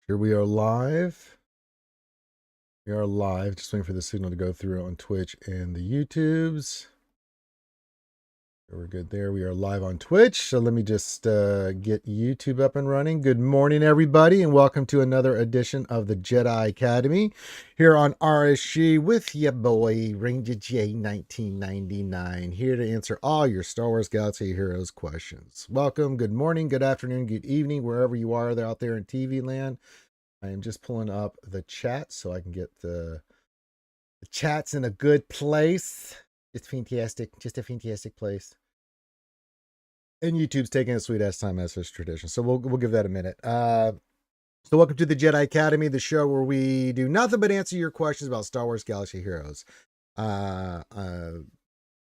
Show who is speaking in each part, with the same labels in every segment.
Speaker 1: Here we are live. We are live. Just waiting for the signal to go through on Twitch and the YouTubes. We're good there. We are live on Twitch. So let me just get YouTube up and running. Good morning, everybody, and welcome to another edition of the Jedi Academy here on RSG with your boy, Ranger J 1999, here to answer all your Star Wars Galaxy Heroes questions. Welcome. Good morning, good afternoon, good evening, wherever you are out there in TV land. I am just pulling up the chat so I can get the chats in a good place. It's fantastic. Just a fantastic place. And YouTube's taking a sweet ass time as is tradition. So we'll give that a minute. So welcome to the Jedi Academy, the show where we do nothing but answer your questions about Star Wars Galaxy Heroes.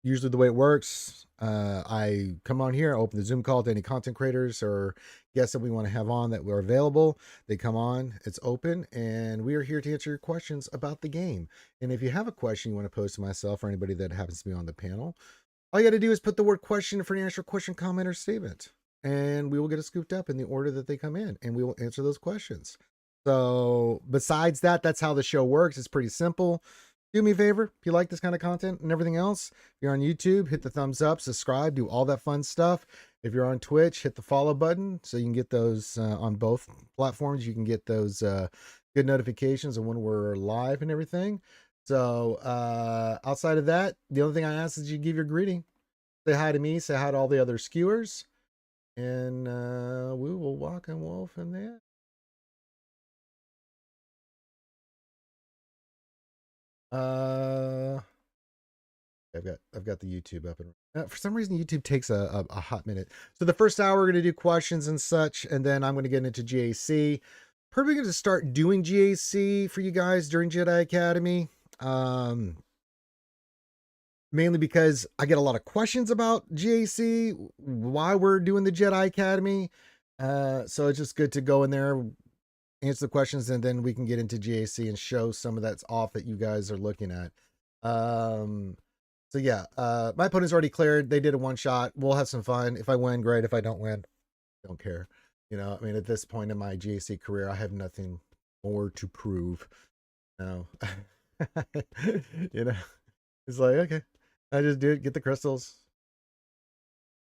Speaker 1: Usually the way it works, I come on here, open the Zoom call to any content creators or guests that we want to have on that were available. They come on, it's open, and we are here to answer your questions about the game. And if you have a question you want to pose to myself or anybody that happens to be on the panel, all you got to do is put the word question for an answer, question, comment, or statement. And we will get it scooped up in the order that they come in, and we will answer those questions. So besides that, that's how the show works. It's pretty simple. Do me a favor, if you like this kind of content and everything else, if you're on YouTube, hit the thumbs up, subscribe, do all that fun stuff. If you're on Twitch, hit the follow button so you can get those on both platforms. You can get those good notifications of when we're live and everything. So outside of that, the only thing I ask is you give your greeting. Say hi to me, say hi to all the other skewers, and we will walk and wolf in there. I've got the YouTube up and for some reason YouTube takes a hot minute. So the first hour we're going to do questions and such, and then I'm going to get into GAC. Probably going to start doing GAC for you guys during Jedi Academy. Mainly because I get a lot of questions about GAC, why we're doing the Jedi Academy. So it's just good to go in there, answer the questions, and then we can get into GAC and show some of that's off that you guys are looking at. So yeah, my opponent's already cleared. They did a one shot. We'll have some fun. If I win, great. If I don't win, don't care. You know, I mean, at this point in my GAC career, I have nothing more to prove. No, you know, it's like, okay, I just do it, get the crystals.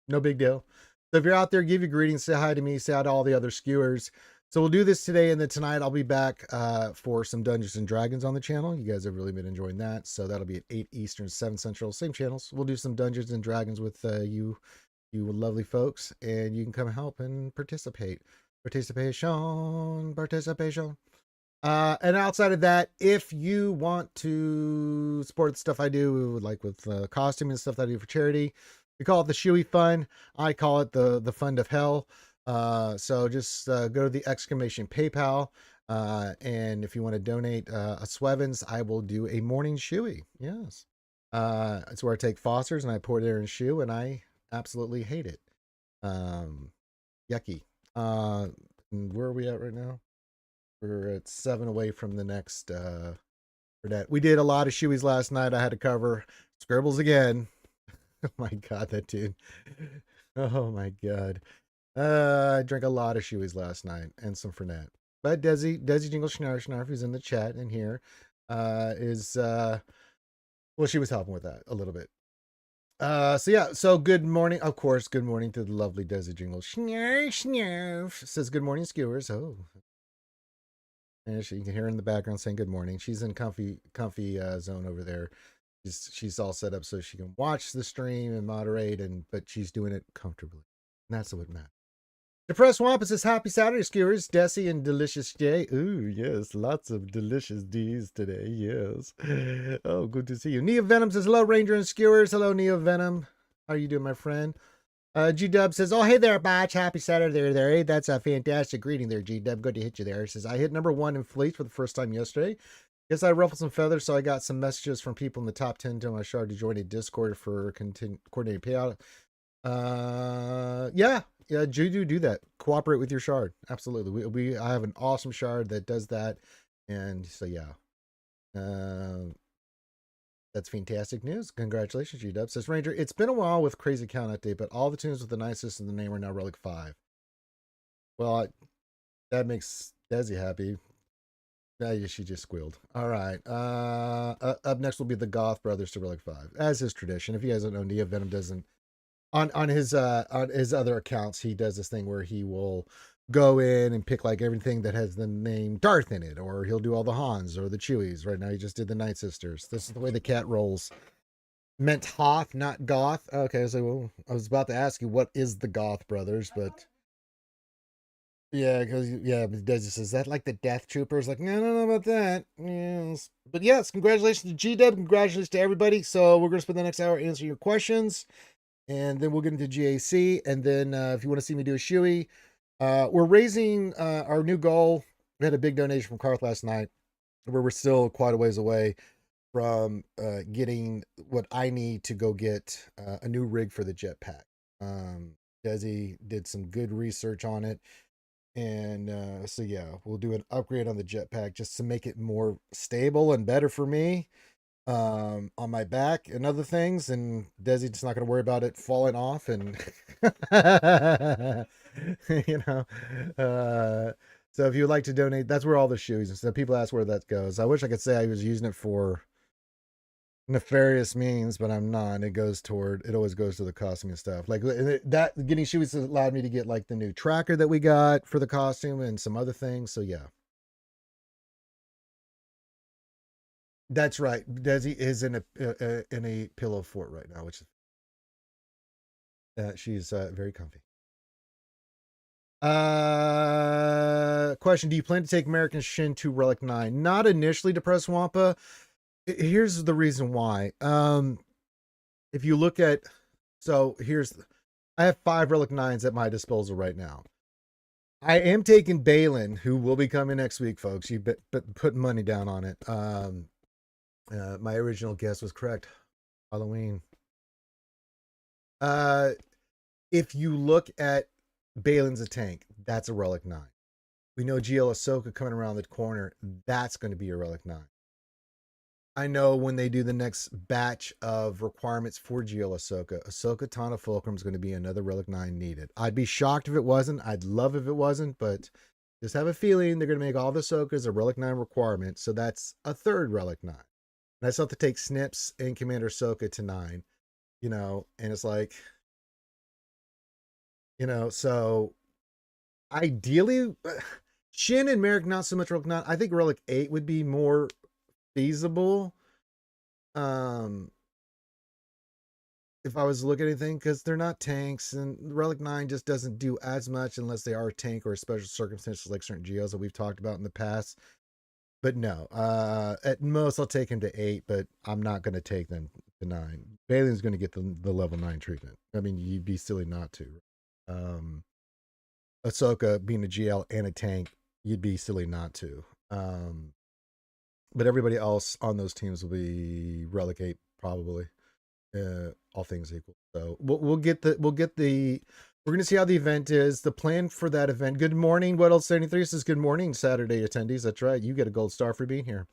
Speaker 1: No big deal. So if you're out there, give your greetings, say hi to me, say hi to all the other skewers. So we'll do this today, and then tonight I'll be back for some Dungeons and Dragons on the channel. You guys have really been enjoying that. So that'll be at 8 Eastern, 7 Central, same channels. We'll do some Dungeons and Dragons with you lovely folks, and you can come help and participate. Participation. And outside of that, if you want to support the stuff I do, like with costume and stuff that I do for charity, we call it the Shoey Fund. I call it the Fund of Hell. So just go to the exclamation PayPal. And if you want to donate a Swevens, I will do a morning shoey. Yes. It's where I take Foster's and I pour it there in shoe, and I absolutely hate it. Yucky. Where are we at right now? We're at 7 away from the next Burnett. We did a lot of shoeys last night. I had to cover Scribbles again. Oh my god, that dude. Oh my god. I drank a lot of shoeys last night and some Fernet. But Desi Jingle Schnarf, who's in the chat and here, is well, she was helping with that a little bit. So yeah, so good morning. Of course, good morning to the lovely Desi Jingle Schnarf. Says good morning, skewers. Oh. And you can hear her in the background saying good morning. She's in comfy zone over there. She's all set up so she can watch the stream and moderate, but she's doing it comfortably. And that's what matters. Depressed Wampus says happy Saturday, skewers. Desi and Delicious J. Ooh, yes, lots of delicious D's today. Yes. Oh, good to see you. Neo Venom says hello, Ranger and skewers. Hello, Neo Venom. How are you doing, my friend? G-Dub says, oh, hey there, Botch. Happy Saturday there. Hey, that's a fantastic greeting there, G-Dub. Good to hit you there. He says, I hit number 1 in fleets for the first time yesterday. Guess I ruffled some feathers, so I got some messages from people in the top 10 telling my shard to join a Discord for coordinated payout. Yeah, do that. Cooperate with your shard. Absolutely. I have an awesome shard that does that. And so, yeah. That's fantastic news. Congratulations, G-Dub. Says Ranger, it's been a while with Crazy Count update, but all the tunes with the nicest in the name are now Relic 5. Well, that makes Desi happy. She just squealed. All right. Up next will be the Goth Brothers to Relic 5, as is tradition. If you guys don't know, Nia Venom doesn't on his other accounts, he does this thing where he will go in and pick like everything that has the name Darth in it, or he'll do all the Hans or the Chewies. Right now, he just did the Night Sisters. This is the way the cat rolls. Meant Hoth, not Goth. Okay, so well, I was about to ask you what is the Goth Brothers, but yeah, because but Desi says that like the Death Troopers. Like, no, I don't know about that. Yes, but yes, congratulations to G-Dub. Congratulations to everybody. So we're gonna spend the next hour answering your questions, and then we'll get into GAC. And then if you want to see me do a shoey, we're raising our new goal. We had a big donation from Karth last night, where we're still quite a ways away from getting what I need to go get a new rig for the jetpack. Desi did some good research on it. And so yeah, we'll do an upgrade on the jetpack just to make it more stable and better for me on my back and other things. And Desi's just not going to worry about it falling off and you know. So if you'd like to donate, that's where all the shoes and stuff. People ask where that goes. I wish I could say I was using it for nefarious means, but I'm not. It always goes to the costume and stuff. Like that getting shoes allowed me to get like the new tracker that we got for the costume and some other things. So yeah, that's right. Desi is in a pillow fort right now, which is she's very comfy. Question: do you plan to take American Shin to Relic 9? Not initially, Depressed Wampa. Here's the reason why. If you look at, I have 5 Relic 9s at my disposal right now. I am taking Balin, who will be coming next week, folks. You put money down on it. My original guess was correct. Halloween. If you look at Balin's a tank, that's a Relic 9. We know GL Ahsoka coming around the corner. That's going to be a Relic 9. I know when they do the next batch of requirements for GL Ahsoka Tana Fulcrum is going to be another Relic 9 needed. I'd be shocked if it wasn't. I'd love if it wasn't, but just have a feeling they're going to make all the Ahsokas a Relic 9 requirement. So that's a third Relic 9. And I still have to take Snips and Commander Ahsoka to 9, and it's like, so ideally, Shin and Merrick, not so much Relic 9. I think Relic 8 would be more feasible if I was looking at anything, because they're not tanks, and Relic 9 just doesn't do as much unless they are a tank or special circumstances like certain geos that we've talked about in the past. But no, at most I'll take him to 8, but I'm not going to take them to 9. Balin's going to get the level 9 treatment. I mean, you'd be silly not to. Ahsoka being a GL and a tank, you'd be silly not to. But everybody else on those teams will be Relic 8 probably, all things equal. So we're going to see how the event is. The plan for that event. Good morning. What else? 73 says good morning, Saturday attendees. That's right. You get a gold star for being here.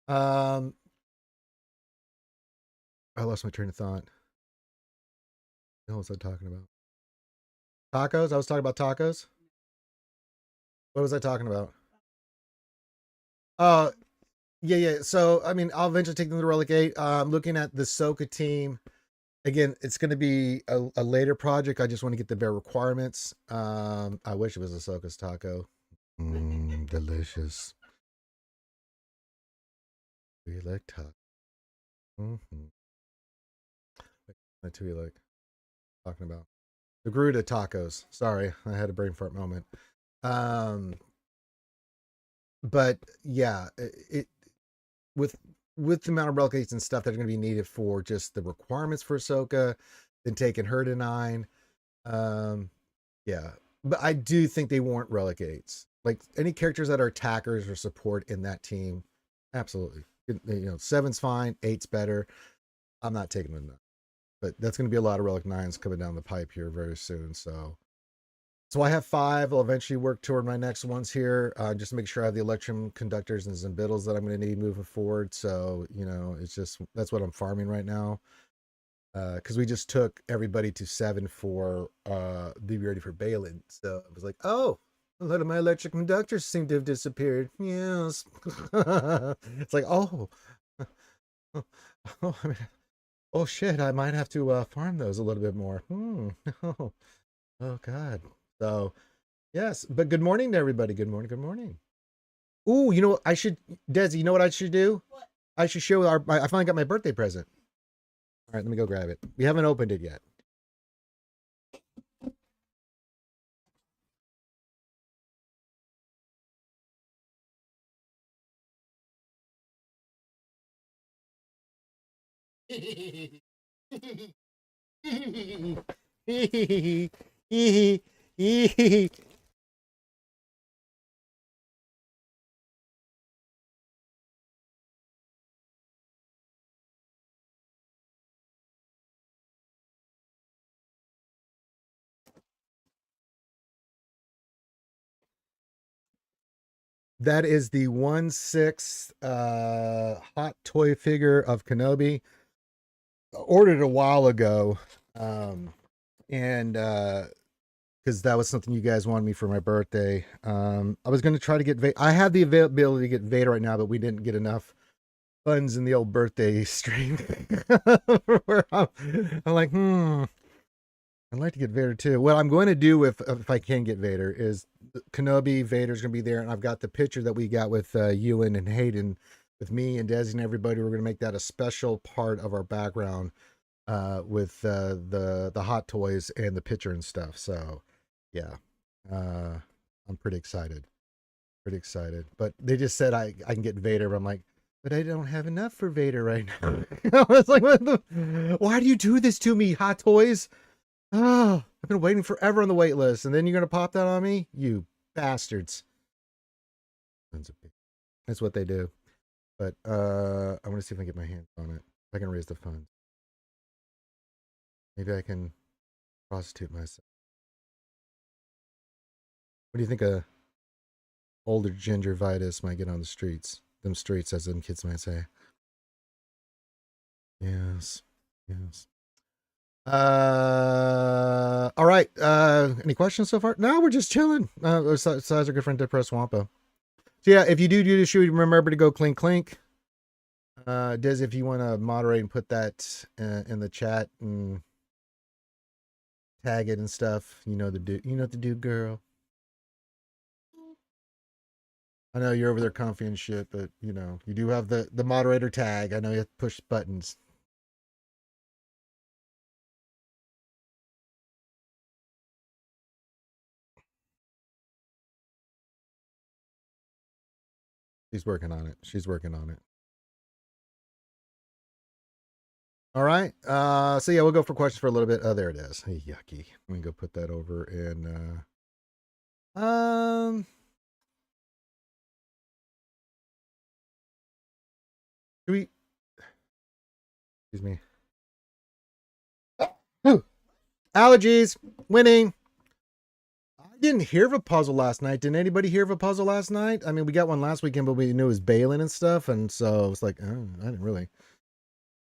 Speaker 1: I lost my train of thought. What was I talking about? Tacos? I was talking about tacos. What was I talking about? Yeah. So, I mean, I'll eventually take them to Relic 8. I'm looking at the Ahsoka team. Again, it's going to be a later project. I just want to get the bare requirements. I wish it was Ahsoka's taco. Delicious. We like taco. What do we like talking about? The Garuda tacos. Sorry, I had a brain fart moment. But yeah, it with the amount of relics and stuff that are going to be needed for just the requirements for Ahsoka, then taking her to 9. Yeah, but I do think they warrant Relic 8s. Like any characters that are attackers or support in that team, absolutely. 7's fine, 8's better. I'm not taking them, but that's going to be a lot of Relic 9s coming down the pipe here very soon. So I have 5. I'll eventually work toward my next ones here. Just to make sure I have the electrum conductors and Zimbittles that I'm going to need moving forward. So, it's just, that's what I'm farming right now. Because we just took everybody to 7 for Be Ready for Balin. So I was like, oh, A lot of my electric conductors seem to have disappeared. Yes. It's like, oh, oh, oh shit, I might have to farm those a little bit more. Oh, oh God. So, yes, but good morning to everybody. Good morning. Good morning. Ooh, you know what I should, Desi, you know what I should do? What? I should show I finally got my birthday present. All right, let me go grab it. We haven't opened it yet. That is the 1/6 hot toy figure of Kenobi. Ordered a while ago. And because that was something you guys wanted me for my birthday. I was going to try to get I have the availability to get Vader right now, but we didn't get enough funds in the old birthday stream. Where I'm like, I'd like to get Vader too. What I'm going to do if I can get Vader is Kenobi, Vader's going to be there, and I've got the picture that we got with Ewan and Hayden, with me and Desi and everybody. We're going to make that a special part of our background with the hot toys and the picture and stuff. So yeah, I'm pretty excited. Pretty excited. But they just said I can get Vader, but I'm like, but I don't have enough for Vader right now. I was like, why do you do this to me, hot toys? Oh, I've been waiting forever on the wait list, and then you're gonna pop that on me, you bastards. That's what they do. But I want to see if I can get my hands on it. If I can raise the funds. Maybe I can prostitute myself. What do you think a older gingivitis might get on the streets? Them streets, as them kids might say. Yes. Yes. All right. Any questions so far? No, we're just chilling. Besides our good friend Depressed Wampa. So yeah, if you do the shoot, remember to go clink clink. Des, if you want to moderate and put that in the chat and tag it and stuff, you know what to do, girl. I know you're over there comfy and shit, but you know, you do have the moderator tag. I know you have to push buttons. She's working on it. She's working on it. All right. So yeah, we'll go for questions for a little bit. Oh, there it is. Hey, yucky. Let me go put that over in do we excuse me. Oh, allergies winning. I didn't hear of a puzzle last night. Didn't anybody hear of a puzzle last night? I mean, we got one last weekend, but we knew it was Balin and stuff, and so it's like, oh, I didn't really.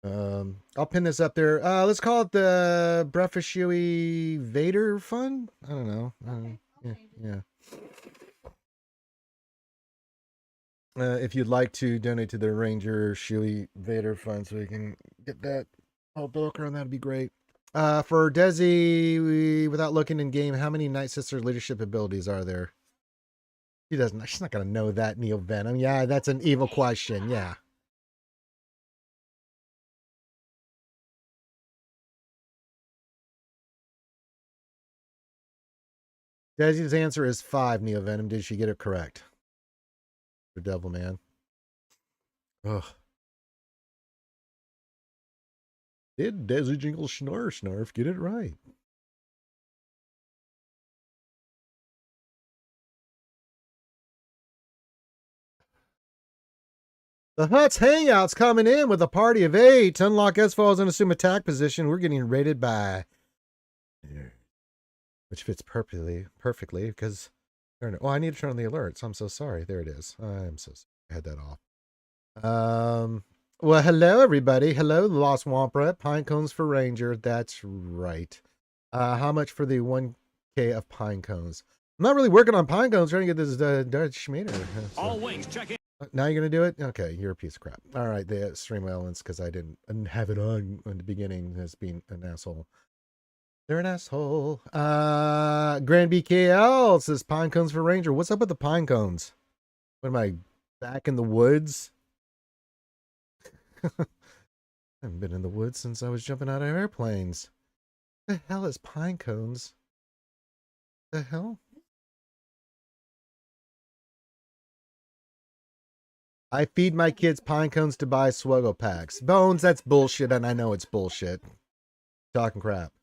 Speaker 1: I'll pin this up there. Let's call it the Breakfast Shuey Vader Fund. I don't know. Yeah. If you'd like to donate to the Ranger Shuey Vader Fund, so we can get that all broker on, that'd be great. For Desi, without looking in game, how many Night Sister leadership abilities are there? She's not gonna know that, Neo Venom. Yeah, that's an evil question. Yeah. Desi's answer is 5, Neo Venom. Did she get it correct? The Devil Man. Ugh. Did Desi Jingle Snarf get it right? The Hut's Hangout's coming in with a party of 8. Unlock S-Falls and assume attack position. We're getting rated by... Which fits perfectly because... Oh, I need to turn on the alert, so I'm so sorry. There it is. I'm so sorry. I had that off. Well, hello, everybody. Hello, Lost Womp Pine cones for Ranger. That's right. How much for the 1K of pine cones? I'm not really working on pine cones, trying to get this Dutch meter. So.
Speaker 2: All wings, check in.
Speaker 1: Now you're going to do it? Okay, you're a piece of crap. All right, the stream elements, because I didn't have it on in the beginning, as being an asshole. They're an asshole. Grand BKL says pine cones for Ranger. What's up with the pine cones? What am I, back in the woods? I haven't been in the woods since I was jumping out of airplanes. The hell is pine cones? The hell? I feed my kids pine cones to buy SWGOH packs. Bones, that's bullshit, and I know it's bullshit. Talking crap.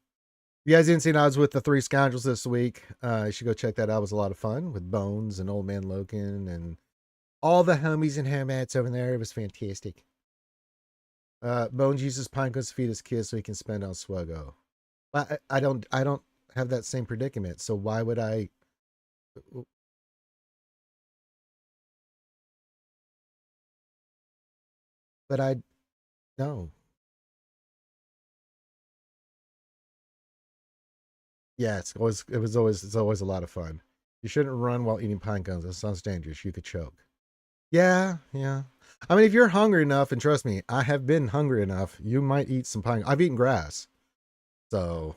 Speaker 1: You guys didn't see I was with the Three Scoundrels this week. You should go check that out. It was a lot of fun with Bones and Old Man Logan and all the homies and homettes over there. It was fantastic. Bones uses pine cones to feed his kids so he can spend on SWGOH. Well, I don't have that same predicament, so why would I? But I no. Yeah, it's always a lot of fun. You shouldn't run while eating pine cones. That sounds dangerous. You could choke. Yeah. I mean, if you're hungry enough, and trust me, I have been hungry enough, you might eat some pine. I've eaten grass. So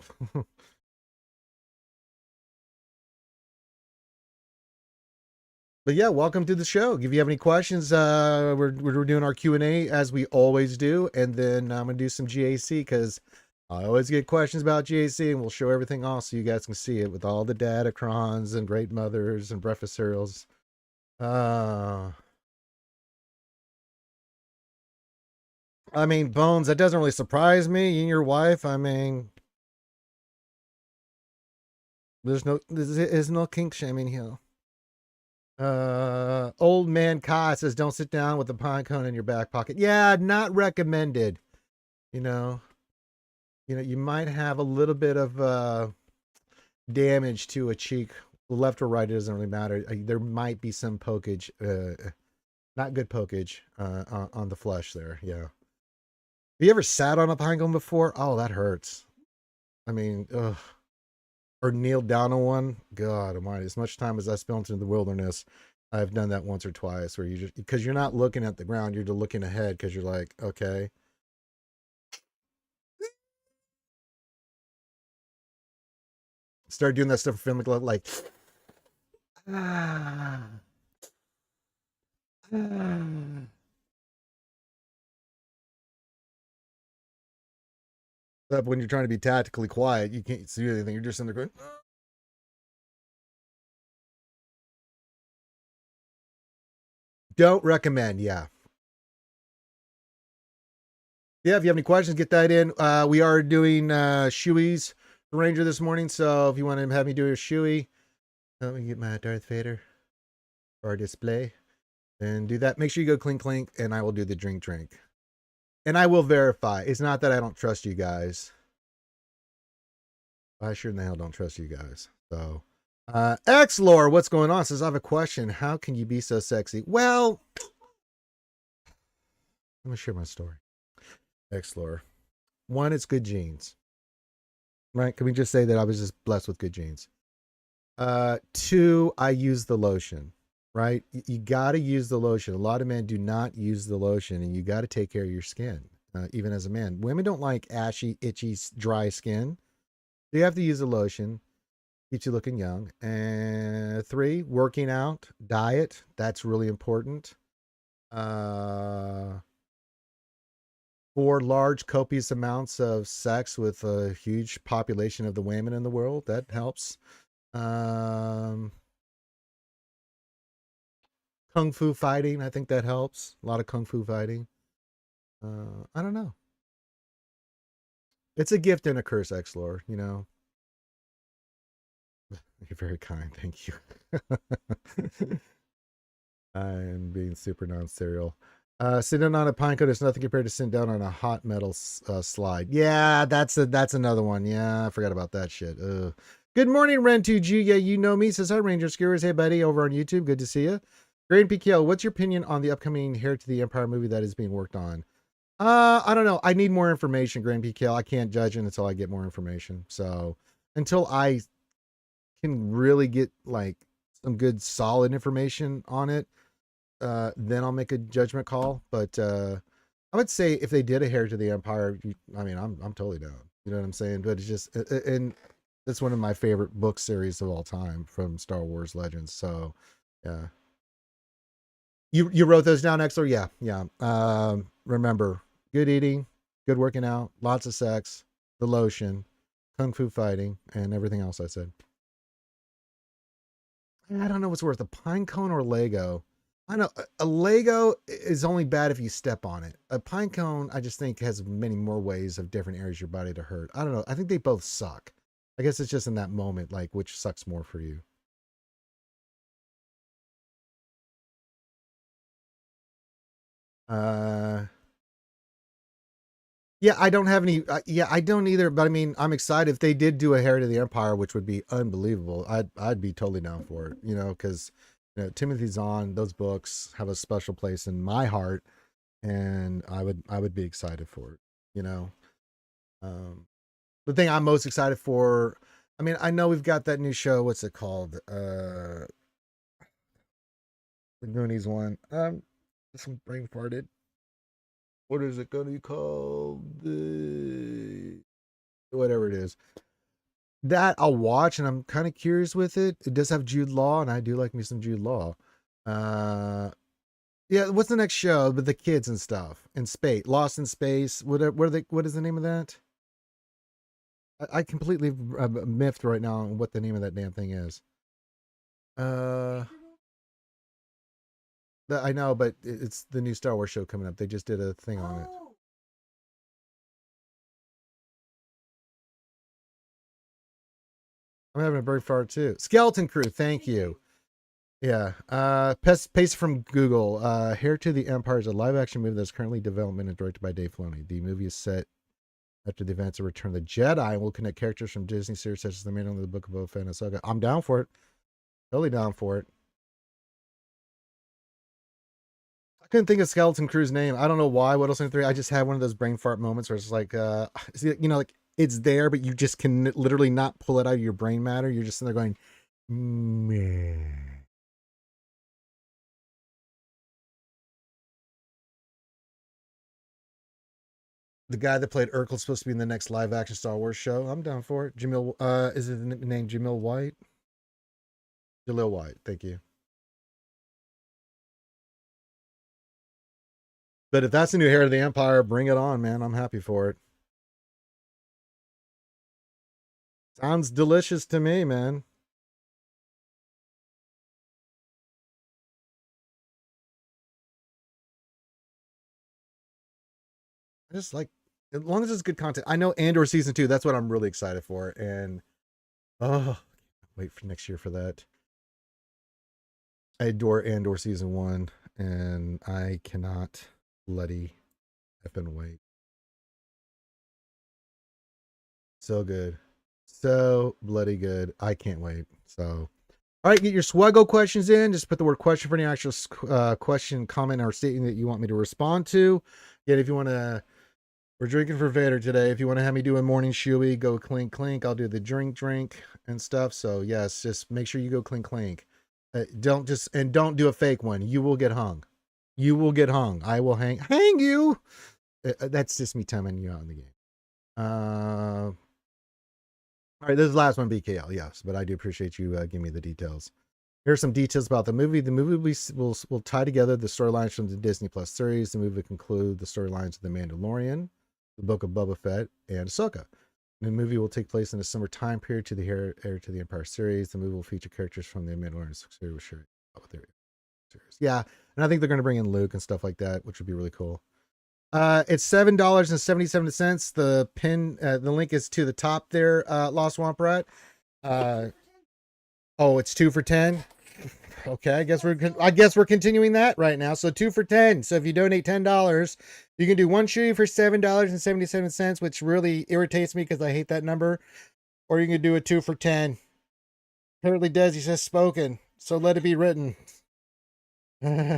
Speaker 1: but yeah, welcome to the show. If you have any questions, we're doing our Q&A as we always do, and then I'm gonna do some GAC because I always get questions about GAC, and we'll show everything off so you guys can see it with all the datacrons and great mothers and breakfast cereals. I mean, Bones, that doesn't really surprise me. You and your wife, I mean, there's no kink shaming here. Old man Kai says, don't sit down with a pine cone in your back pocket. Yeah, not recommended. You know, you might have a little bit of damage to a cheek, left or right. It doesn't really matter. There might be some pokage, not good pokage on the flesh there. Yeah. Have you ever sat on a pine cone before? Oh, that hurts. I mean, ugh. Or kneeled down on one. God almighty, as much time as I spent in the wilderness, I've done that once or twice, where you just, because you're not looking at the ground, you're just looking ahead because you're like, okay. Start doing that stuff for film like But when you're trying to be tactically quiet, you can't see anything. You're just in there going. Don't recommend. Yeah. If you have any questions, get that in. We are doing shoeies for Ranger this morning. So if you want to have me do a shoey, let me get my Darth Vader or display and do that. Make sure you go clink, and I will do the drink. And I will verify. It's not that I don't trust you guys. I sure in the hell don't trust you guys. So, X-Lore, what's going on? Says, I have a question. How can you be so sexy? Well, let me share my story. X-Lore. One, it's good genes. Right? Can we just say that I was just blessed with good genes? Two, I use the lotion. Right? You got to use the lotion. A lot of men do not use the lotion, and you got to take care of your skin, even as a man. Women don't like ashy, itchy, dry skin. So you have to use the lotion. Keeps you looking young. And three, working out, diet. That's really important. For large, copious amounts of sex with a huge population of the women in the world. That helps. Kung fu fighting. I think that helps. A lot of kung fu fighting. I don't know. It's a gift and a curse, X-Lore, you know. You're very kind. Thank you. I am being super non-serial. Sitting on a pine cone is nothing compared to sitting down on a hot metal slide. Yeah, that's another one. Yeah, I forgot about that shit. Good morning, Ren2G. Yeah, you know me. Says, hi, Ranger Skewers. Hey, buddy, over on YouTube. Good to see you. Grand PKL, what's your opinion on the upcoming Heir to the Empire movie that is being worked on? I don't know. I need more information, Grand PKL. I can't judge it until I get more information. So until I can really get like some good solid information on it, then I'll make a judgment call. But I would say if they did a Heir to the Empire, I mean, I'm totally down. You know what I'm saying? But it's just, and it's one of my favorite book series of all time from Star Wars Legends. So, yeah. You wrote those down, Exler? Yeah, yeah. Remember, good eating, good working out, lots of sex, the lotion, kung fu fighting, and everything else I said. I don't know what's worth, a pine cone or Lego. I know a Lego is only bad if you step on it. A pine cone, I just think, has many more ways of different areas of your body to hurt. I don't know. I think they both suck. I guess it's just in that moment, like which sucks more for you. Uh, yeah, I don't have any. Yeah, I don't either. But I mean, I'm excited if they did do a Heir to the Empire, which would be unbelievable. I'd be totally down for it. You know, because Timothy Zahn, those books have a special place in my heart, and I would be excited for it. You know, um, the thing I'm most excited for. I mean, I know we've got that new show. What's it called? The Goonies one. Some brain farted. What is it going to be called? Whatever it is. That I'll watch, and I'm kind of curious with it. It does have Jude Law, and I do like me some Jude Law. Uh, yeah. What's the next show? But the kids and stuff in space, Lost in Space. What are they? What is the name of that? I completely miffed right now on what the name of that damn thing is. Uh, I know, but it's the new Star Wars show coming up. They just did a thing on it. I'm having a bird fart too. Skeleton Crew. Thank you. Yeah. Paste from Google. Heir to the Empire is a live action movie that's currently in development and directed by Dave Filoni. The movie is set after the events of Return of the Jedi and will connect characters from Disney series such as The Mandalorian, The Book of Boba Fett, and Ahsoka. I'm down for it. Totally down for it. I couldn't think of Skeleton Crew's name. I don't know why. What else? I just had one of those brain fart moments where it's like, like it's there, but you just can literally not pull it out of your brain matter. You're just sitting there going, meh. The guy that played Urkel's supposed to be in the next live action Star Wars show. I'm down for it. Jamil, is his name Jamil White? Jaleel White. Thank you. But if that's the new Heir of the Empire, bring it on, man. I'm happy for it. Sounds delicious to me, man. I just like, as long as it's good content. I know Andor season 2. That's what I'm really excited for, and oh, wait for next year for that. I adore Andor season 1, and I cannot bloody effing wait. So good, so bloody good. I can't wait. So, all right, get your SWGOH questions in. Just put the word question for any actual question, comment, or statement that you want me to respond to. Yet, if you want to, we're drinking for Vader today. If you want to have me do a morning shoey, go clink clink. I'll do the drink and stuff. So yes, just make sure you go clink clink. Don't do a fake one. You will get hung. You will get hung. I will hang you. That's just me timing you out in the game. All right, this is the last one, BKL. Yes, but I do appreciate you giving me the details. Here's some details about the movie. The movie will tie together the storylines from the Disney Plus series. The movie will conclude the storylines of The Mandalorian, The Book of Boba Fett, and Ahsoka. The movie will take place in a similar time period to the Heir to the Empire series. The movie will feature characters from the Mandalorian series. Yeah, and I think they're going to bring in Luke and stuff like that, which would be really cool. It's $7.77. The link is to the top there, Lost Swamp Rat. Oh, it's 2 for 10. Okay, I guess we're continuing that right now. So 2 for 10. So if you donate $10, you can do one shoe for $7.77, which really irritates me because I hate that number. Or you can do a 2 for 10. Apparently Desi says spoken, so let it be written. uh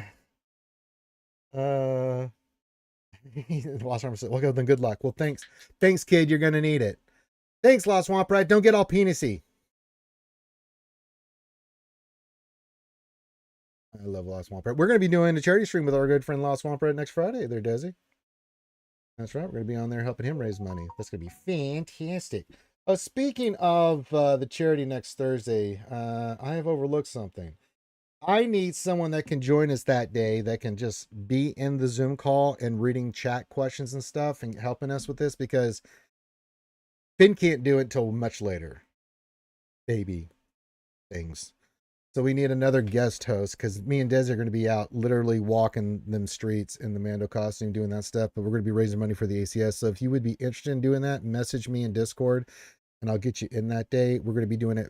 Speaker 1: Lost Swamp said, okay, then good luck. Well, thanks, kid. You're gonna need it. Thanks, Lost Swamp Rat. Don't get all penisy. I love Lost Swamp Rat. We're going to be doing a charity stream with our good friend Lost Swamp Rat next Friday there, Desi. That's right. We're going to be on there helping him raise money. That's going to be fantastic. Oh, speaking of the charity next Thursday, I have overlooked something. I need someone that can join us that day that can just be in the Zoom call and reading chat questions and stuff and helping us with this because Finn can't do it till much later. Baby things. So we need another guest host because me and Desi are going to be out literally walking them streets in the Mando costume doing that stuff. But we're going to be raising money for the ACS. So if you would be interested in doing that, message me in Discord and I'll get you in that day. We're going to be doing it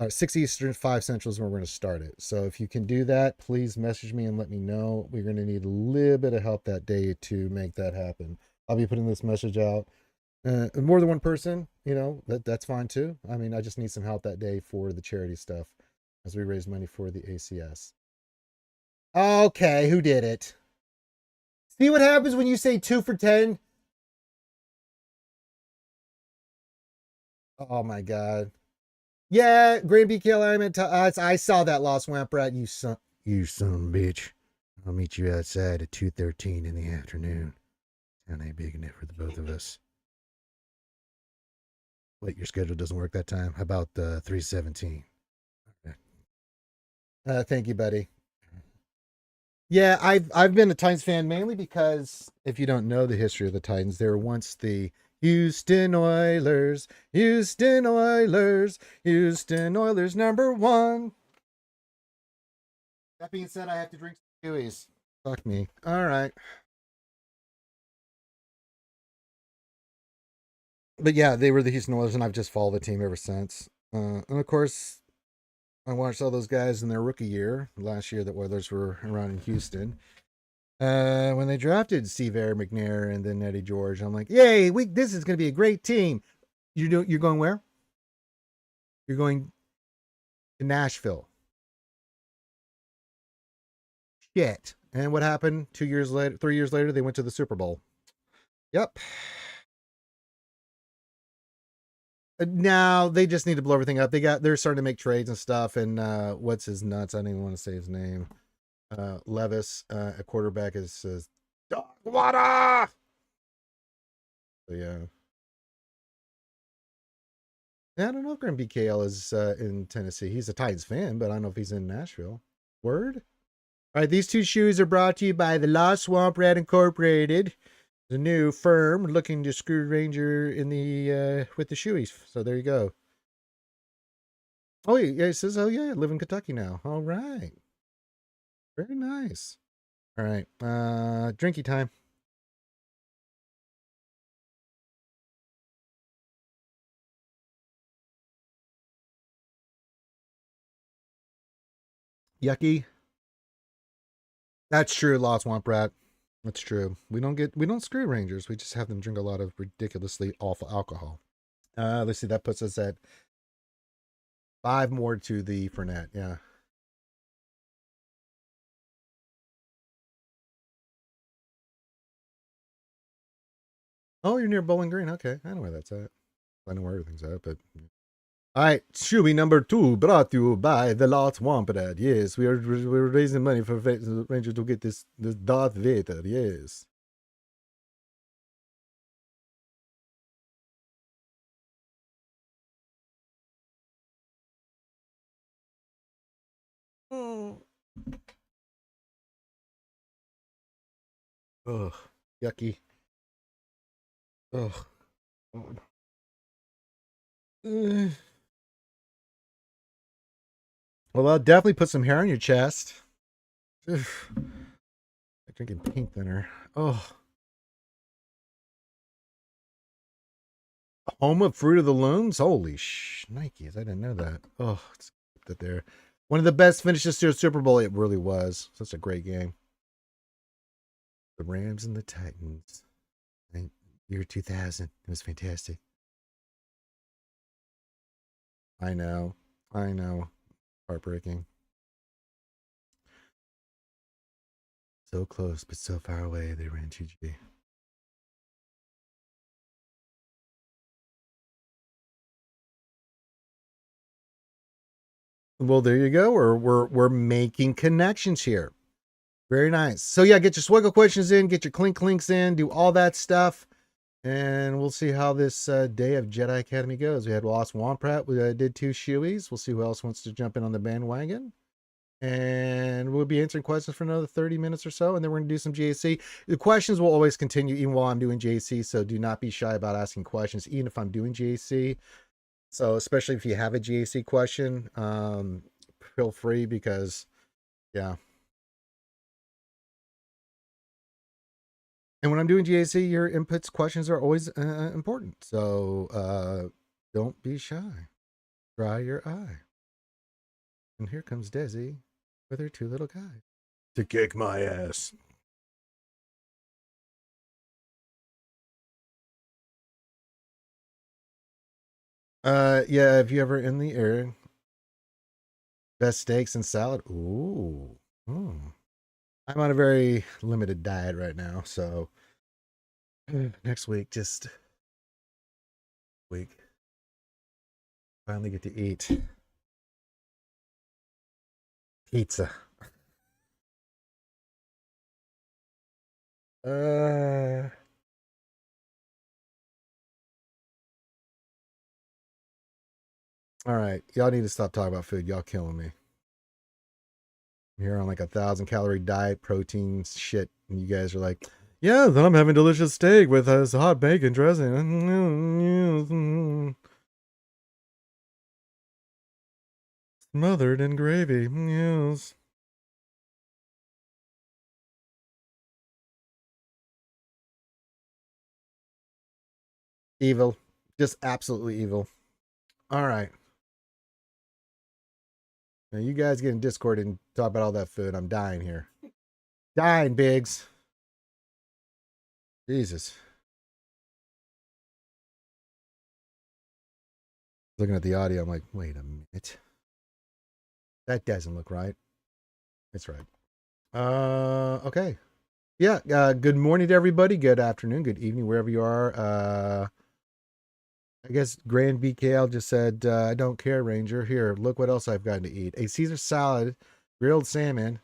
Speaker 1: 6 Eastern, 5 Central is where we're going to start it. So if you can do that, please message me and let me know. We're going to need a little bit of help that day to make that happen. I'll be putting this message out. More than one person, that's fine too. I mean, I just need some help that day for the charity stuff as we raise money for the ACS. Okay, who did it? See what happens when you say 2 for 10? Oh my God. Yeah, Grand BKL, I saw that Lost Wamp Rat. You son of a bitch. I'll meet you outside at 2:13 in the afternoon. Town ain't big enough for the both of us. Wait, your schedule doesn't work that time? How about 3:17? Okay. Thank you, buddy. Yeah, I've been a Titans fan mainly because if you don't know the history of the Titans, they were once the Houston Oilers, Houston Oilers, Houston Oilers #1. That being said, I have to drink some Chewies. Fuck me. All right. But yeah, they were the Houston Oilers, and I've just followed the team ever since. And of course, I watched all those guys in their rookie year, last year that Oilers were around in Houston. When they drafted Steve McNair and then Eddie George, I'm like, yay, this is going to be a great team. You're going where? You're going to Nashville. Shit. And what happened 2 years later, 3 years later, they went to the Super Bowl. Yep. Now they just need to blow everything up. They're starting to make trades and stuff. And what's his nuts? I don't even want to say his name. Levis, a quarterback is dog water. So yeah. I don't know if Graham BKL is in Tennessee. He's a Titans fan, but I don't know if he's in Nashville. Word? All right, these two shoes are brought to you by the Lost Swamp Rat Incorporated, the new firm looking to screw Ranger in the with the shoeies. So there you go. Oh yeah, it says, oh yeah, I live in Kentucky now. All right. Very nice. All right. Drinky time. Yucky. That's true, Lost Swamp Rat. That's true. We don't screw Rangers. We just have them drink a lot of ridiculously awful alcohol. Let's see, that puts us at 5 more to the Fernet. Yeah. Oh, you're near Bowling Green. Okay, I know where that's at. I know where everything's at, but all right, Chewy #2 brought to you by the Lost Wamperat. Yes, we're raising money for Ranger to get this Darth Vader. Yes. Oh. Ugh, yucky. Ugh. Well, I'll definitely put some hair on your chest. I'm drinking pink thinner. Oh. Home of Fruit of the Looms? Holy shnikes. I didn't know that. Oh, it's that there. One of the best finishes to a Super Bowl. It really was. Such a great game. The Rams and the Titans. Year 2000. It was fantastic. I know. I know. Heartbreaking. So close, but so far away. They ran 2G. Well, there you go. We're making connections here. Very nice. So yeah, get your SWGOH questions in, get your clink links in, do all that stuff, and we'll see how this day of Jedi Academy goes. We had Lost Wamprat. We did 2 shoeies. We'll see who else wants to jump in on the bandwagon. And we'll be answering questions for another 30 minutes or so, and then we're going to do some JC. The questions will always continue even while I'm doing JC, so do not be shy about asking questions, even if I'm doing JC. So especially if you have a JC question, feel free, because, yeah. And when I'm doing JC, your inputs, questions are always important. So don't be shy. Dry your eye. And here comes Desi with her 2 little guys to kick my ass. Yeah, if you ever in the air, best steaks and salad. Ooh. I'm on a very limited diet right now, so next week, just week, finally get to eat pizza. Uh, all right, y'all need to stop talking about food. Y'all killing me. I'm here on like 1,000-calorie diet, protein shit, and you guys are like, yeah, then I'm having delicious steak with hot bacon dressing, smothered in gravy. Yes. Evil, just absolutely evil. All right. Now you guys get in Discord and talk about all that food. I'm dying here. Dying, Biggs. Jesus. Looking at the audio, I'm like, wait a minute. That doesn't look right. It's right. Okay. Yeah, good morning to everybody. Good afternoon, good evening, wherever you are. I guess Grand BKL just said, I don't care, Ranger. Here, look what else I've gotten to eat. A Caesar salad, grilled salmon.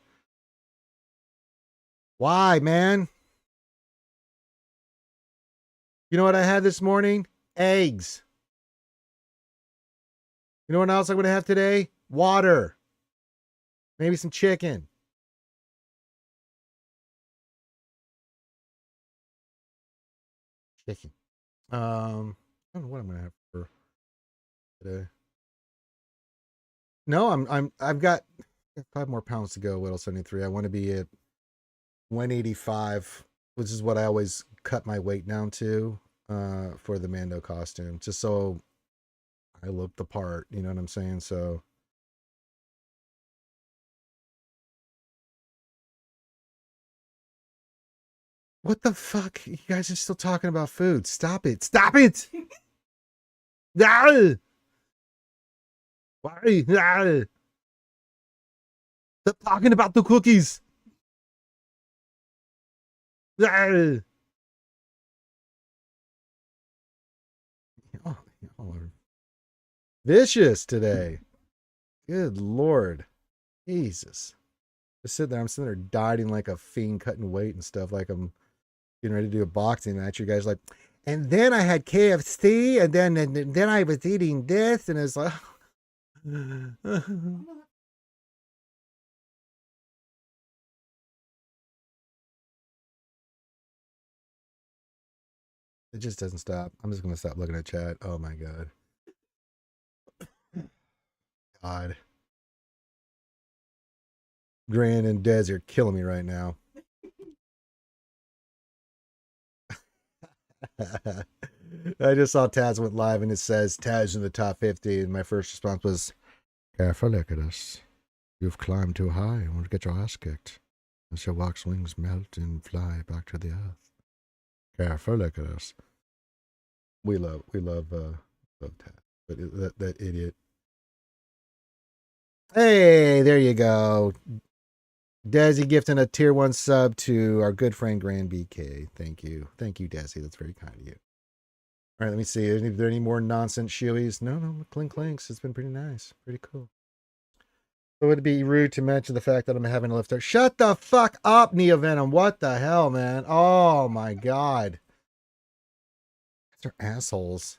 Speaker 1: Why, man? You know what I had this morning? Eggs. You know what else I'm going to have today? Water. Maybe some chicken. Chicken. I don't know what I'm going to have for today. No, I've got 5 more pounds to go. Whittle 73. I want to be at 185, which is what I always cut my weight down to for the Mando costume, just so I look the part. You know what I'm saying? So. What the fuck? You guys are still talking about food. Stop it. Stop it. Ah! Why? Ah! Stop talking about the cookies. Ah! Oh, y'all are vicious today. Good Lord. Jesus. Just sit there. I'm sitting there dieting like a fiend, cutting weight and stuff, like I'm getting ready to do a boxing match. You guys are like, and then I had KFC, and then I was eating this, and it's like. It just doesn't stop. I'm just gonna stop looking at chat. Oh my god. God. Gran and Des are killing me right now. I just saw Taz went live and it says Taz in the top 50, and my first response was, careful, look at us. You've climbed too high and will get your ass kicked as your wax wings melt and fly back to the earth. Careful, look at us. We love Taz, but that idiot. Hey, there you go. Desi gifting a tier 1 sub to our good friend Grand BK. Thank you. Thank you, Desi. That's very kind of you. All right, let me see. Are there any more nonsense shoeies? No, clink clinks. It's been pretty nice. Pretty cool. So would it be rude to mention the fact that I'm having a lifter? Shut the fuck up, Neovenom. What the hell, man? Oh my god. They're assholes.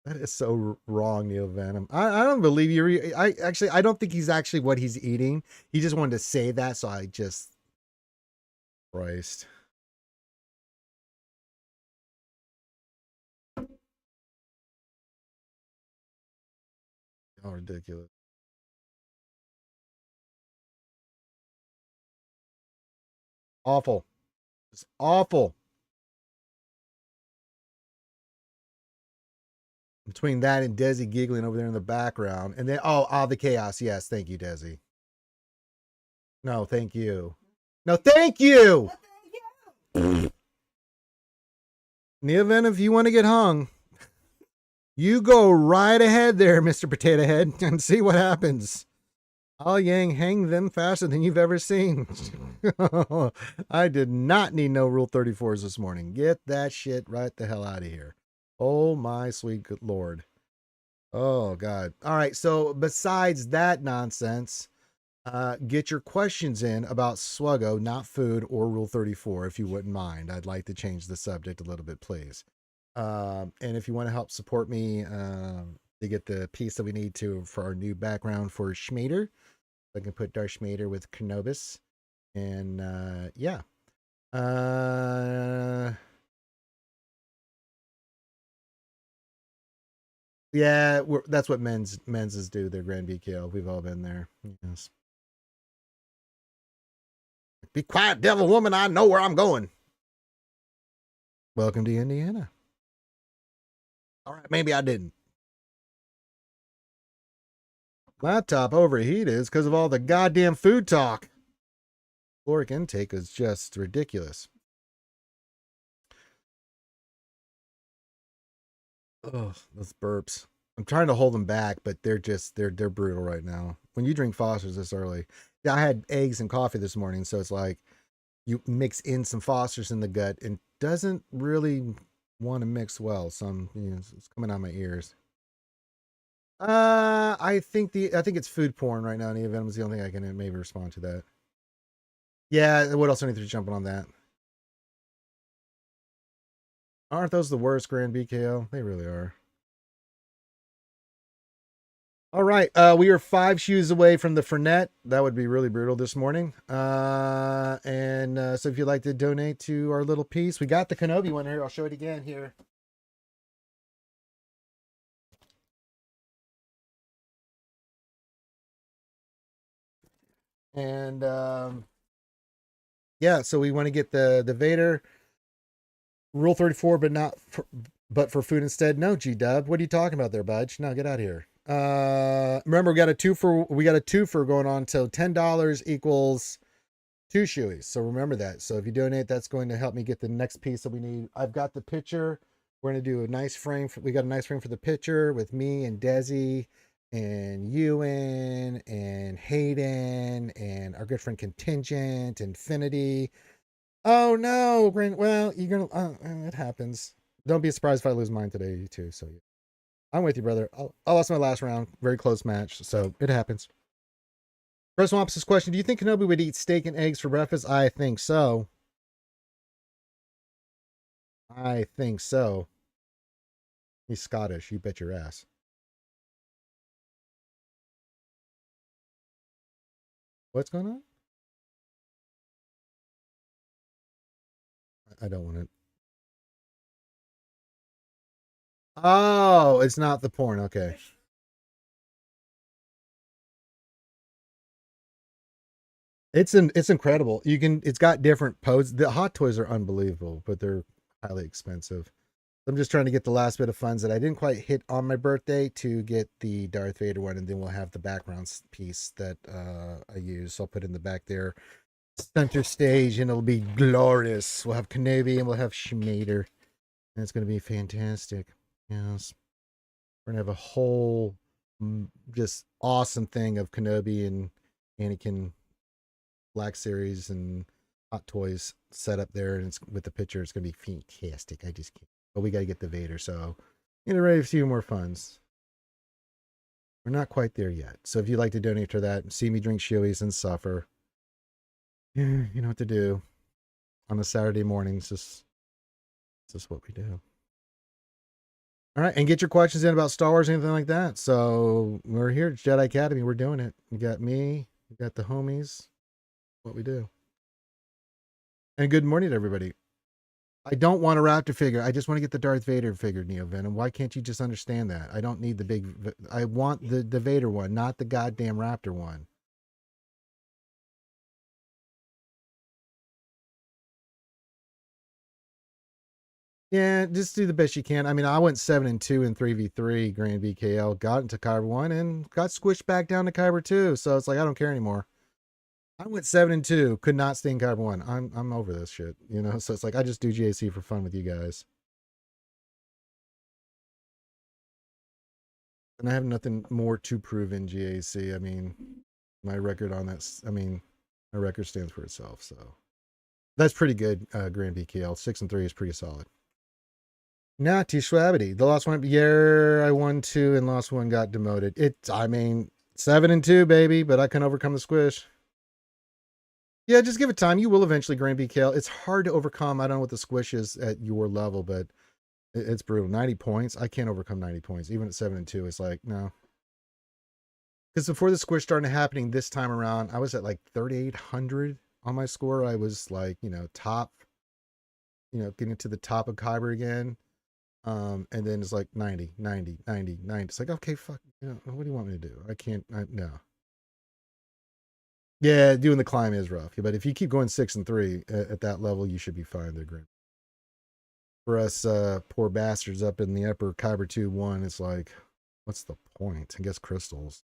Speaker 1: That is so wrong, Neovenom. I don't believe you. I don't think he's actually what he's eating. He just wanted to say that, so I just Christ. How ridiculous. Awful. It's awful. Between that and Desi giggling over there in the background. And then, the chaos. Yes, thank you, Desi. No, thank you. No, thank you. Neoven, if you want to get hung, you go right ahead there, Mr. Potato Head, and see what happens. I'll hang them faster than you've ever seen. I did not need no Rule 34s this morning. Get that shit right the hell out of here. Oh, my sweet good Lord. Oh, God. All right. So besides that nonsense, get your questions in about SWGOH, not food, or Rule 34, if you wouldn't mind. I'd like to change the subject a little bit, please. And if you want to help support me to get the piece that we need to for our new background for Schmader, I can put Darth Schmader with Kenobis. And yeah. Yeah, that's what men's do. Their Grand BKL. We've all been there. Yes. Be quiet, devil woman. I know where I'm going. Welcome to Indiana. All right, maybe I didn't. Laptop overheated because of all the goddamn food talk. Caloric intake is just ridiculous. Oh, those burps. I'm trying to hold them back, but they're brutal right now. When you drink Foster's this early, yeah, I had eggs and coffee this morning, so it's like you mix in some Foster's in the gut and doesn't really want to mix well. So it's coming out my ears. I think it's food porn right now. And Venom is the only thing I can maybe respond to that. Yeah, what else do I need to jump on that? Aren't those the worst Grand BKO? They really are. All right, we are 5 shoes away from the Fernet. That would be really brutal this morning. So if you'd like to donate to our little piece, we got the Kenobi one here. I'll show it again here. And yeah, so we want to get the Vader Rule 34, but for food instead. No, G-Dub, what are you talking about there, Budge? No, get out of here. Remember, we got a two for going on, so $10 equals 2 shoeies. So remember that. So if you donate, that's going to help me get the next piece that we need. I've got the picture. We're going to do a nice frame. We got a nice frame for the picture with me and Desi and Ewan and Hayden and our good friend Contingent, Infinity. Oh no, well, you're gonna. It happens. Don't be surprised if I lose mine today too. So yeah. I'm with you, brother. I lost my last round. Very close match, so it happens. Chris Wamps' question: do you think Kenobi would eat steak and eggs for breakfast? I think so. I think so. He's Scottish. You bet your ass. What's going on? I don't want it. Oh, it's not the porn. Okay. It's incredible. It's got different poses. The hot toys are unbelievable, but they're highly expensive. I'm just trying to get the last bit of funds that I didn't quite hit on my birthday to get the Darth Vader one, and then we'll have the background piece that I use. So I'll put in the back there, center stage, and it'll be glorious. We'll have Kenobi and we'll have Schmader, and it's going to be fantastic. Yes, we're gonna have a whole just awesome thing of Kenobi and Anakin Black Series and Hot Toys set up there, and it's with the picture. It's gonna be fantastic. I just can't. But we got to get the Vader, so get ready for a few more funds. We're not quite there yet. So if you'd like to donate to that, see me drink shoeies and suffer, you know what to do on a Saturday morning. It's just what we do. All right, and get your questions in about Star Wars, anything like that. So we're here at Jedi Academy. We're doing it. You got me, you got the homies. What we do. And good morning to everybody. I don't want a Raptor figure. I just want to get the Darth Vader figure, Neo Venom. Why can't you just understand that? I don't need the big. I want the Vader one, not the goddamn Raptor one. Yeah, just do the best you can. I mean, I went 7-2 in 3v3 Grand BKL, got into Kyber 1 and got squished back down to Kyber 2. So it's like I don't care anymore. I went 7-2, could not stay in Kyber 1. I'm over this shit, you know. So it's like I just do GAC for fun with you guys. And I have nothing more to prove in GAC. I mean, my record on that, my record stands for itself. So that's pretty good. Grand BKL 6-3 is pretty solid. Nah, T-Schwabity. The last one, yeah, I won 2 and lost 1, got demoted. 7-2, baby, but I can overcome the squish. Yeah, just give it time. You will eventually, Grand BKL. It's hard to overcome. I don't know what the squish is at your level, but it's brutal. 90 points. I can't overcome 90 points. Even at 7-2, it's like, no. Because before the squish started happening this time around, I was at like 3,800 on my score. I was like, top, getting to the top of Kyber again. And then it's like 90, 90, 90, 90. It's like, okay, fuck, what do you want me to do? I can't, no. Yeah, doing the climb is rough. But if you keep going 6-3 at that level, you should be fine. They're great. For us poor bastards up in the upper Kyber 2-1, it's like, what's the point? I guess crystals.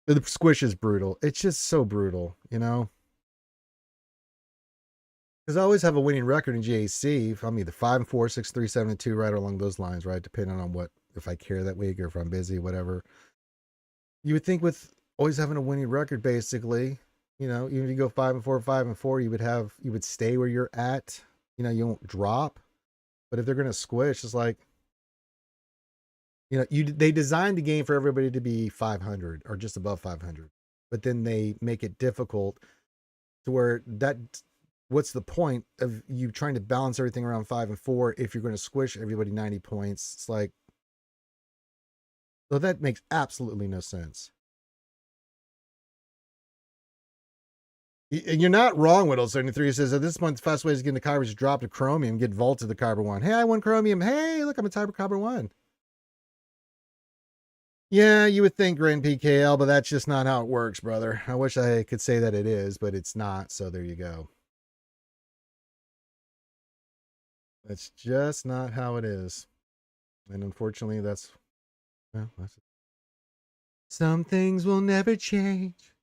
Speaker 1: The squish is brutal. It's just so brutal, Because I always have a winning record in GAC. I'm either 5-4, 6-3, 7-2, right along those lines, right? Depending on if I care that week or if I'm busy, whatever. You would think with always having a winning record, basically, even if you go 5-4, 5-4, you would stay where you're at. You won't drop. But if they're gonna squish, it's like, they designed the game for everybody to be 500 or just above 500, but then they make it difficult to where what's the point of you trying to balance everything around 5-4 if you're going to squish everybody 90 points? It's like, so that makes absolutely no sense. You're not wrong, Whittle73 says at this month's fast way is getting the Kyber drop to Chromium, get vaulted the Kyber 1. Hey, I won Chromium. Hey, look, I'm a Kyber 1. Yeah, you would think Grand PKL, but that's just not how it works, brother. I wish I could say that it is, but it's not. So there you go. That's just not how it is. And unfortunately, that's some things will never change.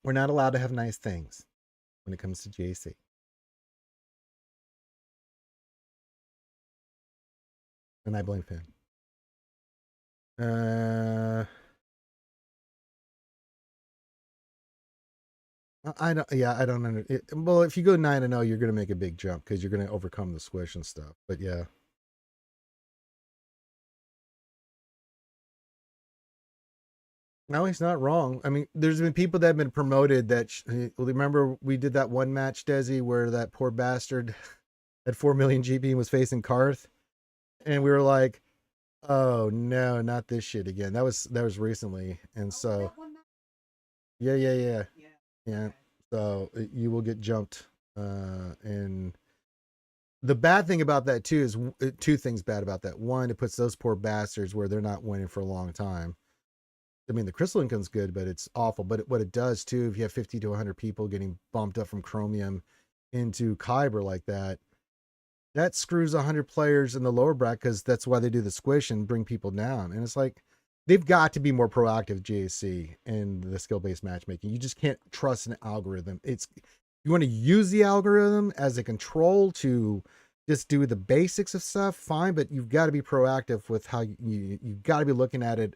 Speaker 1: We're not allowed to have nice things when it comes to JC. And I blame Finn. I don't. Yeah, I don't know. Well, if you go 9-0, you're going to make a big jump because you're going to overcome the squish and stuff. But yeah. No, he's not wrong. I mean, there's been people that have been promoted that. Remember, we did that one match, Desi, where that poor bastard had 4 million GP and was facing Karth, and we were like, "Oh no, not this shit again." That was recently, and so yeah. So you will get jumped, and the bad thing about that too is 2 things bad about that. One, it puts those poor bastards where they're not winning for a long time. I mean, the crystal income's good, but it's awful. But what it does too, if you have 50 to 100 people getting bumped up from Chromium into Kyber like that, that screws 100 players in the lower bracket because that's why they do the squish and bring people down. And it's like, they've got to be more proactive, GAC, in the skill-based matchmaking. You just can't trust an algorithm. You want to use the algorithm as a control to just do the basics of stuff, fine, but you've got to be proactive with how you've got to be looking at it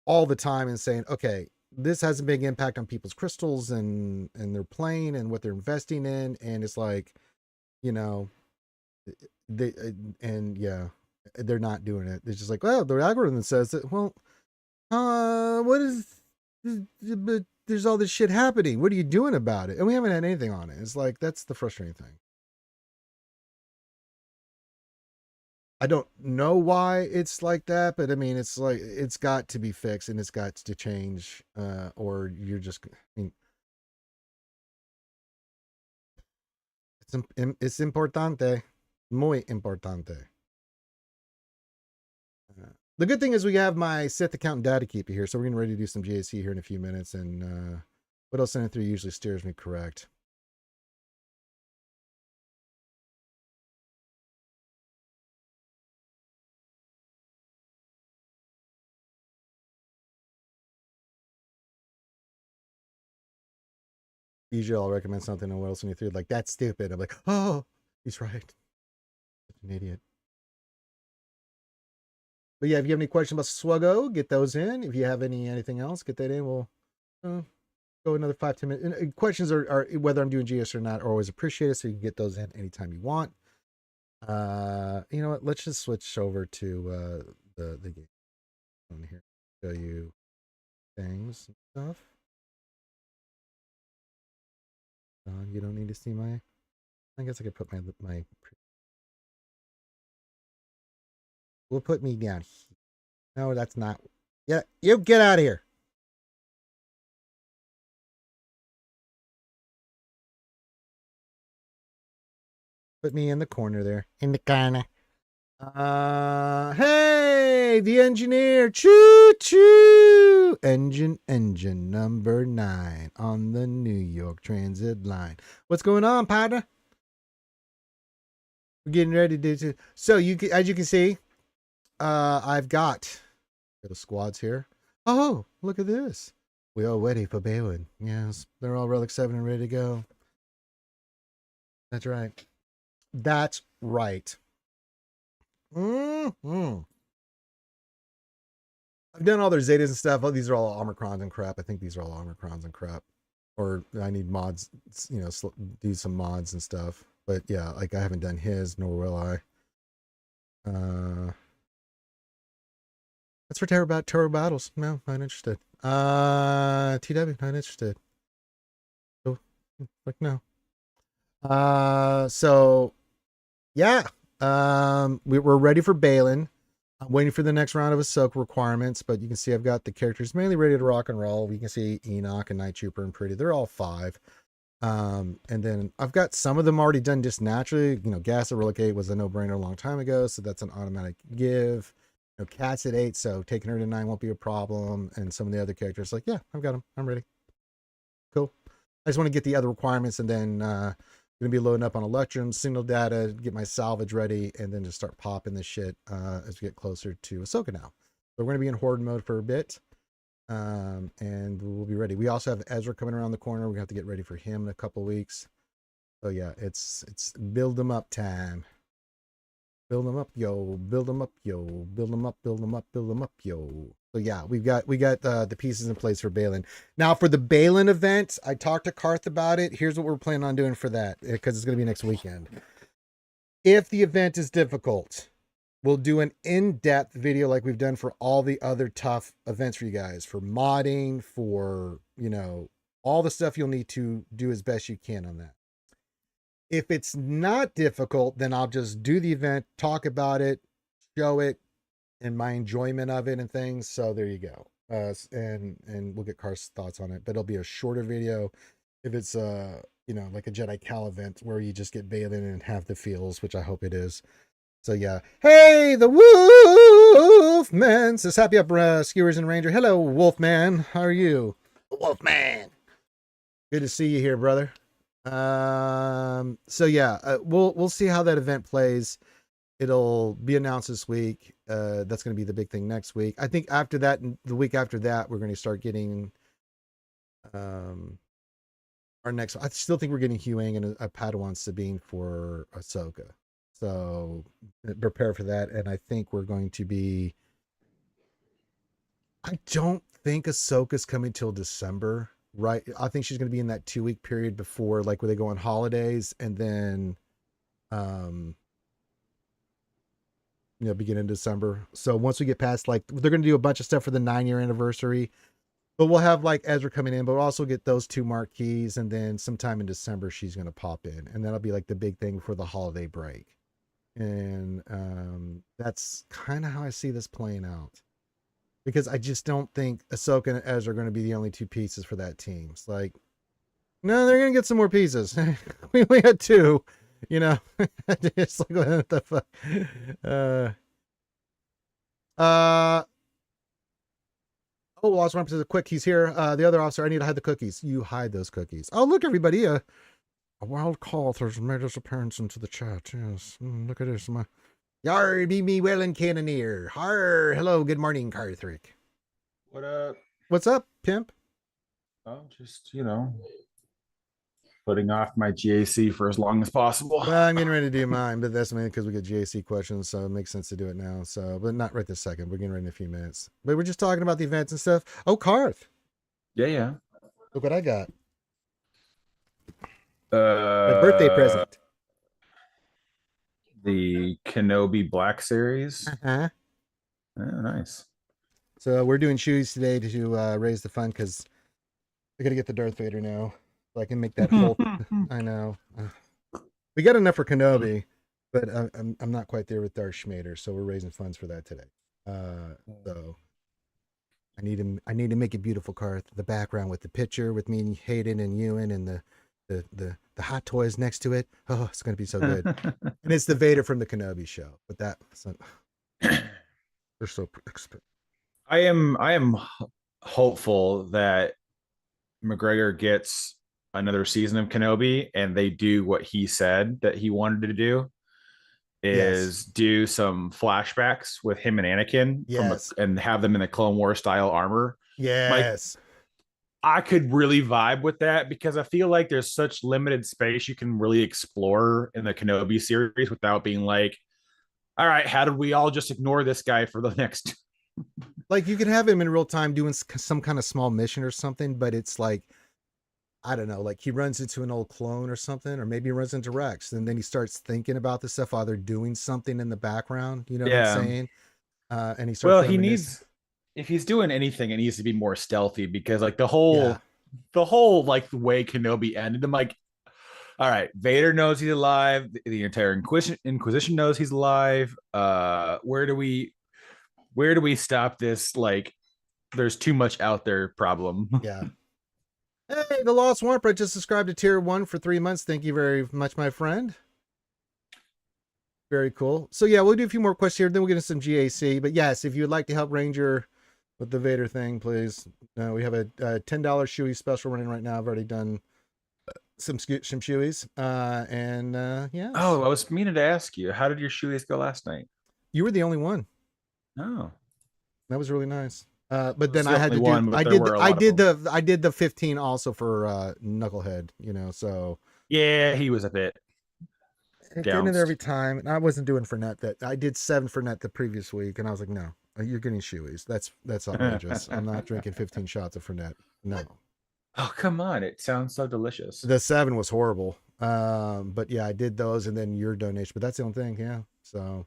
Speaker 1: all the time and saying, okay, this has a big impact on people's crystals and their plane and what they're investing in. And it's like, you know, they, and yeah, they're not doing it. It's just like, well, the algorithm says that, well, what is, but there's all this shit happening. What are you doing about it? And we haven't had anything on it. It's like, that's the frustrating thing. I don't know why it's like that, but I mean, it's like, it's got to be fixed and it's got to change, or you're just, I mean, it's importante, muy importante. The good thing is we have my Sith account and data keeper here, so we're getting ready to do some GAC here in a few minutes, and what else sending through usually steers me correct. Usually I'll recommend something and what else sending through like, that's stupid. I'm like, oh, he's right. Such an idiot. But yeah, if you have any questions about SWGOH, get those in. If you have anything else, get that in. We'll go another 5-10 minutes. And questions are whether I'm doing GS or not are always appreciated, so you can get those in anytime you want. You know what? Let's just switch over to the game on here. Show you things and stuff. You don't need to see my. I guess I could put my. We'll put me down here. No, that's not. Yeah, you get out of here. Put me in the corner there. In the corner. Hey, the engineer. Choo choo. Engine number 9 on the New York Transit line. What's going on, partner? We're getting ready to do. So as you can see, I've got the squads here. Oh, look at this. We are ready for Balin. Yes, they're all Relic 7 and ready to go. That's right. That's right. Mm-hmm. I've done all their Zetas and stuff. Oh, these are all Omicrons and crap. I think these are all Omicrons and crap. Or I need mods, you know, do some mods and stuff. But yeah, like I haven't done his, nor will I. That's for Terror Battles. No, not interested. TW, not interested. Oh, like no. So yeah. We're ready for Balin. I'm waiting for the next round of Ahsoka requirements, but you can see I've got the characters mainly ready to rock and roll. We can see Enoch and Night Trooper and Pretty. They're all 5. And then I've got some of them already done just naturally. You know, Gas at Relic 8 was a no-brainer a long time ago, so that's an automatic give. You know, Cat's at 8, so taking her to 9 won't be a problem. And some of the other characters, like, yeah, I've got them. I'm ready. Cool. I just want to get the other requirements, and then going to be loading up on Electrum, signal data, get my salvage ready, and then just start popping this shit as we get closer to Ahsoka now. So we're going to be in Horde mode for a bit, and we'll be ready. We also have Ezra coming around the corner. We have to get ready for him in a couple of weeks. So yeah, it's build them up time. Build them up, yo. Build them up, yo. Build them up, build them up, build them up, yo. So yeah, we got the pieces in place for Balin. Now for the Balin event, I talked to Karth about it. Here's what we're planning on doing for that, because it's going to be next weekend. If the event is difficult, we'll do an in-depth video like we've done for all the other tough events for you guys, for modding, for, you know, all the stuff you'll need to do as best you can on that. If it's not difficult, then I'll just do the event, talk about it, show it, and my enjoyment of it and things. So there you go. And we'll get Karth's thoughts on it, but it'll be a shorter video. If it's you know, like a Jedi Cal event where you just get Balin and have the feels, which I hope it is. So yeah. Hey, the Wolfman says happy up, skewers and ranger. Hello, Wolfman. How are you? Wolfman. Good to see you here, brother. So yeah, we'll see how that event plays. It'll be announced this week. That's going to be the big thing next week. I think after that, the week after that, we're going to start getting our next. I still think we're getting Huang and a Padawan Sabine for Ahsoka. So prepare for that. And I think we're going to be. I don't think Ahsoka's coming till December, right? I think she's going to be in that 2 week period before, like, where they go on holidays, and then, um, beginning of December. So once we get past, like, they're going to do a bunch of stuff for the 9 year anniversary, but we'll have like Ezra coming in, but we'll also get those two marquees, and then sometime in December she's going to pop in, and that'll be like the big thing for the holiday break. And that's kind of how I see this playing out, because I just don't think Ahsoka and Ezra are going to be the only two pieces for that team. It's like, no, they're going to get some more pieces. We only had two, you know. It's like, what the fuck? Oh, Lost One says, quick, he's here. The other officer, I need to hide the cookies. You hide those cookies. Oh, look, everybody. A wild cough has made his appearance into the chat. Yes. Look at this. Yar, be me well and cannoneer. Har, hello, good morning, Carthrick.
Speaker 2: What up?
Speaker 1: What's up, pimp?
Speaker 2: Oh, just, putting off my GAC for as long as possible.
Speaker 1: Well, I'm getting ready to do mine, but that's mainly because we get GAC questions, so it makes sense to do it now. So, but not right this second. We're getting ready in a few minutes. But we're just talking about the events and stuff. Oh, Carth.
Speaker 2: Yeah.
Speaker 1: Look what I got.
Speaker 2: My
Speaker 1: birthday present.
Speaker 2: The Kenobi Black Series.
Speaker 1: Uh-huh.
Speaker 2: Oh, nice.
Speaker 1: So we're doing shoes today to raise the fund, because I got to get the Darth Vader now, so I can make that whole. I know. We got enough for Kenobi, but I'm not quite there with Darth Schmader, so we're raising funds for that today. So I need to make a beautiful card. The background with the picture with me and Hayden and Ewan and the hot toys next to it. Oh, it's gonna be so good. And it's the Vader from the Kenobi show. But they're so expensive.
Speaker 2: I am hopeful that McGregor gets another season of Kenobi and they do what he said that he wanted to do, is do some flashbacks with him and Anakin and have them in the Clone War style armor.
Speaker 1: Yes.
Speaker 2: Like, I could really vibe with that, because I feel like there's such limited space you can really explore in the Kenobi series without being like, all right, how did we all just ignore this guy for the next?
Speaker 1: Like, you can have him in real time doing some kind of small mission or something, but it's like, I don't know, like he runs into an old clone or something, or maybe he runs into Rex, and then he starts thinking about the stuff while they're doing something in the background. You know what I'm saying? And he starts.
Speaker 2: He needs, if he's doing anything, it needs to be more stealthy, because like the whole like the way Kenobi ended, I'm like, all right, Vader knows he's alive. The entire Inquisition knows he's alive. Where do we stop this? Like, there's too much out there problem.
Speaker 1: Yeah. Hey, the Lost Warper just subscribed to tier 1 for 3 months. Thank you very much, my friend. Very cool. So yeah, we'll do a few more questions here, then we'll get into some GAC. But yes, if you'd like to help Ranger with the Vader thing, please. We have a $10 shoey special running right now. I've already done some shoeys. Yeah.
Speaker 2: Oh, I was meaning to ask you, how did your shoeys go last night?
Speaker 1: You were the only one.
Speaker 2: Oh,
Speaker 1: that was really nice. But then I had to do. I did the 15 also for Knucklehead. So
Speaker 2: yeah, he was a bit.
Speaker 1: Getting it every time, and I wasn't doing Fournette. That I did 7 Fournette the previous week, and I was like, no, you're getting shoeys. That's outrageous. I'm not drinking 15 shots of Fournette. No.
Speaker 2: Oh, come on! It sounds so delicious.
Speaker 1: The 7 was horrible. But yeah, I did those, and then your donation. But that's the only thing. Yeah. So.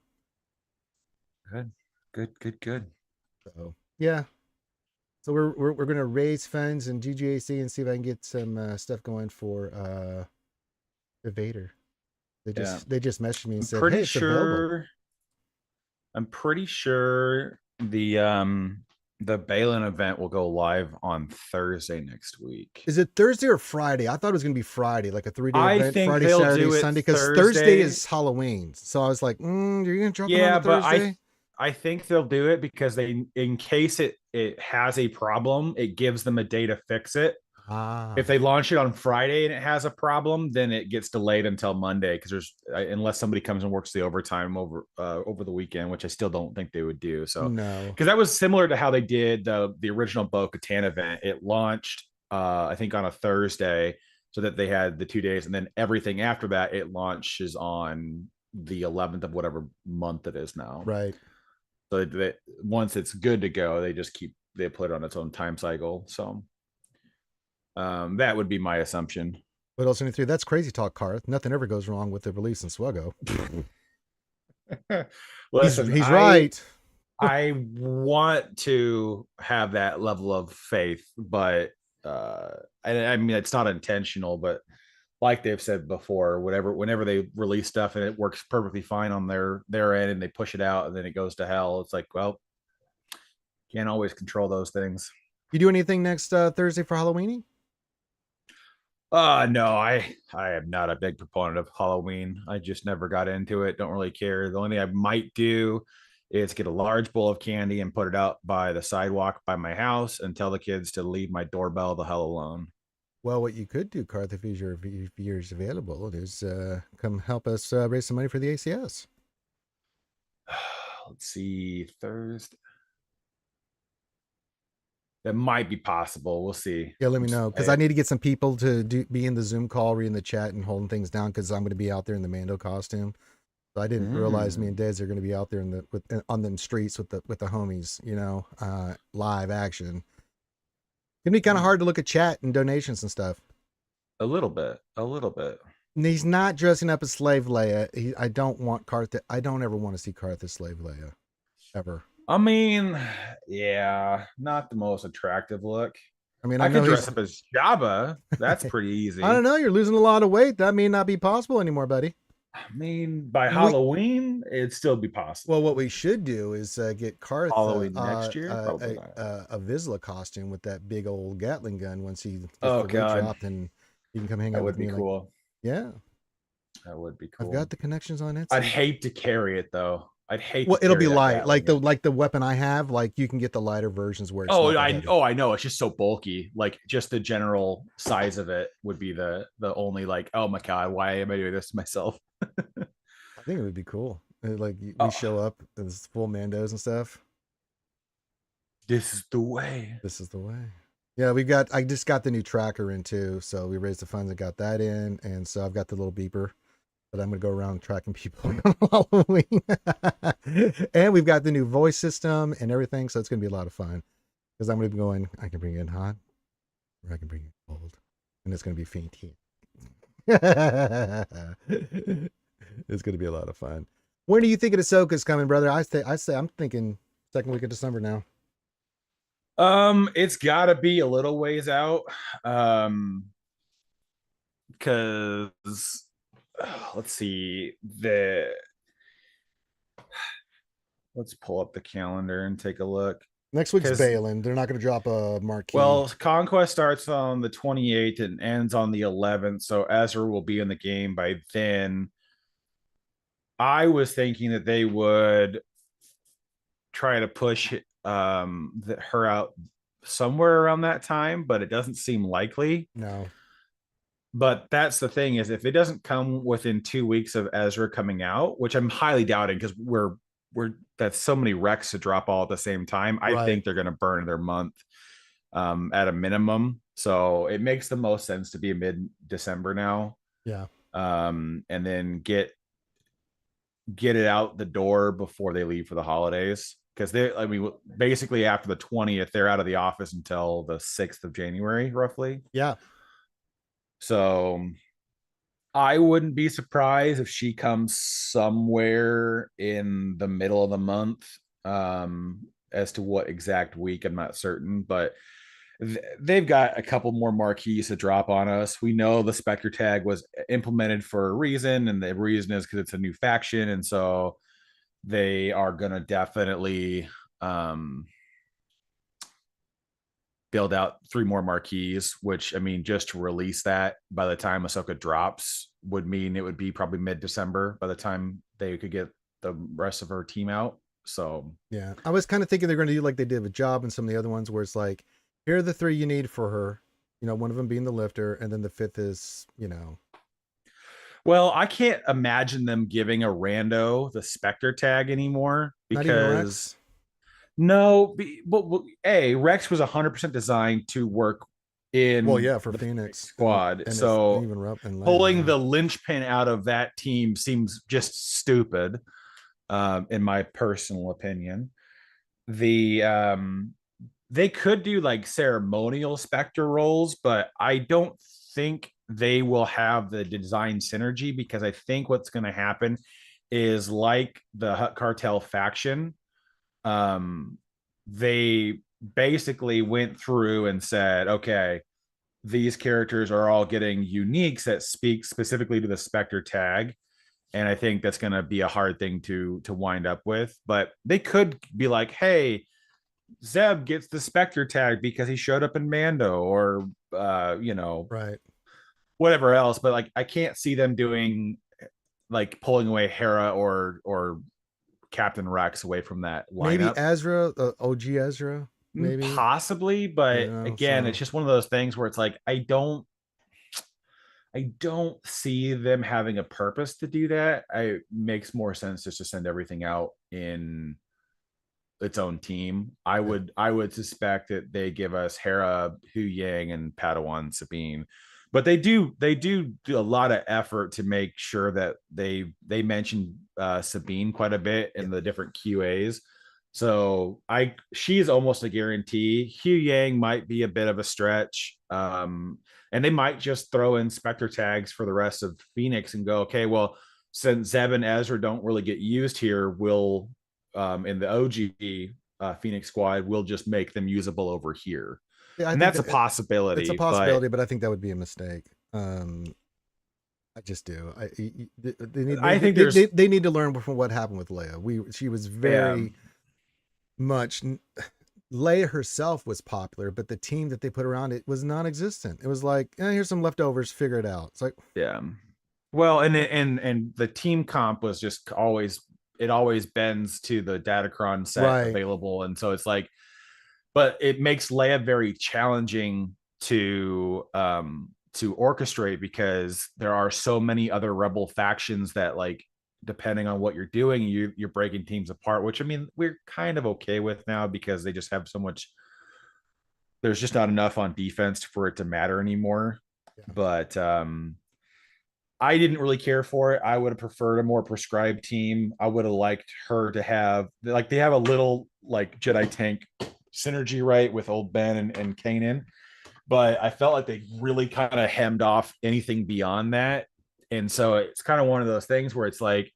Speaker 2: Good.
Speaker 1: So yeah. So we're gonna raise funds in GGAC and see if I can get some stuff going for the Vader. They just messaged me and said, "Hey, it's available."
Speaker 2: I'm pretty sure the Balin event will go live on Thursday next week.
Speaker 1: Is it Thursday or Friday? I thought it was going to be Friday, like a 3-day event.
Speaker 2: Think
Speaker 1: Friday, Saturday, Sunday, because Thursday is Halloween. So I was like, you're going to drop it on Thursday?
Speaker 2: I think they'll do it because in case it has a problem, it gives them a day to fix it. If they launch it on Friday and it has a problem, then it gets delayed until Monday, because unless somebody comes and works the overtime over the weekend, which I still don't think they would do. So
Speaker 1: no,
Speaker 2: because that was similar to how they did the original Bo-Katan event. It launched I think on a Thursday, so that they had the 2 days, and then everything after that it launches on the 11th of whatever month it is now.
Speaker 1: Right.
Speaker 2: So once it's good to go, they just keep they put it on its own time cycle. So that would be my assumption.
Speaker 1: What else? 23. That's crazy talk, Karth. Nothing ever goes wrong with the release in SWGOH.
Speaker 2: Listen,
Speaker 1: he's right.
Speaker 2: I want to have that level of faith, but I mean it's not intentional, but like they've said before, whenever they release stuff and it works perfectly fine on their end and they push it out and then it goes to hell, it's like, well, can't always control those things.
Speaker 1: You do anything next Thursday for Halloween?
Speaker 2: No, I am not a big proponent of Halloween. I just never got into it. Don't really care. The only thing I might do is get a large bowl of candy and put it out by the sidewalk by my house and tell the kids to leave my doorbell the hell alone.
Speaker 1: Well, what you could do, Karth, if you're available, is come help us raise some money for the ACS.
Speaker 2: Let's see, Thursday. That might be possible. We'll see.
Speaker 1: Yeah, let me know, because I need to get some people to be in the Zoom call, reading the chat, and holding things down, because I'm going to be out there in the Mando costume. So I didn't realize me and Dez are going to be out there on them streets with the homies, live action. It'd be kind of hard to look at chat and donations and stuff.
Speaker 2: A little bit.
Speaker 1: And he's not dressing up as Slave Leia. I don't want Karth. I don't ever want to see Karth as Slave Leia, ever.
Speaker 2: I mean, yeah, not the most attractive look.
Speaker 1: I mean,
Speaker 2: I could dress up as Jabba. That's pretty easy.
Speaker 1: I don't know. You're losing a lot of weight. That may not be possible anymore, buddy.
Speaker 2: I mean, by Halloween, it'd still be possible.
Speaker 1: Well, what we should do is get Karth
Speaker 2: Halloween next year,
Speaker 1: a Vizsla costume with that big old Gatling gun once he gets dropped, and he can come hang out with me. That would be
Speaker 2: cool.
Speaker 1: Yeah,
Speaker 2: that would be cool.
Speaker 1: I've got the connections on it.
Speaker 2: I'd hate to carry it though. I'd hate.
Speaker 1: Well, it'll be light, like the weapon I have. Like you can get the lighter versions where it's
Speaker 2: I know. It's just so bulky. Like just the general size of it would be the only like, oh my god, why am I doing this to myself?
Speaker 1: I think it would be cool. Like we show up as full Mandos and stuff.
Speaker 2: This is the way.
Speaker 1: This is the way. Yeah, I just got the new tracker in too, so we raised the funds and got that in, and so I've got the little beeper. But I'm going to go around tracking people on Halloween. And we've got the new voice system and everything, so it's going to be a lot of fun. Because I'm going to be going, I can bring it in hot, or I can bring it cold. And it's going to be faint heat. It's going to be a lot of fun. When do you think Ahsoka's coming, brother? I say I'm thinking second week of December now.
Speaker 2: It's got to be a little ways out. Because... let's see, let's pull up the calendar and take a look.
Speaker 1: Next week's Balin. They're not going to drop a marquee.
Speaker 2: Well, Conquest starts on the 28th and ends on the 11th, so Ezra will be in the game by then. I was thinking that they would try to push her out somewhere around that time, but it doesn't seem likely.
Speaker 1: No.
Speaker 2: But that's the thing, is if it doesn't come within 2 weeks of Ezra coming out, which I'm highly doubting, because we're that's so many wrecks to drop all at the same time. I think they're going to burn their month at a minimum. So it makes the most sense to be mid-December now.
Speaker 1: Yeah.
Speaker 2: And then get it out the door before they leave for the holidays. Because basically after the 20th, they're out of the office until the 6th of January, roughly.
Speaker 1: Yeah.
Speaker 2: So I wouldn't be surprised if she comes somewhere in the middle of the month. As to what exact week, I'm not certain, but they've got a couple more marquees to drop on us. We know the Spectre tag was implemented for a reason, and the reason is because it's a new faction, and so they are going to definitely build out 3 more marquees, which, I mean, just to release that by the time Ahsoka drops would mean it would be probably mid-December by the time they could get the rest of her team out. So
Speaker 1: yeah, I was kind of thinking they're going to do like they did with Job and some of the other ones, where it's like, here are the 3 you need for her, one of them being the lifter, and then the 5th is,
Speaker 2: Well, I can't imagine them giving a rando the Spectre tag anymore, because no, but Rex was 100% designed to work in
Speaker 1: for Phoenix
Speaker 2: squad. So pulling the linchpin out of that team seems just stupid, in my personal opinion. The they could do like ceremonial Spectre roles, but I don't think they will have the design synergy, because I think what's going to happen is like the Hut Cartel faction. Um, they basically went through and said, okay, these characters are all getting uniques that speak specifically to the Spectre tag. And I think that's going to be a hard thing to wind up with. But they could be like, hey, Zeb gets the Spectre tag because he showed up in Mando, or
Speaker 1: Right.
Speaker 2: whatever else. But like, I can't see them doing like pulling away Hera or Captain Rex away from that
Speaker 1: Maybe
Speaker 2: lineup.
Speaker 1: Ezra, OG Ezra, maybe.
Speaker 2: Possibly, but again, it's
Speaker 1: So
Speaker 2: just one of those things where it's like I don't see them having a purpose to do that. It makes more sense just to send everything out in its own team. I
Speaker 1: yeah.
Speaker 2: would suspect that they give us Hera, Hu Yang, and Padawan Sabine, but they do a lot of effort to make sure that they mention Sabine quite a bit
Speaker 1: Yeah.
Speaker 2: in the different QAs. So she's almost a guarantee. Hu Yang might be a bit of a stretch. And they might just throw in Spectre tags for the rest of Phoenix and go, okay, well, since Zeb and Ezra don't really get used here, we'll in the OG Phoenix squad, we'll just make them usable over here.
Speaker 1: Yeah, I
Speaker 2: And
Speaker 1: think
Speaker 2: that's a
Speaker 1: that it's a
Speaker 2: possibility, but
Speaker 1: possibility, but I think that would be a mistake. I just do. They need
Speaker 2: I think there's
Speaker 1: they need to learn from what happened with Leia. She was
Speaker 2: yeah,
Speaker 1: very much Leia herself was popular, but the team that they put around it was non-existent. It was like, here's some leftovers, figure it out. It's like,
Speaker 2: yeah. Well, and the team comp was just always, it always bends to the Datacron set
Speaker 1: right.
Speaker 2: available, and so it's like, but it makes Leia very challenging to orchestrate, because there are so many other rebel factions that, like, depending on what you're doing, you're breaking teams apart, which I mean we're kind of okay with now, because they just have so much, there's just not enough on defense for it to matter anymore.
Speaker 1: Yeah.
Speaker 2: But I didn't really care for it. I would have preferred a more prescribed team. I would have liked her to have, like, they have a little like Jedi tank synergy, right, with old Ben and Kanan. But I felt like they really kind of hemmed off anything beyond that. And so it's kind of one of those things where it's like,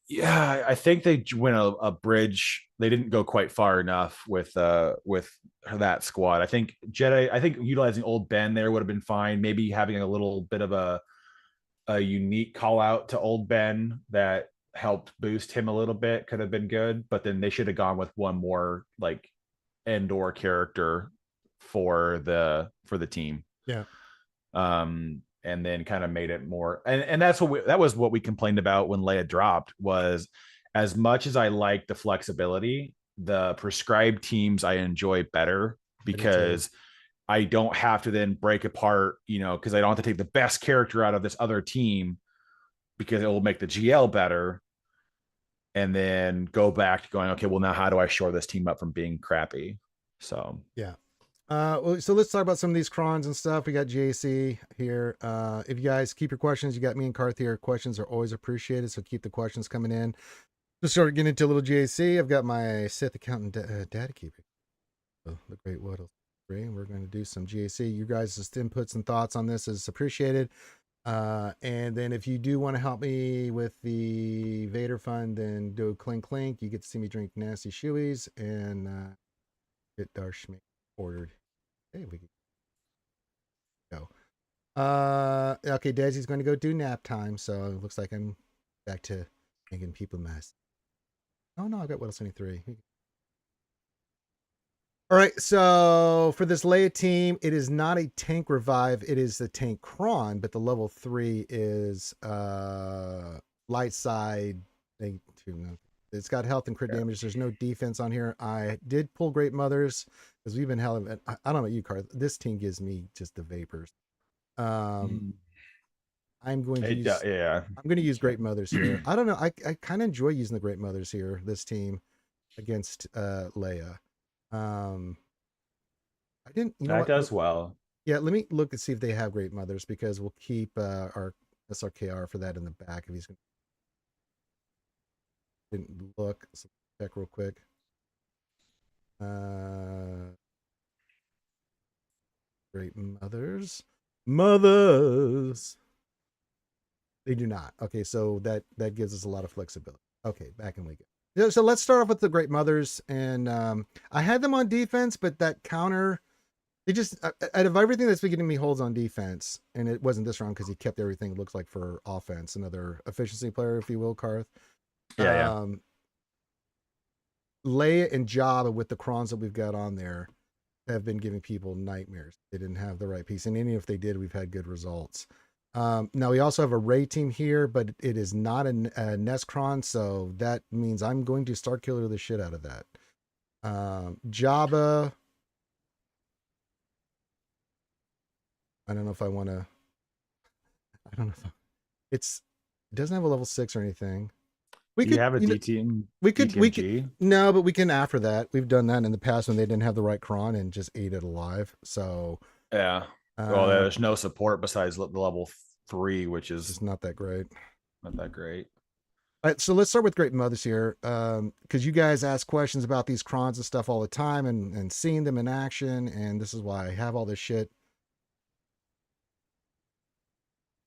Speaker 2: yeah, I think they went a bridge. They didn't go quite far enough with that squad. I think utilizing old Ben there would have been fine. Maybe having a little bit of a unique call out to old Ben that helped boost him a little bit could have been good, but then they should have gone with one more like Endor character for the team.
Speaker 1: Yeah.
Speaker 2: And then kind of made it more, and that was what we complained about when Leia dropped, was as much as I like the flexibility, the prescribed teams I enjoy better,
Speaker 1: I do too.
Speaker 2: because I don't have to then break apart, because I don't have to take the best character out of this other team because it will make the GL better, and then go back to going, okay, well, now how do I shore this team up from being crappy? So,
Speaker 1: Yeah. Well, so let's talk about some of these crons and stuff. We got JC here. If you guys keep your questions, you got me and Karth here. Questions are always appreciated, so keep the questions coming in. Just start getting into a little JC. I've got my Sith accountant data keeper. So the great Waddle 3, and we're going to do some GAC. You guys' inputs and thoughts on this is appreciated. And then if you do want to help me with the Vader Fund, then do clink clink. You get to see me drink nasty shoeies and get Darsh ordered. Hey, we can go. Okay, Desi's going to go do nap time, so it looks like I'm back to making people mess. Oh no, I got Waddle 73. All right, so for this Leia team, it is not a tank revive, it is the tank cron, but the level 3 is light side. It's got health and crit
Speaker 2: yeah.
Speaker 1: damage. There's no defense on here. I did pull Great Mothers because we've been hell. I don't know about you, Karth. This team gives me just the vapors. I'm going to use
Speaker 2: Yeah.
Speaker 1: I'm going to use Great Mothers here. I don't know. I kind of enjoy using the Great Mothers here. This team against Leia. I didn't, you know
Speaker 2: That
Speaker 1: what?
Speaker 2: does well.
Speaker 1: Yeah, let me look and see if they have Great Mothers because we'll keep our SRKR for that in the back if he's going to. Didn't look. So check real quick. Great mothers. Mothers. They do not. Okay, so that gives us a lot of flexibility. Okay, back in we go. So let's start off with the great mothers, and I had them on defense, but that counter, they just out of everything that's been getting me holds on defense, and it wasn't this round because he kept everything. It looks like for offense, another efficiency player, if you will, Karth.
Speaker 2: Yeah.
Speaker 1: Leia and Jabba with the crons that we've got on there have been giving people nightmares. They didn't have the right piece, and even if they did, we've had good results. Now we also have a Ray team here, but it is not a Nescron, so that means I'm going to Star Killer the shit out of that. Jabba. I don't know if I want to. I don't know if it doesn't have a level 6 or anything.
Speaker 2: We could have a D team.
Speaker 1: We could no, but we can after that. We've done that in the past when they didn't have the right cron and just ate it alive. So
Speaker 2: yeah. Well, there's no support besides the level 3, which is
Speaker 1: just not that great.
Speaker 2: Not that great.
Speaker 1: All right, so let's start with Great Mothers here, because you guys ask questions about these crons and stuff all the time, and seeing them in action, and this is why I have all this shit.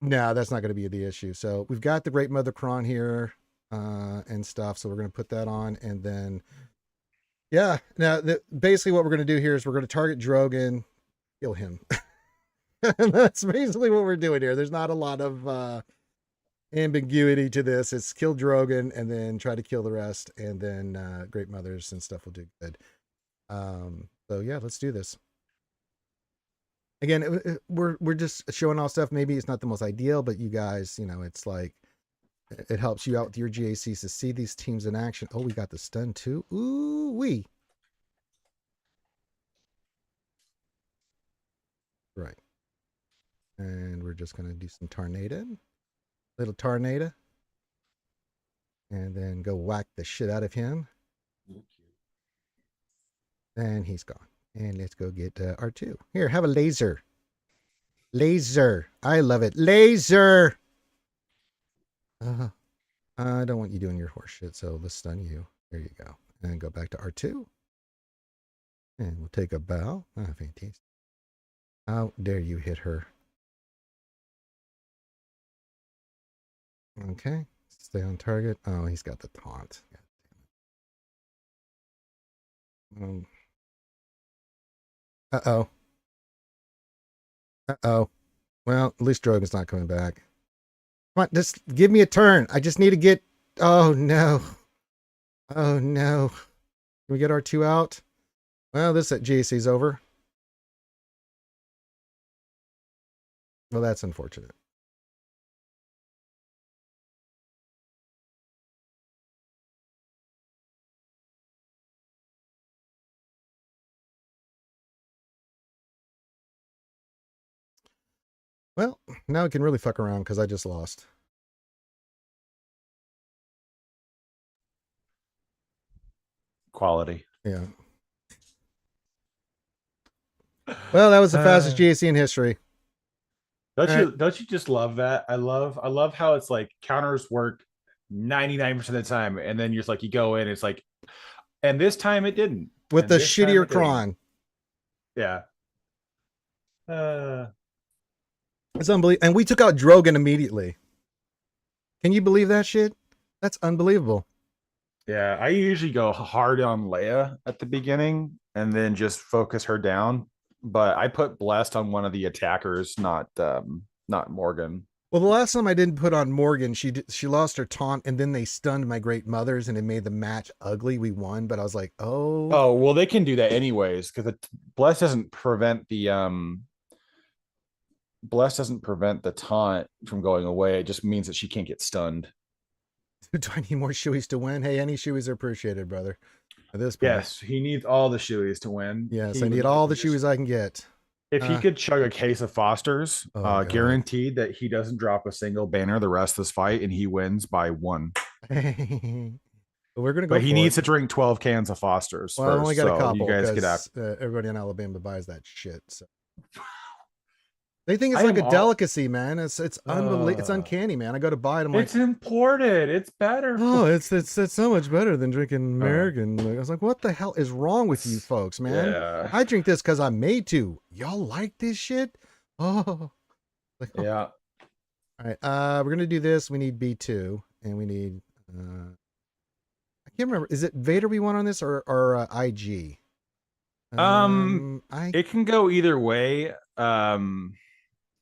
Speaker 1: No, that's not going to be the issue. So we've got the Great Mother cron here and stuff, so we're going to put that on, and then yeah. Now, basically what we're going to do here is we're going to target Drogon, kill him. And that's basically what we're doing here. There's not a lot of ambiguity to this. It's kill Drogon and then try to kill the rest, and then Great Mothers and stuff will do good. So yeah, let's do this. Again, we're just showing off stuff. Maybe it's not the most ideal, but you guys, it's like it helps you out with your GACs to see these teams in action. Oh, we got the stun too. Ooh wee. Right. And we're just gonna do some tornado. Little tornado. And then go whack the shit out of him. And he's gone. And let's go get R2. Here, have a laser. Laser. I love it. Laser. I don't want you doing your horse shit, so let's stun you. There you go. And go back to R2. And we'll take a bow. Ah, fantastic. How dare you hit her? Okay. Stay on target. Oh, he's got the taunt. Uh-oh. Uh-oh. Well, at least Drogon's not coming back. Come on, just give me a turn. I just need to get... Oh, no. Oh, no. Can we get R2 out? Well, this GAC's over. Well, that's unfortunate. Well, now I can really fuck around because I just lost.
Speaker 2: Quality.
Speaker 1: Yeah. Well, that was the fastest GAC in history.
Speaker 2: Don't you just love that? I love how it's like counters work 99% of the time, and then you're just like you go in, it's like, and this time it didn't.
Speaker 1: With the shittier cron.
Speaker 2: Yeah.
Speaker 1: It's unbelievable. And we took out Drogon immediately. Can you believe that shit? That's unbelievable.
Speaker 2: Yeah, I usually go hard on Leia at the beginning and then just focus her down. But I put Blessed on one of the attackers, not Morgan.
Speaker 1: Well, the last time I didn't put on Morgan, she lost her taunt, and then they stunned my Great Mothers, and it made the match ugly. We won, but I was like, oh,
Speaker 2: well, they can do that anyways because Blessed doesn't prevent the taunt from going away. It just means that she can't get stunned.
Speaker 1: Do I need more shoeys to win? Hey, any shoeys are appreciated, brother. At this point.
Speaker 2: Yes, he needs all the shoeys to win.
Speaker 1: Yes, I need all the shoeys I can get.
Speaker 2: If he could chug a case of Foster's, guaranteed that he doesn't drop a single banner the rest of this fight, and he wins by 1.
Speaker 1: We're gonna go.
Speaker 2: But he needs to drink 12 cans of Foster's.
Speaker 1: Well,
Speaker 2: first,
Speaker 1: I only got a couple.
Speaker 2: You guys get out.
Speaker 1: Everybody in Alabama buys that shit. So. They think it's
Speaker 2: I
Speaker 1: like
Speaker 2: am
Speaker 1: a
Speaker 2: all.
Speaker 1: delicacy, man. It's unbelievable. It's uncanny, man. I go to buy it. I'm like,
Speaker 2: It's imported. It's better
Speaker 1: oh,
Speaker 2: for.
Speaker 1: it's so much better than drinking
Speaker 2: Uh,
Speaker 1: American. Like, I was like, what the hell is wrong with you folks, man?
Speaker 2: yeah.
Speaker 1: I drink this because I'm made to. Y'all like this shit? Oh, like, oh.
Speaker 2: Yeah.
Speaker 1: All right. We're gonna do this. We need B2, and we need. I can't remember. Is it Vader we want on this or IG?
Speaker 2: Um,
Speaker 1: I
Speaker 2: it can go either way.
Speaker 1: we'll,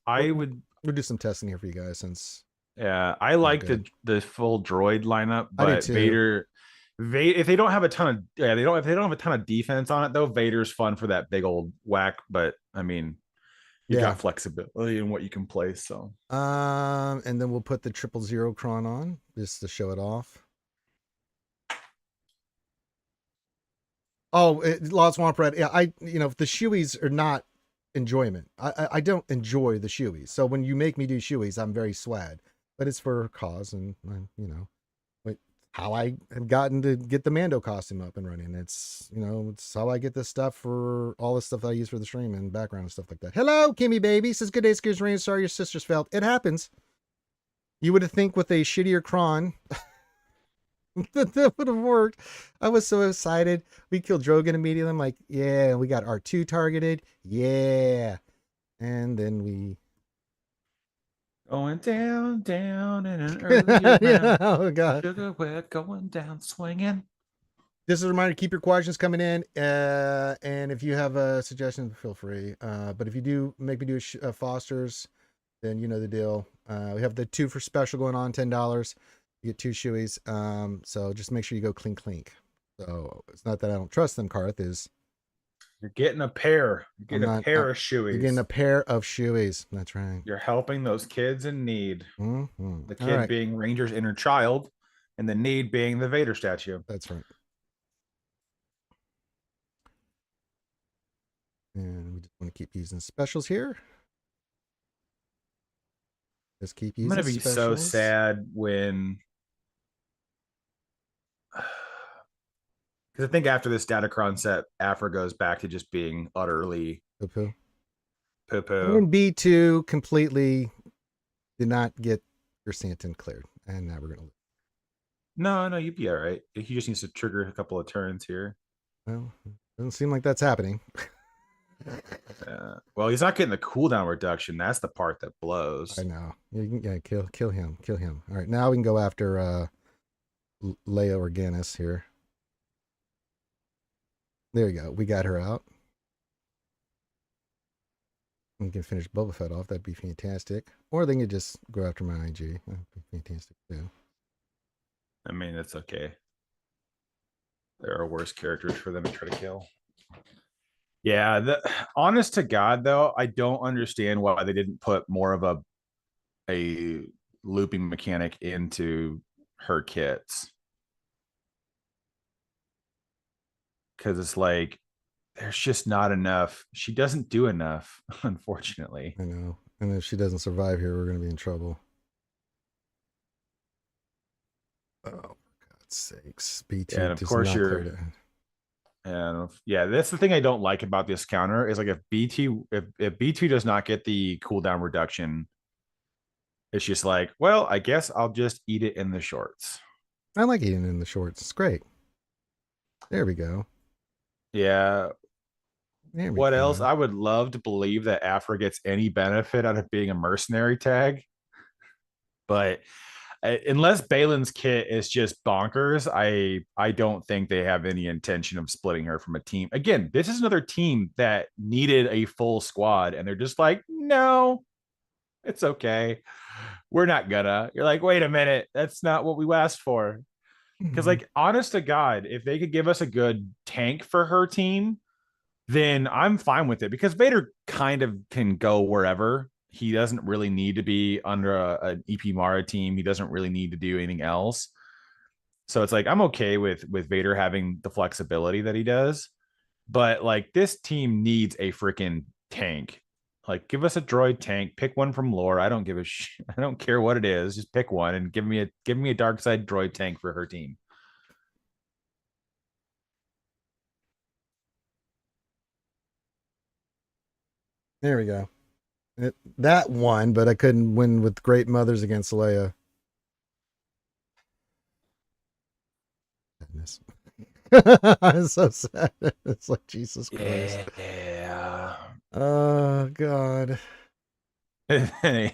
Speaker 2: I would.
Speaker 1: we'll do some testing here for you guys since
Speaker 2: Yeah, I
Speaker 1: not
Speaker 2: like
Speaker 1: good.
Speaker 2: the full droid lineup,
Speaker 1: I do
Speaker 2: but
Speaker 1: too.
Speaker 2: If they don't have a ton of they don't if they don't have a ton of defense on it though, Vader's fun for that big old whack. But I mean, you
Speaker 1: Yeah.
Speaker 2: got flexibility in what you can place. So
Speaker 1: And then we'll put the 000 cron on just to show it off. Oh, Lost Swamp Red. Yeah, the shoeies are not enjoyment. I don't enjoy the shoeies. So when you make me do shoeies, I'm very swag. But it's for a cause, and like how I have gotten to get the Mando costume up and running. It's how I get this stuff for all the stuff that I use for the stream and background and stuff like that. Hello, Kimmy baby. Says good day, Screws Rain. Sorry your sister's failed. It happens. You would have think with a shittier cron that would have worked. I was so excited. We killed Drogon immediately. I'm like, yeah, we got R2 targeted. Yeah. And then we
Speaker 2: going down in an earlier
Speaker 1: yeah,
Speaker 2: round.
Speaker 1: oh god.
Speaker 2: Sugar, we're going down swinging.
Speaker 1: Just a reminder, keep your questions coming in. And if you have a suggestion, feel free. But if you do make me do Foster's, then you know the deal. We have the 2 for special going on, $10. You get 2 shoeies. So just make sure you go clink clink. So it's not that I don't trust them, Karth.
Speaker 2: You're getting a pair. You're
Speaker 1: I'm
Speaker 2: getting a
Speaker 1: not.
Speaker 2: pair of
Speaker 1: You're getting
Speaker 2: shoeies.
Speaker 1: a pair of shoeies. That's right.
Speaker 2: You're helping those kids in need.
Speaker 1: Mm-hmm.
Speaker 2: The
Speaker 1: All
Speaker 2: kid
Speaker 1: right.
Speaker 2: being Ranger's inner child, and the need being the Vader statue.
Speaker 1: That's right. And we just want to keep using specials here. Just keep
Speaker 2: I'm
Speaker 1: using
Speaker 2: gonna be so
Speaker 1: specials.
Speaker 2: sad when, because I think after this Datacron set, Afra goes back to just being utterly
Speaker 1: Poo-poo.
Speaker 2: poo-poo.
Speaker 1: And B2 completely did not get your Santon cleared. And now we're going to.
Speaker 2: No, you'd be all right. He just needs to trigger a couple of turns here.
Speaker 1: Well, doesn't seem like that's happening.
Speaker 2: Well, he's not getting the cooldown reduction. That's the part that blows.
Speaker 1: I know. You can kill him. Kill him. All right, now we can go after Leia Organis here. There you go. We got her out. We can finish Boba Fett off. That'd be fantastic. Or they can just go after my IG. That'd be fantastic too.
Speaker 2: I mean, it's okay. There are worse characters for them to try to kill. Yeah, honest to God, though, I don't understand why they didn't put more of a looping mechanic into her kits. Because it's like there's just not enough. She doesn't do enough, unfortunately.
Speaker 1: I know. And if she doesn't survive here, we're going to be in trouble. Oh, for God's sakes. B2
Speaker 2: And of
Speaker 1: does
Speaker 2: course,
Speaker 1: not clear it.
Speaker 2: And yeah, that's the thing I don't like about this counter is like if B2 does not get the cooldown reduction, it's just like, well, I guess I'll just eat it in the shorts.
Speaker 1: I like eating in the shorts. It's great. There we go.
Speaker 2: Yeah.
Speaker 1: There we
Speaker 2: What
Speaker 1: go.
Speaker 2: else? I would love to believe that Afra gets any benefit out of being a mercenary tag, but unless Balin's kit is just bonkers, I don't think they have any intention of splitting her from a team. Again, this is another team that needed a full squad, and they're just like, no, it's okay. We're not gonna. You're like, wait a minute, that's not what we asked for. Because, like, honest to God, if they could give us a good tank for her team, then I'm fine with it because Vader kind of can go wherever. He doesn't really need to be under an EP Mara team. He doesn't really need to do anything else. So it's like I'm okay with Vader having the flexibility that he does. But like this team needs a freaking tank. Like give us a droid tank, pick one from lore. I don't give a I don't care what it is. Just pick one and give me a dark side droid tank for her team.
Speaker 1: There we go. That one, but I couldn't win with Great Mothers against Leia. Goodness. I'm so sad. It's like Jesus Christ.
Speaker 2: Yeah.
Speaker 1: Oh God. No,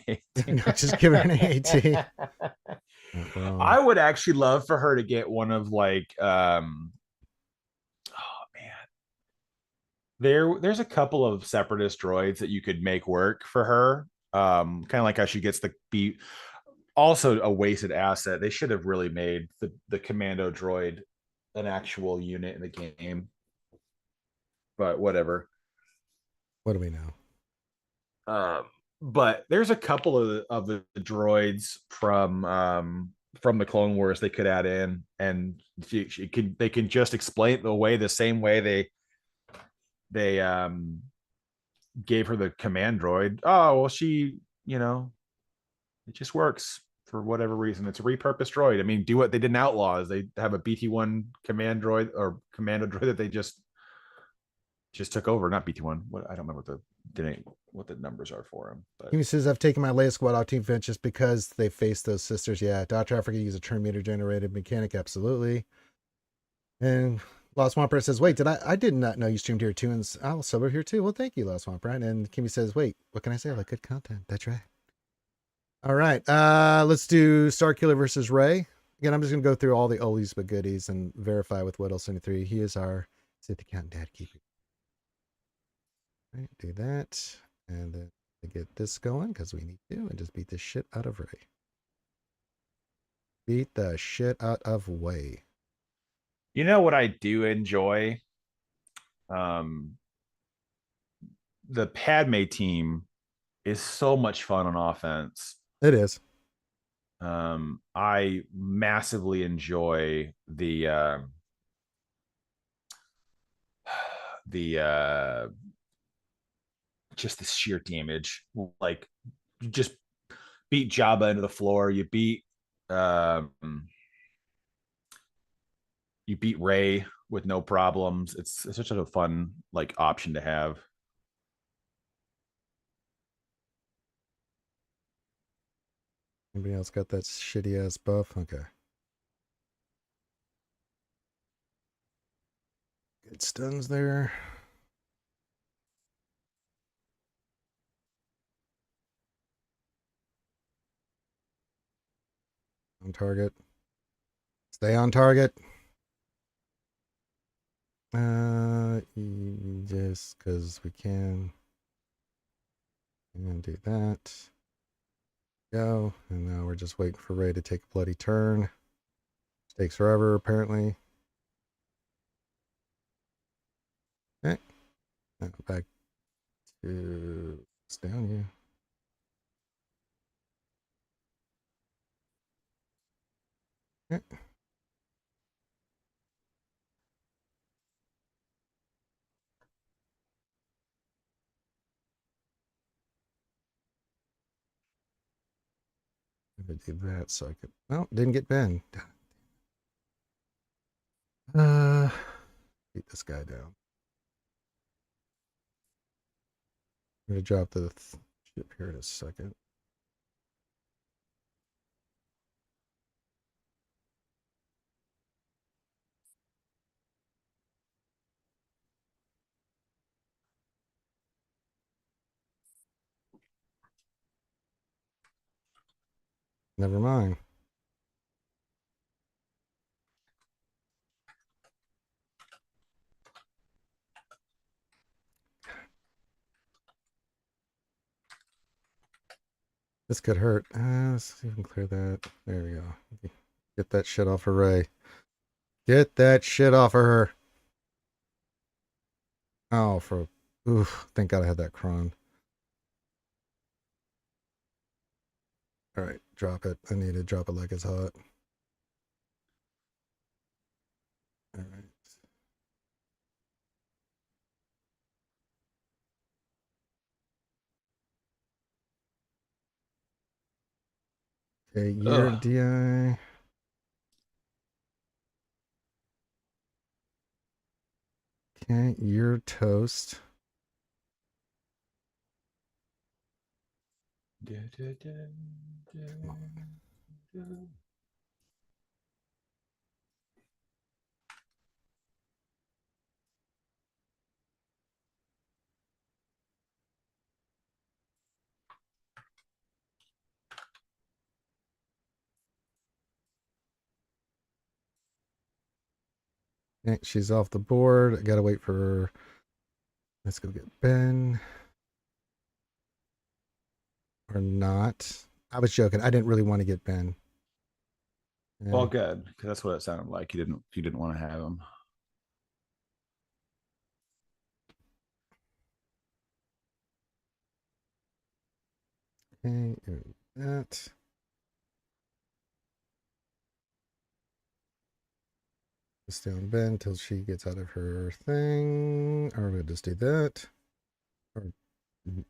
Speaker 1: just give her an AT. Not wrong.
Speaker 2: I would actually love for her to get one of like oh man. There's a couple of separatist droids that you could make work for her. Kind of like how she gets the beat. Also a wasted asset. They should have really made the commando droid an actual unit in the game. But whatever.
Speaker 1: What do we know?
Speaker 2: But there's a couple of the droids from the Clone Wars they could add in, and they can just explain the same way they gave her the command droid. Oh well, she it just works for whatever reason. It's a repurposed droid. I mean, do what they did in Outlaws. They have a BT-1 command droid or commando droid that they just took over. Not BT-1. What I don't remember what the numbers are for him. But
Speaker 1: He says, I've taken my latest squad off Team Finch just because they faced those sisters. Yeah, Dr. Africa use a turn meter generated mechanic. Absolutely. And Lost Swamper says, wait, I did not know you streamed here too. And I'll sub here too. Well, thank you, Lost Swamper. And Kimmy says, wait, what can I say? I like good content. That's right. All right. Let's do Starkiller versus Ray. Again, I'm just going to go through all the oldies but goodies and verify with Whittle 73. He is our Sith Account Dad Keeper. All right, do that. And then get this going because we need to, and just beat the shit out of Ray. Beat the shit out of Way.
Speaker 2: you know what I do enjoy? Um, the Padme team is so much fun on offense.
Speaker 1: It is.
Speaker 2: I massively enjoy the just the sheer damage. Like you just beat Jabba into the floor. You beat Ray with no problems. It's such a fun like option to have.
Speaker 1: Anybody else got that shitty ass buff? Okay. Good stuns there. On target. Stay on target. Just because we can. And do that. Go. And now we're just waiting for Ray to take a bloody turn. Takes forever, apparently. Okay. Now back to stay on you. Okay. I'm gonna do that so I could. Oh, didn't get Ben. Uh, beat this guy down. I'm gonna drop the ship here in a second. Never mind. This could hurt. Let's see if we can clear that. There we go. Get that shit off of Ray. Get that shit off of her. Oh, for oof! Thank God I had that cron. All right, drop it. I need to drop it like it's hot. All right. Okay, you're
Speaker 2: Ugh.
Speaker 1: DI. Okay, you're toast. Okay, she's off the board. I gotta wait for her. Let's go get Ben. Or not. I was joking. I didn't really want to get Ben. Yeah.
Speaker 2: Well, good, because that's what it sounded like. You didn't want to have him.
Speaker 1: Okay, that. Stay on Ben until she gets out of her thing. Or we'll just do that. Or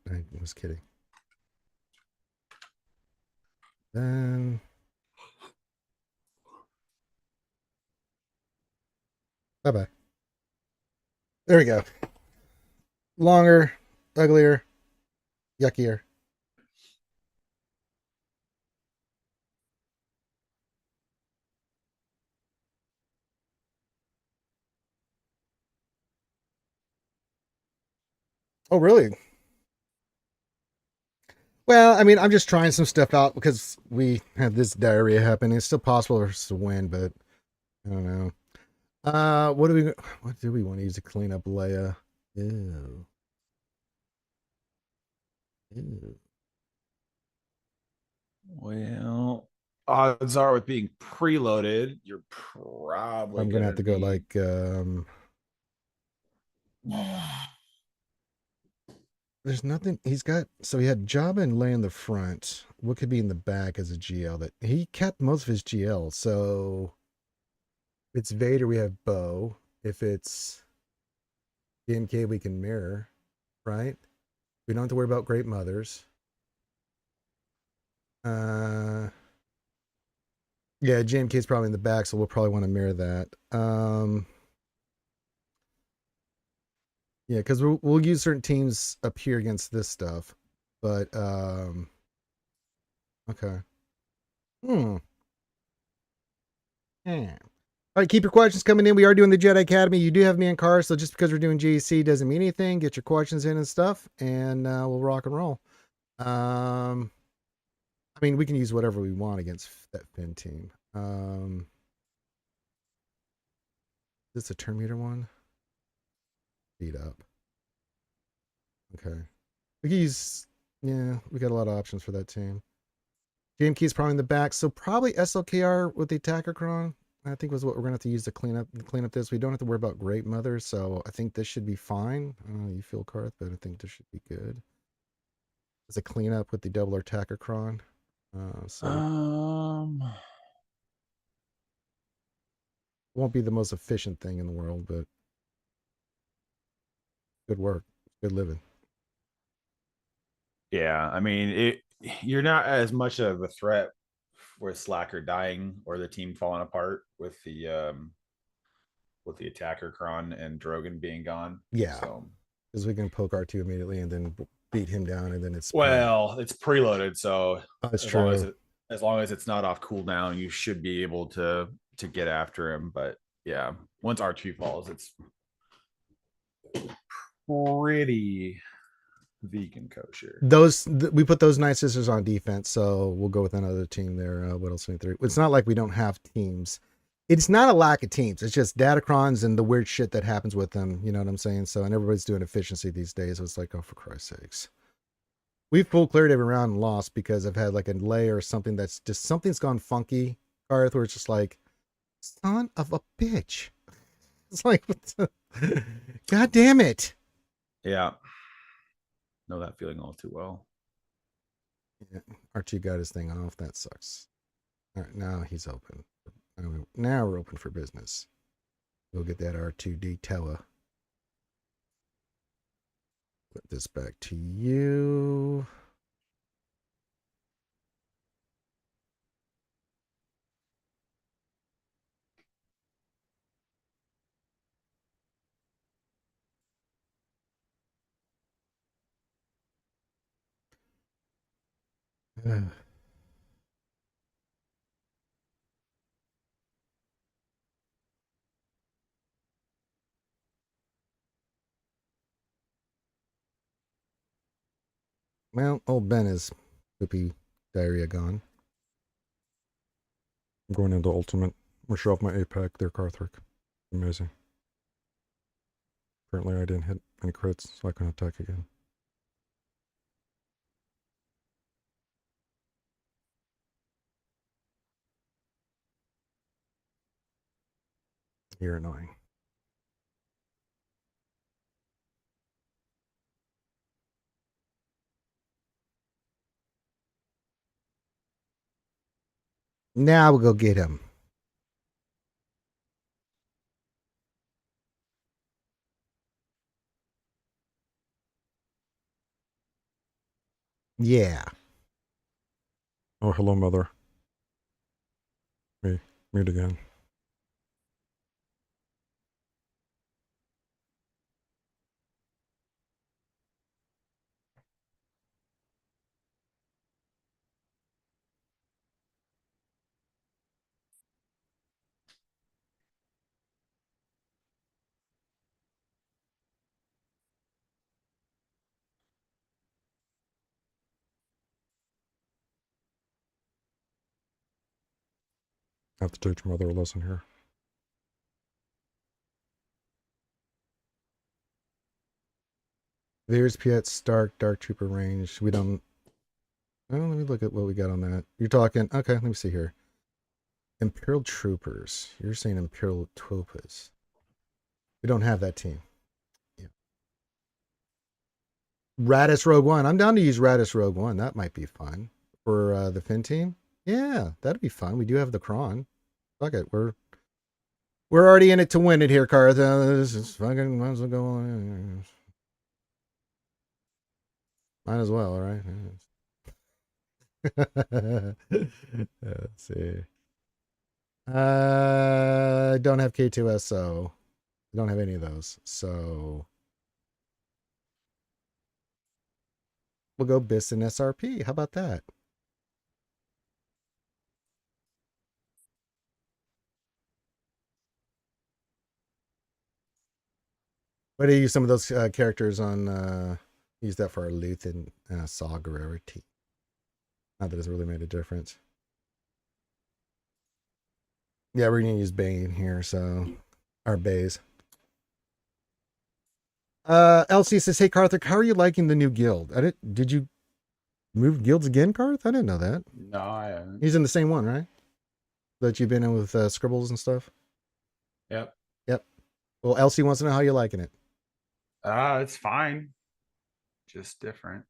Speaker 1: I was kidding. Then bye bye. There we go. Longer, uglier, yuckier. Oh, really? Well, I mean, I'm just trying some stuff out because we had this diarrhea happen. It's still possible for us to win, but I don't know. What do we want to use to clean up Leia? Ew. Ew.
Speaker 2: Well, odds are with being preloaded, you're probably
Speaker 1: I'm gonna have to go
Speaker 2: need.
Speaker 1: like there's nothing he's got. So he had Jabba and Leia in the front. What could be in the back as a GL? That he kept most of his GL. So if it's Vader, we have Bo. If it's DMK, we can mirror, right? We don't have to worry about Great Mothers. Yeah, JMK is probably in the back, so we'll probably want to mirror that. Yeah, because we'll use certain teams up here against this stuff, but okay. Hmm. Yeah. All right, keep your questions coming in. We are doing the Jedi Academy. You do have me in cars, so just because we're doing GEC doesn't mean anything. Get your questions in and stuff, and we'll rock and roll. I mean, we can use whatever we want against that Finn team. Is this a turn meter one? Beat up. Okay. We can use, yeah, we got a lot of options for that team. GM key's probably in the back, so probably SLKR with the attacker cron. I think was what we're gonna have to use to clean up this. We don't have to worry about Great Mother, so I think this should be fine. I don't know how you feel, Karth, but I think this should be good. As a cleanup with the double attacker cron. So it won't be the most efficient thing in the world, but good work, good living.
Speaker 2: Yeah, I mean, you're not as much of a threat with Slacker dying or the team falling apart with the attacker Kron and Drogon being gone.
Speaker 1: Yeah,
Speaker 2: So
Speaker 1: because we can poke R2 immediately and then beat him down, and then it's
Speaker 2: well, it's preloaded, so
Speaker 1: oh, that's
Speaker 2: as long as
Speaker 1: true.
Speaker 2: it's not off cooldown, you should be able to get after him. But yeah, once R2 falls, it's pretty vegan kosher.
Speaker 1: We put those Night Sisters on defense, so we'll go with another team there. What else? It's not like we don't have teams. It's not a lack of teams. It's just Datacrons and the weird shit that happens with them. You know what I'm saying? So, and everybody's doing efficiency these days. So it's like, oh, for Christ's sakes. We've full cleared every round and lost because I've had like a layer or something that's just something's gone funky, Garth, where it's just like, son of a bitch. It's like, God damn it.
Speaker 2: Yeah, know that feeling all too well.
Speaker 1: Yeah, Archie got his thing off. That sucks. All right, now he's open. Now we're open for business. We'll get that R2D tower. Put this back to you. Well, old Ben is poopy diarrhea gone. I'm going into Ultimate. I'm going to show off my APAC there, Karthik. Amazing. Apparently I didn't hit any crits, so I can attack again. You're annoying. Now we'll go get him. Yeah. Oh, hello, mother. Me. Meet again. I have to teach mother a lesson here. Veers, Piet, Stark, Dark Trooper range. We don't. Well, let me look at what we got on that. You're talking. Okay, let me see here. Imperial Troopers. You're saying Imperial Troopers. We don't have that team. Yeah. Radis Rogue One. I'm down to use Radis Rogue One. That might be fun for the Finn team. Yeah, that'd be fun. We do have the Kron. Fuck it. We're already in it to win it here, Cartha. This is fucking might as well go on. Might as well, all right? Let's see. I don't have K2SO. I don't have any of those. So we'll go BIS and SRP. How about that? What do you use some of those characters on? Use that for our Luth and Saw Gerrera team. Not that it's really made a difference. Yeah, we're gonna use Bane here, so our Bays. LC says, "Hey Karthik, how are you liking the new guild? Did you move guilds again, Karth? I didn't know that.
Speaker 2: No, I haven't.
Speaker 1: He's in the same one, right? That you've been in with Scribbles and stuff.
Speaker 2: Yep.
Speaker 1: Yep. Well, LC wants to know how you're liking it.
Speaker 2: It's fine. Just different.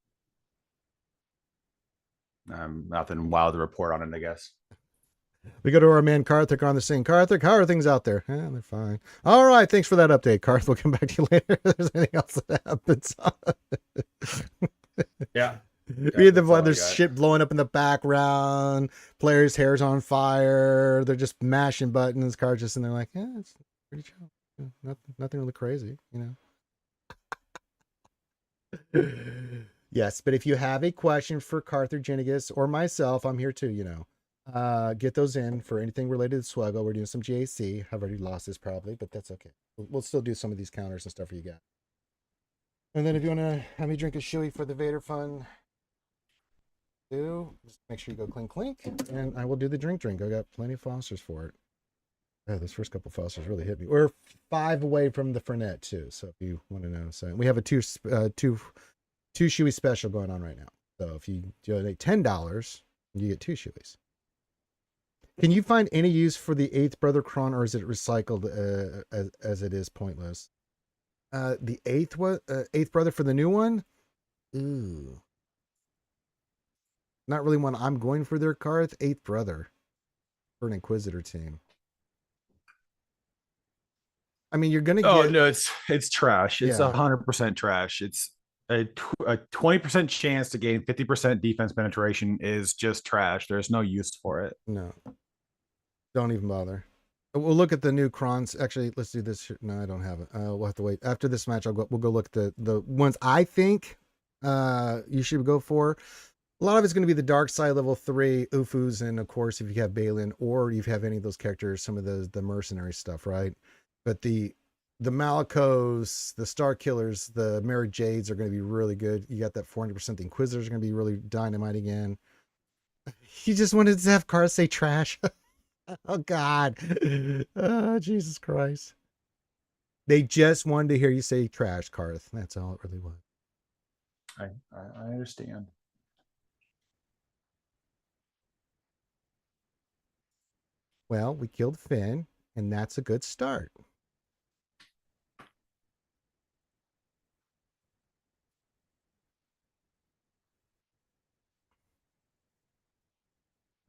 Speaker 2: Nothing wild to report on it, I guess.
Speaker 1: We go to our man Karthik on the scene. Karthik, how are things out there? Yeah, they're fine. All right, thanks for that update, Karth. We'll come back to you later if there's anything else that happens.
Speaker 2: Yeah.
Speaker 1: Read the one, there's shit blowing up in the background, players' hair's on fire, they're just mashing buttons, Karth just and they're like, yeah, it's pretty chill. Nothing really crazy, you know. Yes, but if you have a question for Karth or Genigus or myself, I'm here too, you know. Get those in for anything related to SWGOH. We're doing some GAC. I've already lost this probably, but that's okay. We'll still do some of these counters and stuff for you guys. And then if you want to have me drink a shoey for the Vader fun, just make sure you go clink, and I will do the drink. I got plenty of Fosters for it. Oh, those first couple Fosters really hit me. We're 5 away from the Fernet too, so if you want to know. So we have a two shoey special going on right now. So if you donate $10, you get 2 shoeys. Can you find any use for the 8th Brother Kron, or is it recycled as it is pointless? The 8th Brother for the new one? Ooh. Not really one I'm going for their Karth. 8th Brother for an Inquisitor team. I mean, you're gonna get.
Speaker 2: Oh no, it's trash. It's 100% trash. It's a 20% chance to gain 50% defense penetration is just trash. There's no use for it.
Speaker 1: No, don't even bother. We'll look at the new Krons. Actually, let's do this. No, I don't have it. We'll have to wait after this match. We'll go look at the ones I think you should go for. A lot of it's going to be the dark side level 3 Ufus, and of course, if you have Balin or you have any of those characters, some of the mercenary stuff, right? But the Malicos, the Star Killers, the Mary Jades are going to be really good. You got that 400%. The Inquisitors are going to be really dynamite again. He just wanted to have cars say trash. Oh God. Oh, Jesus Christ. They just wanted to hear you say trash, Karth. That's all it really was.
Speaker 2: I understand.
Speaker 1: Well, we killed Finn, and that's a good start.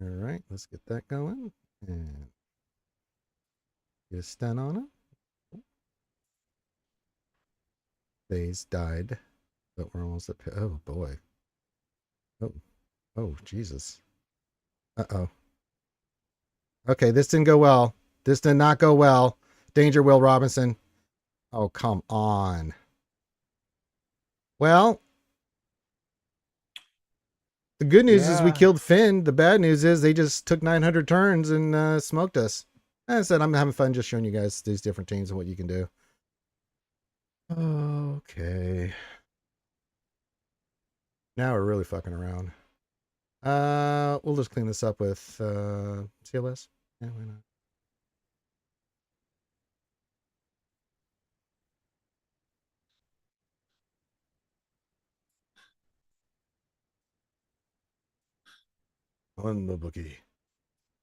Speaker 1: All right, let's get that going. And get a stun on him. Phase died, but we're almost at. Oh boy. Oh, oh, Jesus. Uh-oh. Okay, this didn't go well. This did not go well. Danger, Will Robinson. Oh, come on. Well, the good news is we killed Finn. The bad news is they just took 900 turns and smoked us. As I said, I'm having fun just showing you guys these different teams and what you can do. Okay. Now we're really fucking around. We'll just clean this up with CLS. Yeah, why not? On the bookie.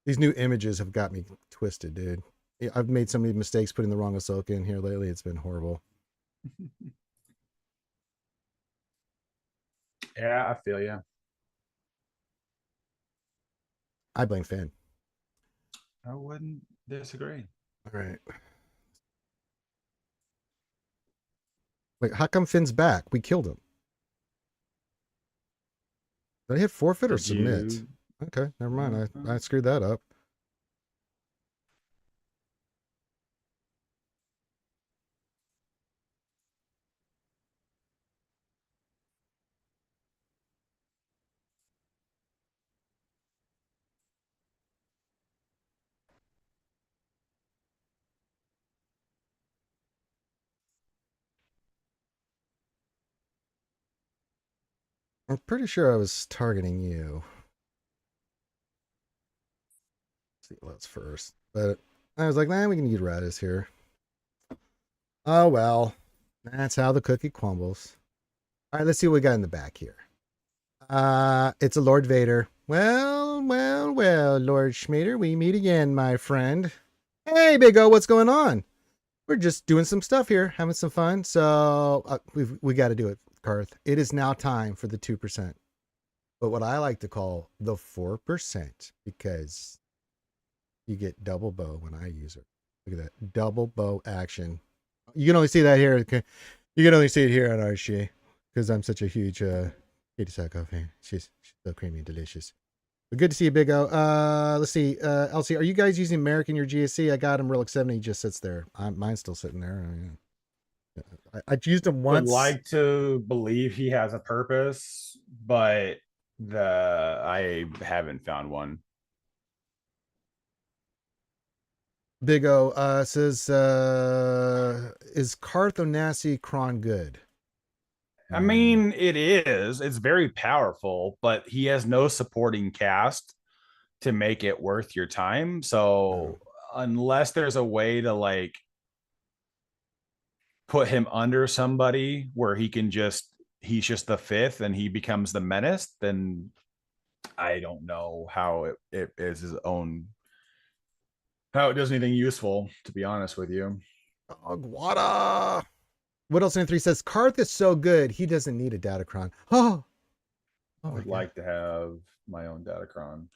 Speaker 1: These new images have got me twisted, dude. I've made so many mistakes putting the wrong Ahsoka in here lately. It's been horrible.
Speaker 2: Yeah, I feel you.
Speaker 1: I blame Finn.
Speaker 2: I wouldn't disagree.
Speaker 1: All right. Wait, how come Finn's back? We killed him. Did I hit forfeit or submit? Okay, never mind. I screwed that up. I'm pretty sure I was targeting you. Let's see what's first. But I was like, nah, we can use Radis here. Oh, well. That's how the cookie crumbles. All right, let's see what we got in the back here. It's a Lord Vader. Well, well, well, Lord Schmader, we meet again, my friend. Hey, Big O, what's going on? We're just doing some stuff here, having some fun. So we got to do it, Karth. It is now time for the 2%. But what I like to call the 4%, because you get double bow when I use it. Look at that double bow action. You can only see that here. You can only see it here on RSG because I'm such a huge Katie Sackhoff fan. She's so creamy and delicious. But good to see you, Big O. Let's see. Elsie, are you guys using Merrick in your GSC? I got him Relic 70. He just sits there. Mine's still sitting there. I used him once.
Speaker 2: Would like to believe he has a purpose, but I haven't found one.
Speaker 1: Big O says, is Karth Onasi Kron good?
Speaker 2: I mean, it is. It's very powerful, but he has no supporting cast to make it worth your time. So unless there's a way to like put him under somebody where he's just the fifth and he becomes the menace, then I don't know how it is his own, how it does anything useful, to be honest with you.
Speaker 1: Oh, Guada. What else in 3 says? Karth is so good, he doesn't need a Datacron. Oh,
Speaker 2: I would like to have my own Datacron.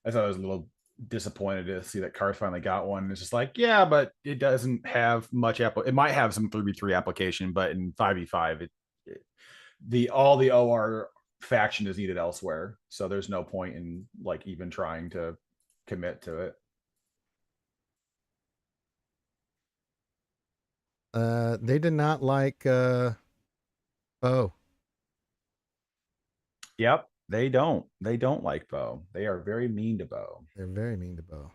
Speaker 2: I thought I was a little disappointed to see that Karth finally got one. It's just like, yeah, but it doesn't have much it might have some 3v3 application, but in 5v5, all the OR faction is needed elsewhere. So there's no point in like even trying to commit to it.
Speaker 1: They did not like Bo.
Speaker 2: Yep. They don't. They don't like Bo. They are very mean to Bo.
Speaker 1: They're very mean to Bo.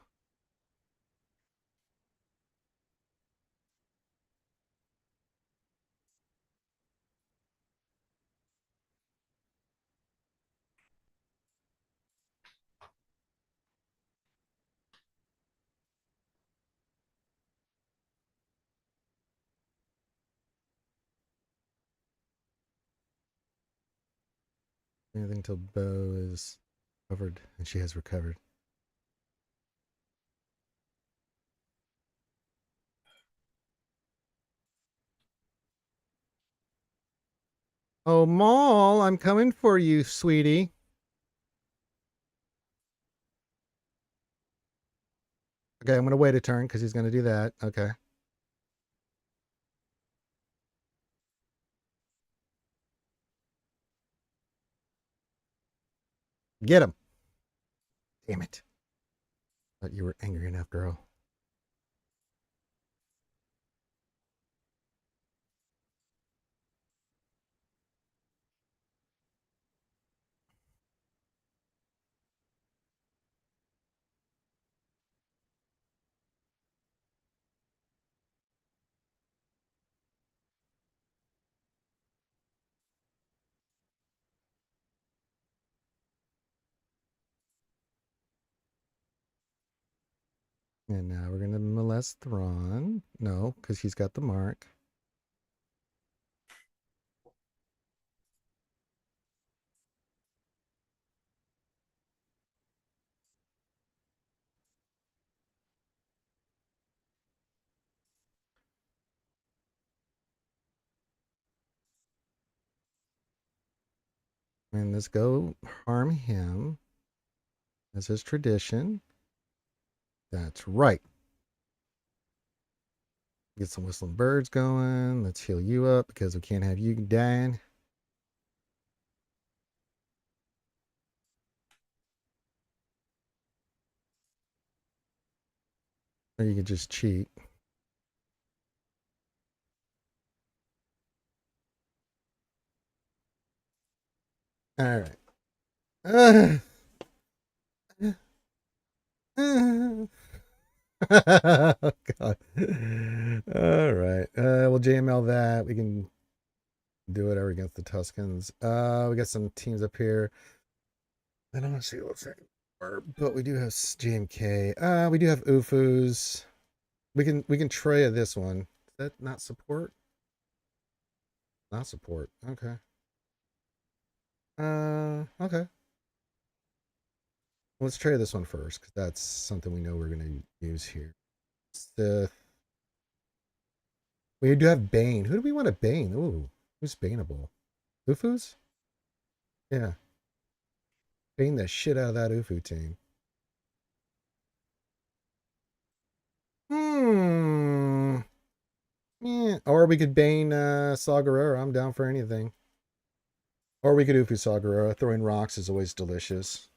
Speaker 1: Anything till Bo is covered and she has recovered. Oh, Maul, I'm coming for you, sweetie. Okay, I'm going to wait a turn because he's going to do that. Okay. Get him. Damn it. Thought you were angry enough, girl. And now we're going to molest Thrawn. No, because he's got the mark. And let's go harm him as his tradition. That's right. Get some whistling birds going. Let's heal you up because we can't have you dying. Or you could just cheat. All right. Oh, God. All right. We'll JML that. We can do whatever against the Tuscans. We got some teams up here. I don't want to see what's that, but we do have JMK. We do have UFUs. We can Treya this one. Is that not support? Not support. Okay. Okay. Let's try this one first, because that's something we know we're going to use here. Sith. We do have Bane. Who do we want to Bane? Ooh, who's Baneable? Ufus? Yeah. Bane the shit out of that Ufu team. Yeah. Or we could Bane Saw Gerrera. I'm down for anything. Or we could Ufu Saw Gerrera. Throwing rocks is always delicious.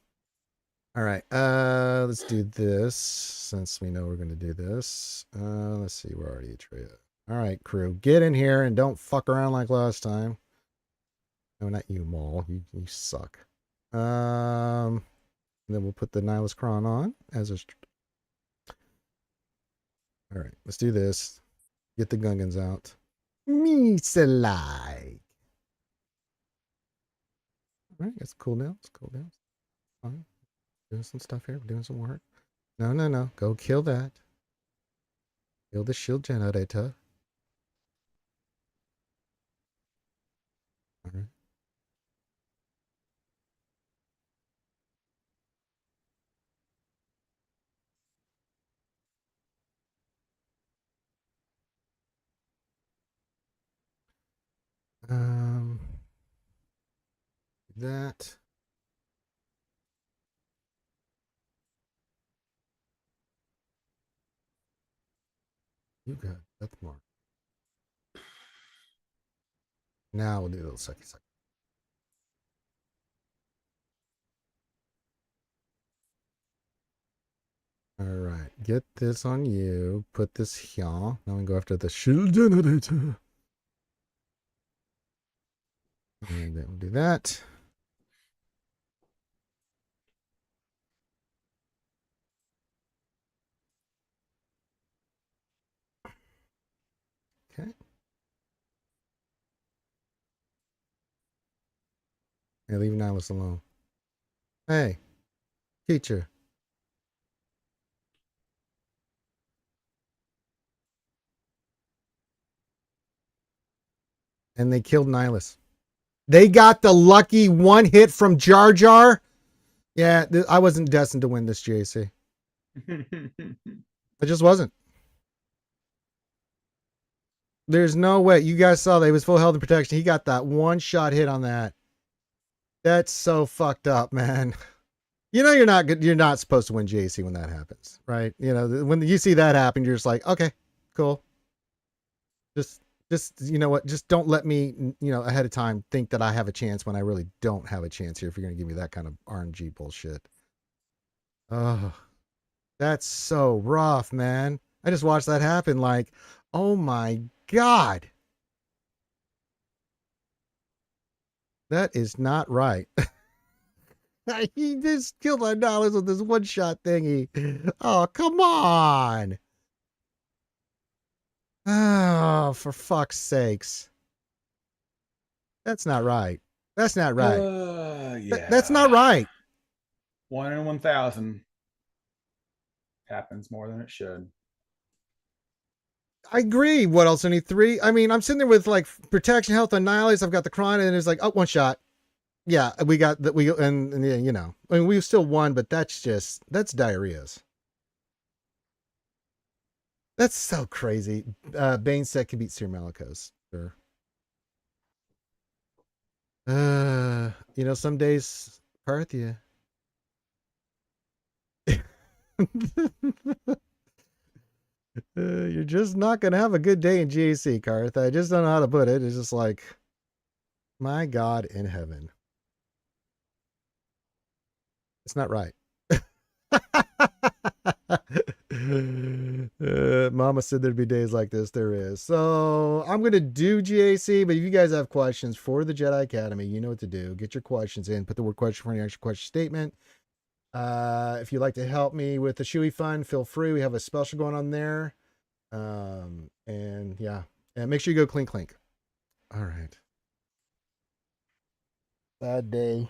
Speaker 1: All right. Let's do this since we know we're going to do this. Let's see. We're already at Treya. All right, crew. Get in here and don't fuck around like last time. No, not you, Maul. You suck. And then we'll put the Nihilus Kron on as a. All right, let's do this. Get the Gungans out. Misalai. All right, let's cool down. Let's cool down. Fine. Doing some stuff here. We're doing some work. No, no, no. Go kill that. Kill the shield generator. All right. Um, that. You got Death Mark. Now we'll do a little second. All right, get this on you. Put this here. Now we go after the shield generator. And then we'll do that. Okay. Yeah, leave Nihilus alone. Hey, teacher. And they killed Nihilus. They got the lucky one hit from Jar Jar. Yeah, I wasn't destined to win this GAC. I just wasn't. There's no way. You guys saw that he was full health and protection. He got that one shot hit on that. That's so fucked up, man. You know you're not good. You're not supposed to win GAC when that happens, right? You know, when you see that happen, you're just like, okay, cool. Just you know what? Just don't let me, ahead of time think that I have a chance when I really don't have a chance here. If you're gonna give me that kind of RNG bullshit. Oh, that's so rough, man. I just watched that happen. Like, oh my god, that is not right. He just killed $9 with this one shot thingy. Oh, come on. Oh, for fuck's sakes. That's not right. That's not right. That's
Speaker 2: Yeah.
Speaker 1: not right.
Speaker 2: 1 in 1,000 happens more than it should.
Speaker 1: I agree. What else? Only three? I mean, I'm sitting there with like protection, health, annihilate. I've got the Chron, and it's like, oh, one shot. Yeah, we got that. And yeah, I mean, we still won, but that's diarrheas. That's so crazy. Bane set can beat Sir Malicos. Sure. Some days, Parthia. You're just not gonna have a good day in GAC, Karth. I just don't know how to put it. It's just like, my God in heaven. It's not right. Mama said there'd be days like this. There is. So I'm gonna do GAC, but if you guys have questions for the Jedi Academy, you know what to do. Get your questions in. Put the word question for your extra question statement. If you'd like to help me with the Shui Fund, feel free. We have a special going on there. And yeah, and make sure you go clink clink. All right. Bad day.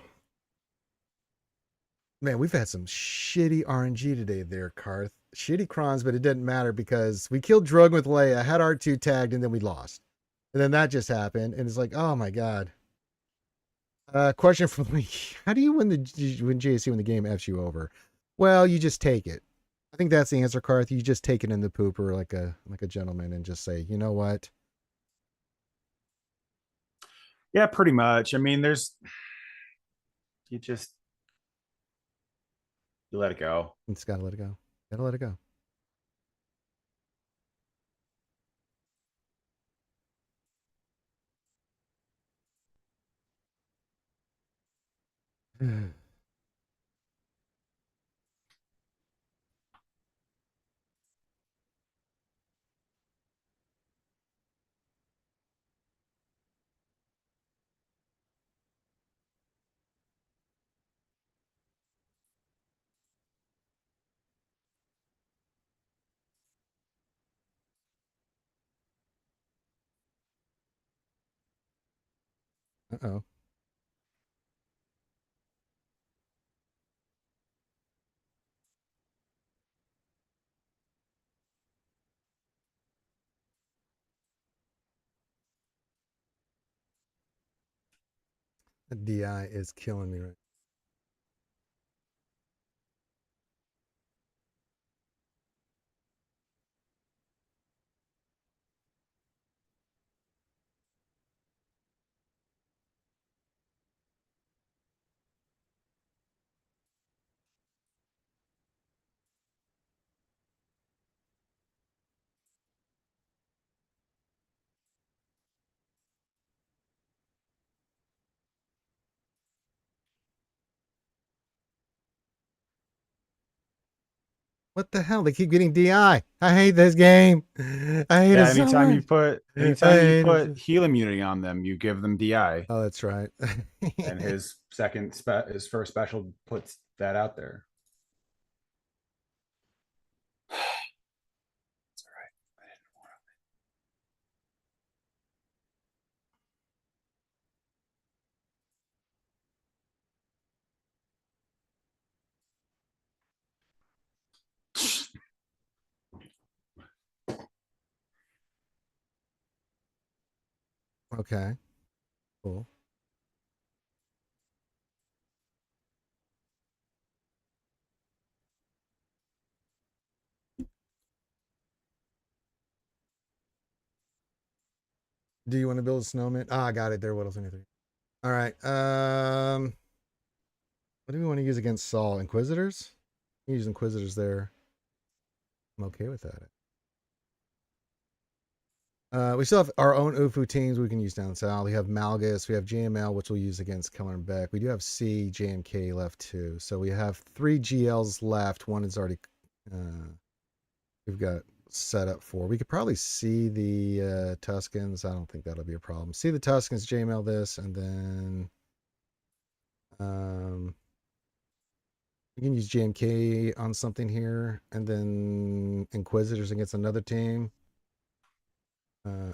Speaker 1: Man, we've had some shitty RNG today there, Karth. Shitty crons, but it didn't matter because we killed Drogon with Leia, had R2 tagged, and then we lost. And then that just happened, and it's like, oh my god. Question from Lee. How do you win GAC when the game F's you over? Well, you just take it. I think that's the answer, Karth. You just take it in the pooper like a gentleman and just say, you know what?
Speaker 2: Yeah, pretty much. I mean, you let it go.
Speaker 1: You just gotta let it go. Gotta let it go. Uh-oh. The DI is killing me right. What the hell? They keep getting DI. I hate this game. I hate
Speaker 2: Yeah,
Speaker 1: it so much. I
Speaker 2: anytime you
Speaker 1: hate
Speaker 2: put
Speaker 1: it.
Speaker 2: heal immunity on them, you give them DI.
Speaker 1: Oh, that's right.
Speaker 2: And his first special puts that out there. It's all right.
Speaker 1: Okay, cool. Do you want to build a snowman? Ah, I got it. There. What else? Anything? All right. What do we want to use against Saul? Inquisitors? Use Inquisitors there. I'm okay with that. We still have our own UFU teams we can use down south. We have Malgus, we have JML, which we'll use against Keller and Beck. We do have C, JMK left too. So we have 3 GLs left. One is already we've got set up for. We could probably see the Tuscans. I don't think that'll be a problem. See the Tuscans, JML this, and then we can use JMK on something here, and then Inquisitors against another team.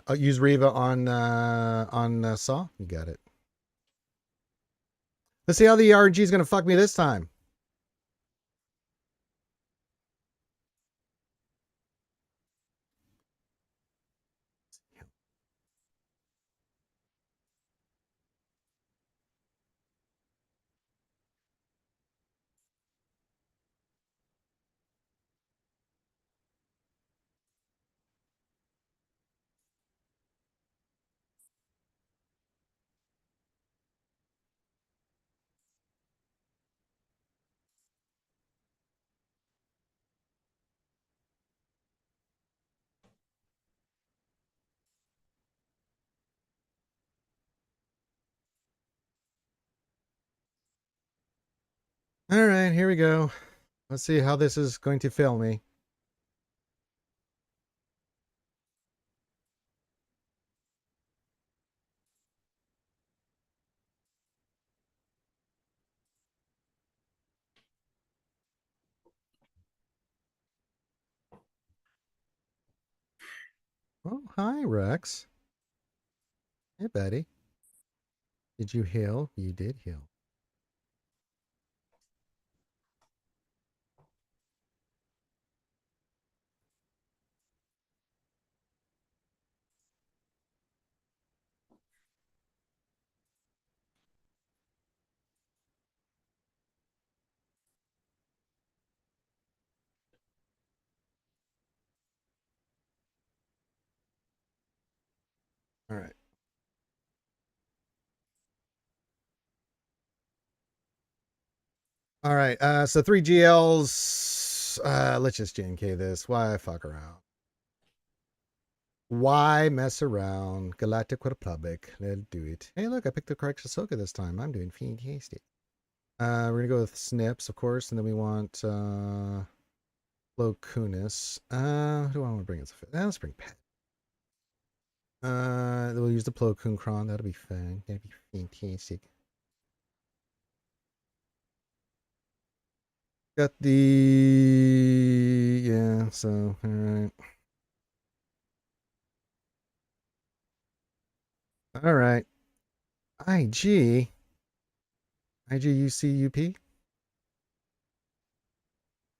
Speaker 1: I'll use Riva on Saw. You got it. Let's see how the RNG is going to fuck me this time. All right, here we go. Let's see how this is going to fail me. Oh, hi, Rex. Hey, buddy. Did you heal? You did heal. All right. All right. So 3 GLs. Let's just JNK this. Why fuck around? Why mess around? Galactic Republic. Let's do it. Hey, look, I picked the correct Ahsoka this time. I'm doing fantastic. We're gonna go with Snips, of course, and then we want Plo Koon. Who do I want to bring as a fit? Let's bring Pet. We'll use the Plo Koon Kron. That'll be fun. That'll be fantastic. Got the yeah. So all right. All right. IG. IGUCUP.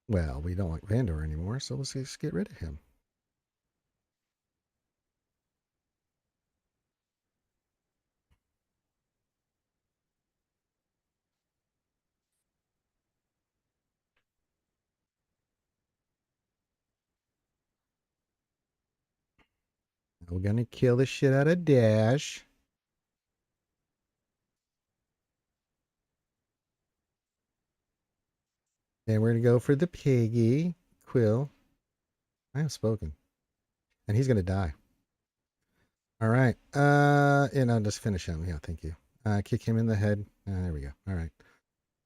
Speaker 1: Well, we don't like Vandor anymore, so let's just get rid of him. We're gonna kill the shit out of Dash. Then we're gonna go for the piggy. Quill. I have spoken. And he's gonna die. All right. And I'll just finish him. Yeah, thank you. Kick him in the head. There we go. All right.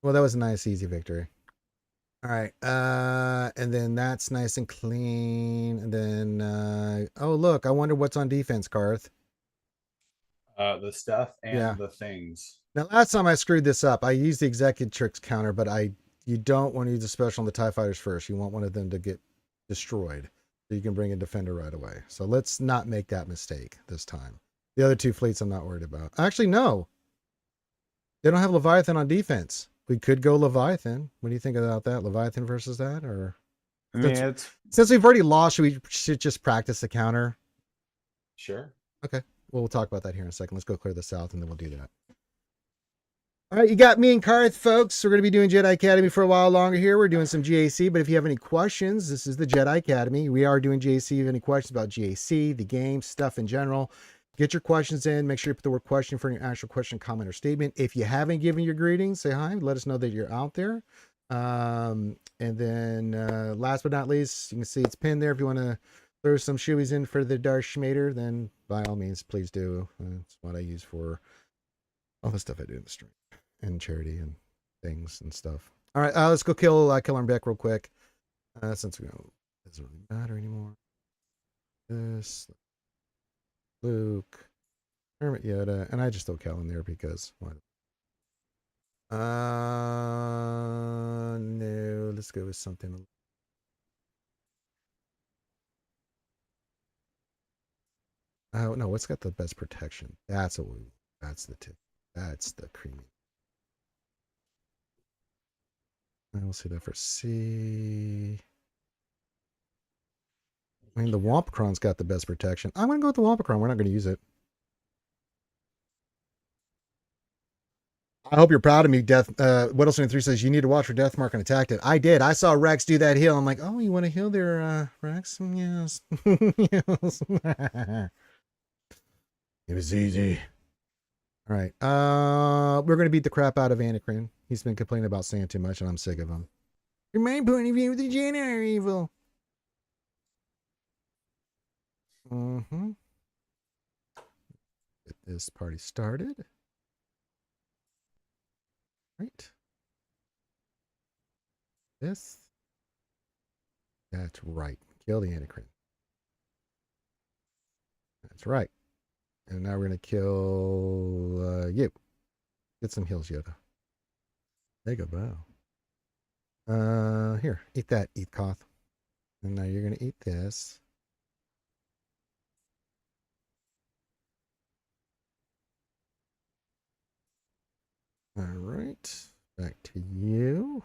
Speaker 1: Well, that was a nice, easy victory. All right. And then that's nice and clean. And then, oh, look, I wonder what's on defense, Garth.
Speaker 2: The stuff and
Speaker 1: Yeah.
Speaker 2: the things.
Speaker 1: Now, last time I screwed this up, I used the Executrix counter, but you don't want to use a special on the TIE fighters first. You want one of them to get destroyed so you can bring a defender right away. So let's not make that mistake this time. The other 2 fleets I'm not worried about. Actually, no. They don't have Leviathan on defense. We could go Leviathan. What do you think about that? Leviathan versus that? Or
Speaker 2: I mean,
Speaker 1: since we've already lost, should we just practice the counter?
Speaker 2: Sure.
Speaker 1: Okay. we'll talk about that here in a second. Let's go clear the south, and then we'll do that. All right, you got me and Karth, folks. We're going to be doing Jedi Academy for a while longer here. We're doing some GAC, but if you have any questions, this is the Jedi Academy. We are doing GAC. If you have any questions about GAC, the game, stuff in general, get your questions in. Make sure you put the word question for your actual question, comment, or statement. If you haven't given your greetings, say hi. Let us know that you're out there. And then last but not least, you can see it's pinned there. If you want to throw some shoeies in for the Darth Schmader, then by all means, please do. That's what I use for all the stuff I do in the stream and charity and things and stuff. All right, let's go kill Killer Beck real quick. Since we don't, it doesn't really matter anymore. This Luke, Hermit Yoda, and I just throw Cal in there because why? No, let's go with something. Oh no, what's got the best protection? That's what we. That's the tip. That's the creamy. I will see that for C. I mean, the Wampacron's got the best protection. I'm going to go with the Wampacron. We're not going to use it. I hope you're proud of me, Death. What else? 3 says you need to watch for Death Mark and attack it. I did. I saw Rex do that heal. I'm like, oh, you want to heal there, Rex? Yes. Yes. It was easy. All right. We're going to beat the crap out of Anacrin. He's been complaining about saying too much, and I'm sick of him. From my point of view, the Jedi are evil. Mm-hmm. Get this party started. Right. This. That's right. Kill the Anacrin. That's right. And now we're going to kill you. Get some heals, Yoda. There you go, bow. Here, eat that, eat Koth. And now you're going to eat this. All right, back to you.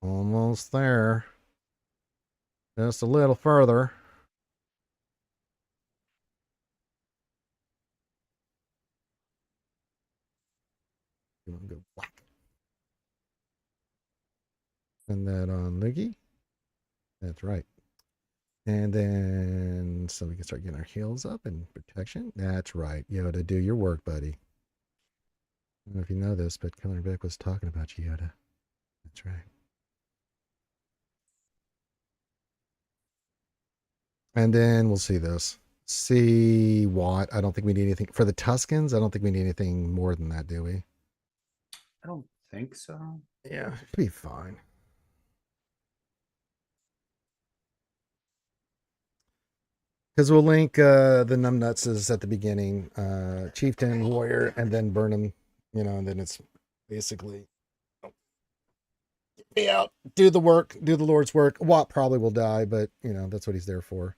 Speaker 1: Almost there. Just a little further. You want to go whack. Send that on Liggy. That's right. And then, so we can start getting our heals up and protection. That's right. Yoda, do your work, buddy. I don't know if you know this, but Killer Beck was talking about you, Yoda. That's right. And then we'll see this. See what? I don't think we need anything. For the Tuscans, I don't think we need anything more than that, do we?
Speaker 2: I don't think so.
Speaker 1: Yeah, it'll be fine. Because we'll link the numbnutses at the beginning, chieftain, warrior, and then burn them, and then it's basically get me out, do the work, do the Lord's work. Watt probably will die, but that's what he's there for.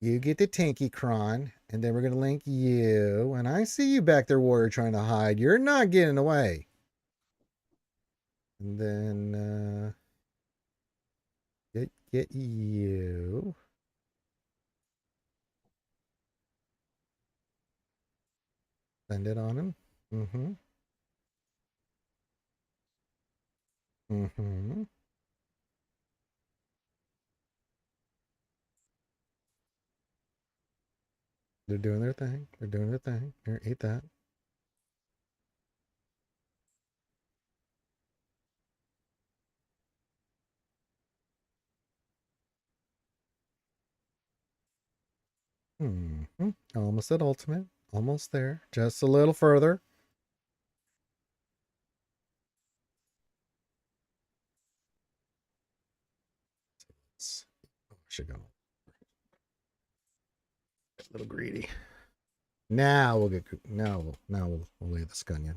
Speaker 1: You get the Tanky Cron, and then we're gonna link you. And I see you back there, warrior, trying to hide. You're not getting away. And then get you. Send it on him. Mm-hmm. Mm-hmm. They're doing their thing. They're doing their thing. Here, eat that. Mm-hmm. Almost at ultimate. Almost there. Just a little further. Oh, I should go. A little greedy. Now we'll get. Now we'll lay the scunion.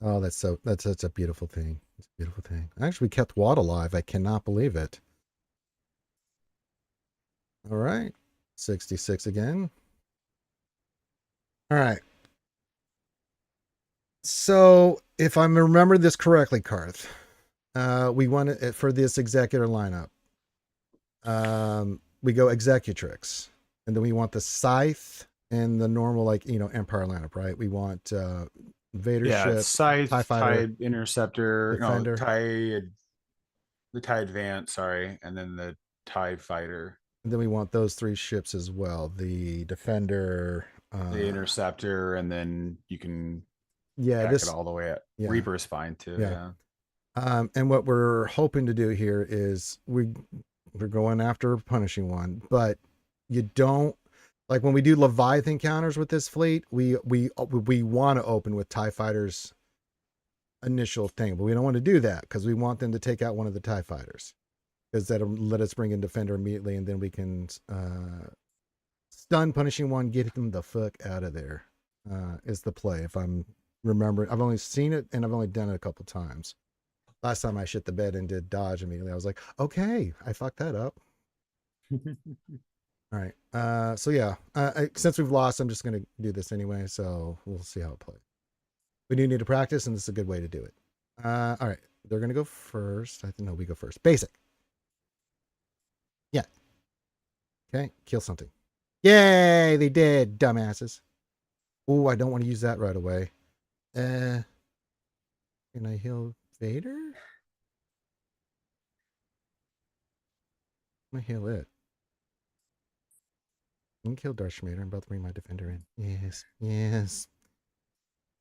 Speaker 1: Oh, that's a beautiful thing. It's a beautiful thing. Actually, we kept Watt alive. I cannot believe it. All right. 66 again. All right. So if I remember this correctly, Karth, we want it for this executor lineup. We go executrix, and then we want the scythe and the normal, like, Empire lineup, right? We want Vader
Speaker 2: Yeah, it's
Speaker 1: ship, TIE
Speaker 2: Scythe,
Speaker 1: fighter,
Speaker 2: Tide Interceptor, no,
Speaker 1: defender,
Speaker 2: the Tie Advance, sorry, and then the Tie Fighter,
Speaker 1: and then we want those three ships as well: the defender.
Speaker 2: the Interceptor, and then you can
Speaker 1: Yeah,
Speaker 2: pack it
Speaker 1: this.
Speaker 2: all the way at
Speaker 1: Yeah,
Speaker 2: Reaper's fine too.
Speaker 1: yeah.
Speaker 2: Yeah.
Speaker 1: And what we're hoping to do here is we're going after a punishing one, but you don't, like when we do Leviathan counters with this fleet, we want to open with TIE fighters initial thing, but we don't want to do that because we want them to take out one of the TIE fighters, because that'll let us bring in defender immediately, and then we can stun punishing one, get him the fuck out of there. Is the play, if I'm remembering. I've only seen it and I've only done it a couple times. Last time I shit the bed and did dodge immediately, I was like, okay, I fucked that up. All right. So yeah, since we've lost, I'm just gonna do this anyway. So we'll see how it plays. We do need to practice, and this is a good way to do it. All right. They're gonna go first. I think no, we go first. Basic. Yeah. Okay. Kill something. Yay! They did, dumbasses. Oh, I don't want to use that right away. Can I heal Vader? I'm gonna heal it. I can kill Darth Schmader. I'm about to bring my defender in. Yes, yes,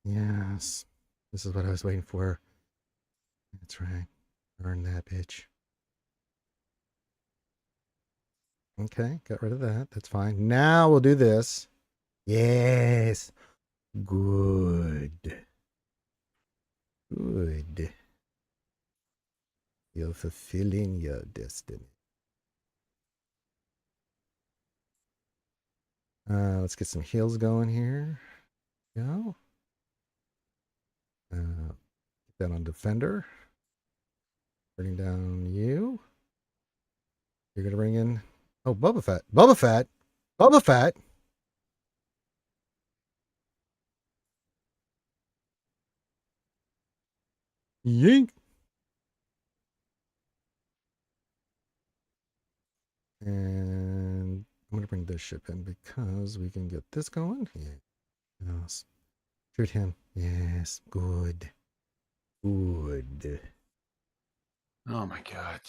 Speaker 1: yes. This is what I was waiting for. That's right. Earn that bitch. Okay, got rid of that. That's fine. Now we'll do this. Yes. Good. Good. You're fulfilling your destiny. Let's get some heals going here. Go. Get that on defender. Bring down you. You're gonna bring in. Oh, Boba Fett. Boba Fett. Boba Fett. Yink. And I'm gonna bring this ship in because we can get this going. Yeah. Yes. Shoot him. Yes. Good. Good.
Speaker 2: Oh my god.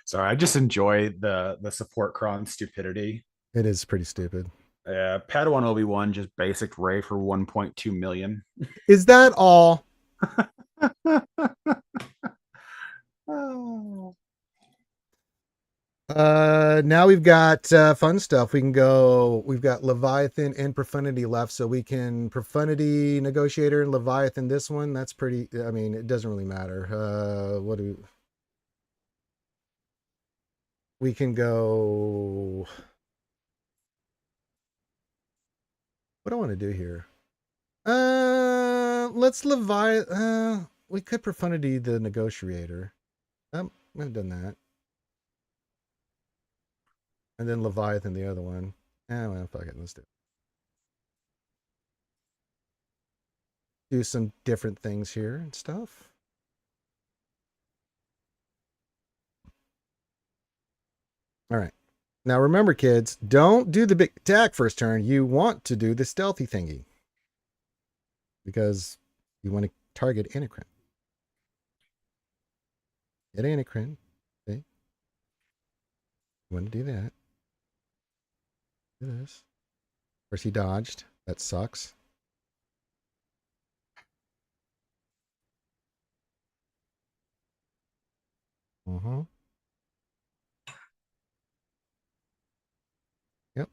Speaker 2: Sorry, I just enjoy the support cron stupidity.
Speaker 1: It is pretty stupid.
Speaker 2: Padawan Obi-Wan just basic Ray for 1.2 million.
Speaker 1: Is that all?
Speaker 2: Oh.
Speaker 1: Now we've got fun stuff. We can go. We've got Leviathan and Profundity left, so we can Profundity Negotiator and Leviathan. This one, that's pretty. I mean, it doesn't really matter. What do we can go? What do I want to do here? Let's Leviathan. We could Profundity the Negotiator. I've done that, and then Leviathan the other one. Well, fuck it. Let's do some different things here and stuff. All right. Now remember, kids, don't do the big attack first turn. You want to do the stealthy thingy because you want to target Anacrin. Get Anacrin. Okay. You want to do that. Do this. Of course, he dodged. That sucks. Uh-huh. Yep.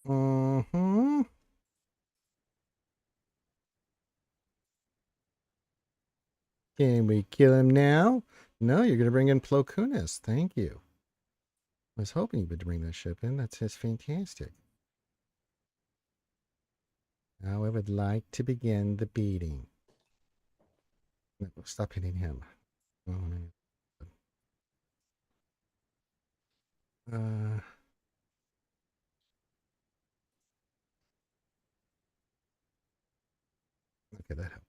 Speaker 1: Uh-huh. Can we kill him now? No, you're going to bring in Plo Koon. Thank you. I was hoping you would bring that ship in. That's just fantastic. Now I would like to begin the beating. No, stop hitting him. Oh, man. Okay, that helped.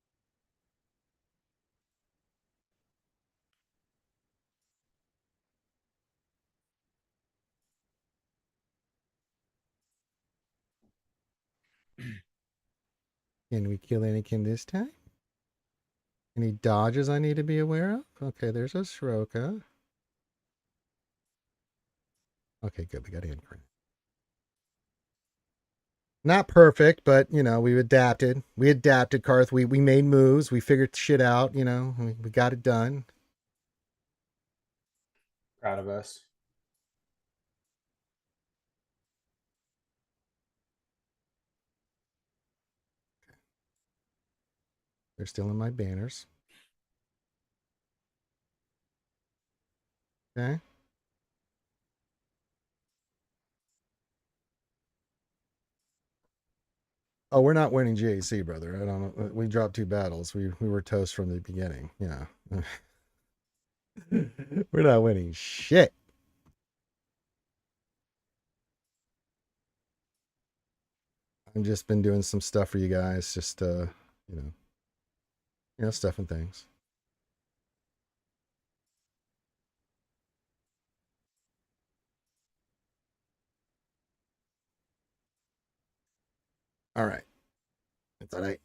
Speaker 1: Can we kill Anakin this time? Any dodges I need to be aware of? Okay, there's a Sroka. Okay, good. We got Anakin. Not perfect, but you know, we adapted. We adapted, Karth. We made moves. We figured shit out. You know, we got it done.
Speaker 2: Proud of us.
Speaker 1: They're still in my banners. Okay. Oh, we're not winning GAC, brother. I don't know. We dropped 2 battles. We were toast from the beginning. Yeah. We're not winning shit. I've just been doing some stuff for you guys, just you know, stuff and things. All right. It's all right.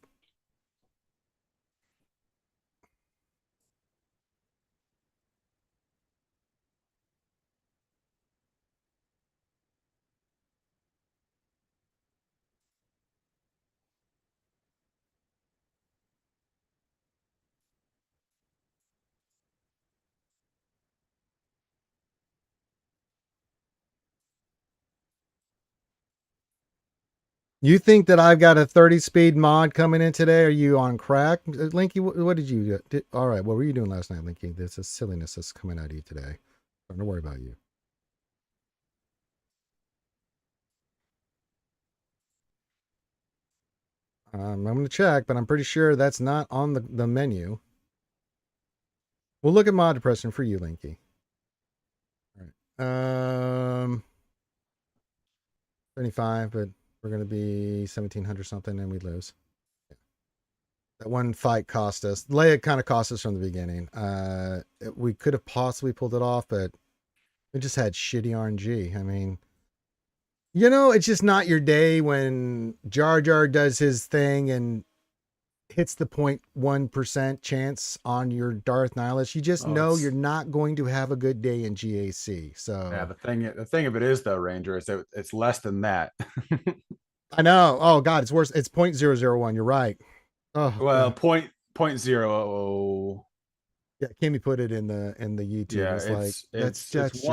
Speaker 1: You think that I've got a 30 speed mod coming in today? Are you on crack? Linky, what did you do? All right, what were you doing last night, Linky? There's a silliness that's coming out of you today. Don't worry about you. I'm going to check, but I'm pretty sure that's not on the menu. We'll look at mod depression for you, Linky. All right. 75, but we're going to be 1700 something and we lose. That one fight cost us. Leia kind of cost us from the beginning. We could have possibly pulled it off, but we just had shitty RNG. I mean, you know, it's just not your day when Jar Jar does his thing and hits the 0.1% chance on your Darth Nihilus. You just know you're not going to have a good day in GAC. So
Speaker 2: yeah, the thing of it is though, Ranger, is that it's less than that.
Speaker 1: I know. Oh God, it's worse. It's 0.001. You're right. Oh
Speaker 2: well,
Speaker 1: God.
Speaker 2: point 0.
Speaker 1: Yeah, Kimmy put it in the YouTube.
Speaker 2: Yeah,
Speaker 1: It's like that's
Speaker 2: it's
Speaker 1: just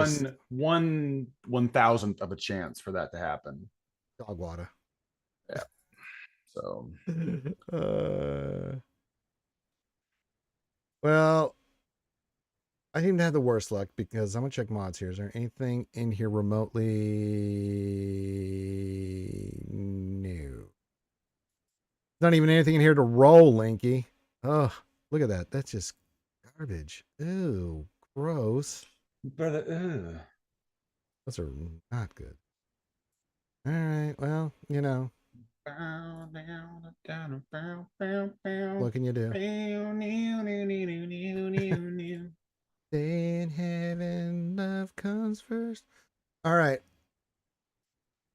Speaker 2: one thousandth of a chance for that to happen.
Speaker 1: dog water.
Speaker 2: Yeah. So
Speaker 1: well, I didn't even have the worst luck because I'm gonna check mods here. Is there anything in here remotely? No. Not even anything in here to roll, Linky. Oh, look at that. That's just garbage. Ew, gross.
Speaker 2: brother,
Speaker 1: Those are not good. All right, well, you know. What can you do? Stay in heaven, love comes first. All right.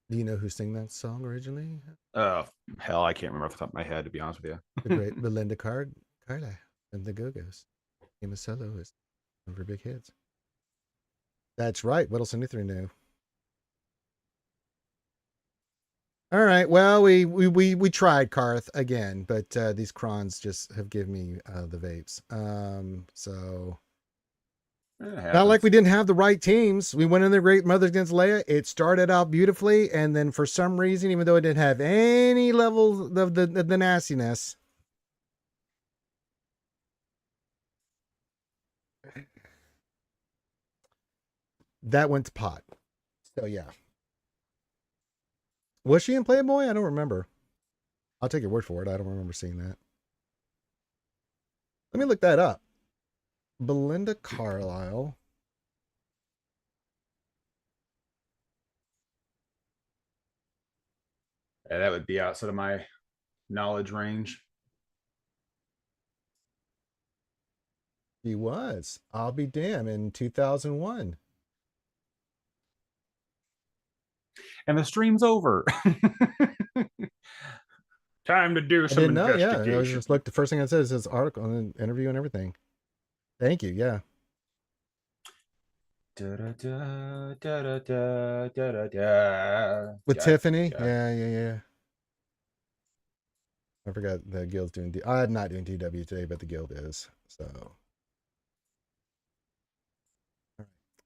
Speaker 1: Do you know who sang that song originally?
Speaker 2: Oh hell, I can't remember off the top of my head, to be honest with you.
Speaker 1: The great Belinda Carla and the Go-Go's. Came a soloist. One of her big hits. That's right. What else anything new? All right. Well, we tried Karth again, but these crons just have given me the vapes. So not like we didn't have the right teams. We went in the Great Mothers against Leia. It started out beautifully, and then for some reason, even though it didn't have any level of the nastiness, that went to pot. So yeah. Was she in Playboy? I don't remember. I'll take your word for it. I don't remember seeing that. Let me look that up. Belinda Carlisle.
Speaker 2: Yeah, that would be outside of my knowledge range.
Speaker 1: She was. I'll be damned in 2001.
Speaker 2: And the stream's over. Time to do
Speaker 1: I
Speaker 2: some
Speaker 1: didn't know. Yeah, I was
Speaker 2: investigation.
Speaker 1: just looked. The first thing it says is this article and interview and everything. Thank you. Yeah. With Tiffany. Yeah, yeah, yeah. I forgot the guild's doing. I'm not doing DW today, but the guild is. So.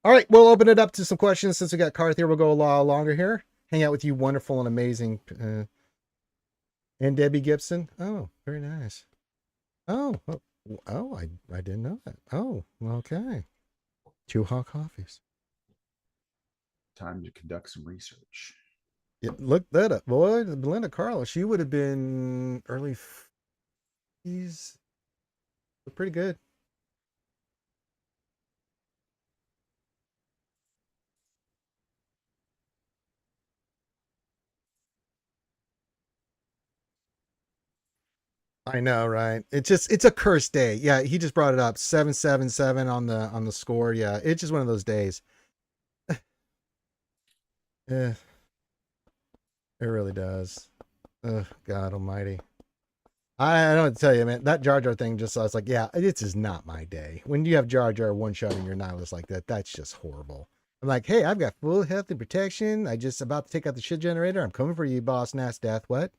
Speaker 1: All right, we'll open it up to some questions since we got Karth here. We'll go a lot longer here. Hang out with you, wonderful and amazing, and Debbie Gibson. Oh, very nice. Oh, I didn't know that. Oh, okay. 2 hot coffees.
Speaker 2: Time to conduct some research.
Speaker 1: Yeah, look that up. Boy, Belinda Carlisle, she would have been early 50s. Pretty good. I know, right? It's a cursed day. Yeah, he just brought it up. 777 on the score. Yeah, it's just one of those days. Yeah, it really does. Oh, God Almighty. I don't tell you, man. That Jar Jar thing just, I was like, yeah, this is not my day. When you have Jar Jar one shot in your nihilist like that, that's just horrible. I'm like, hey, I've got full health and protection. I just about to take out the shit generator. I'm coming for you, boss. Nass death. What?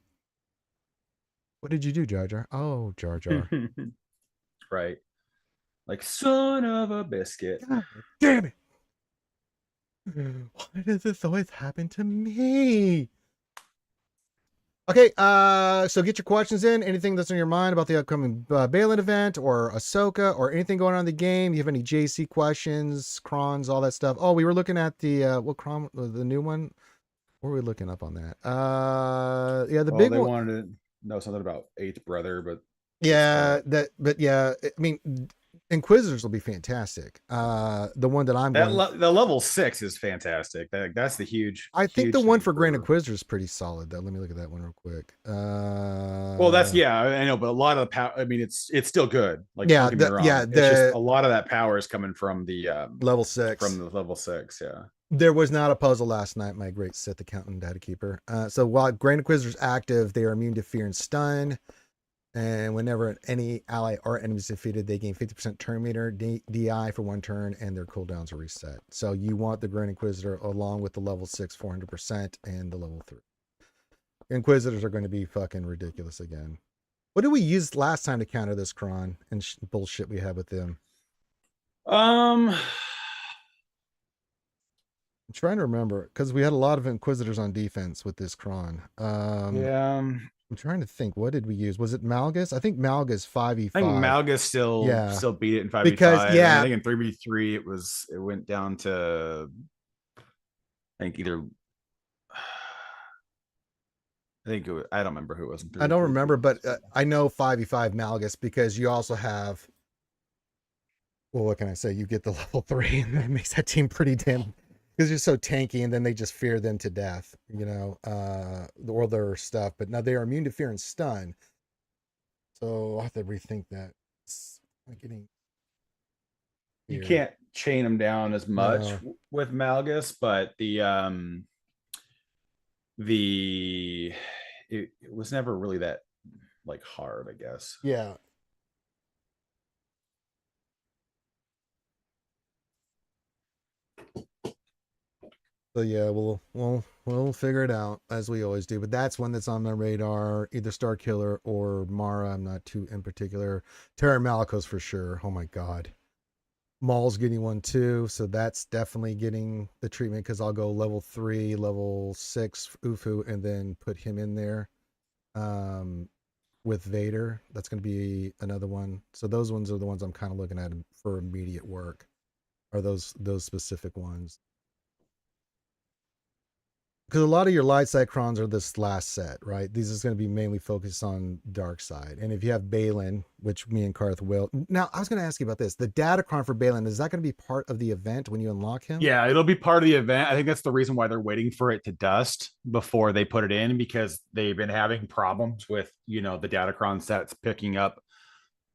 Speaker 1: What did you do, Jar Jar? Oh, Jar Jar.
Speaker 2: Right. Like, son of a biscuit.
Speaker 1: God damn it. Why does this always happen to me? Okay, so get your questions in. Anything that's on your mind about the upcoming Balin event or Ahsoka or anything going on in the game. You have any JC questions, crons, all that stuff. Oh, we were looking at the what cron, the new one. What were we looking up on that? Yeah, the big
Speaker 2: They
Speaker 1: one.
Speaker 2: wanted to know something about Eighth Brother, but
Speaker 1: yeah, but yeah, I mean, Inquisitors will be fantastic. The one that I'm going,
Speaker 2: the level 6 is fantastic. That's the huge.
Speaker 1: I think
Speaker 2: huge
Speaker 1: the one
Speaker 2: thing
Speaker 1: for Grand Inquisitor is pretty solid though. Let me look at that one real quick.
Speaker 2: Well, that's I know, but a lot of the power. I mean, it's still good. Like,
Speaker 1: yeah,
Speaker 2: don't get me wrong.
Speaker 1: yeah,
Speaker 2: It's just a lot of that power is coming from the
Speaker 1: level 6.
Speaker 2: From the level 6, yeah.
Speaker 1: There was not a puzzle last night, my great Sith accountant data keeper. So while Grand Inquisitor's active, they are immune to fear and stun. And whenever any ally or enemy is defeated, they gain 50% turn meter DI for 1 turn, and their cooldowns are reset. So you want the Grand Inquisitor along with the level 6 400% and the level 3. Inquisitors are going to be fucking ridiculous again. What did we use last time to counter this cron and bullshit we had with them?
Speaker 2: I'm
Speaker 1: trying to remember because we had a lot of Inquisitors on defense with this cron.
Speaker 2: Yeah.
Speaker 1: I'm trying to think. What did we use? Was it Malgus? I think Malgus 5v5.
Speaker 2: I think Malgus still beat it in 5v5.
Speaker 1: Because yeah,
Speaker 2: I think in 3v3 it went down to, I think either. I think it was, I don't remember who it was.
Speaker 1: I don't remember, but I know 5v5 Malgus because you also have. Well, what can I say? You get the level 3, and that makes that team pretty damn. Because you're so tanky, and then they just fear them to death, you know, or their stuff. But now they are immune to fear and stun. So I'll have to rethink that. It's like getting
Speaker 2: you can't chain them down as much with Malgus, but it was never really that like hard, I guess.
Speaker 1: Yeah. So yeah, we'll figure it out as we always do. But that's one that's on my radar, either Star Killer or Mara. I'm not too in particular. Terra Malicos for sure. Oh my god. Maul's getting one too, so that's definitely getting the treatment because I'll go level 3, level 6 Ufu, and then put him in there. With Vader, that's going to be another one. So those ones are the ones I'm kind of looking at for immediate work. Are those specific ones? because a lot of your light side crons are this last set, right? These is going to be mainly focused on dark side. And if you have Balin, which me and Karth will. Now, I was going to ask you about this. The data cron for Balin, is that going to be part of the event when you unlock him?
Speaker 2: Yeah, it'll be part of the event. I think that's the reason why they're waiting for it to dust before they put it in, because they've been having problems with, the Datacron sets picking up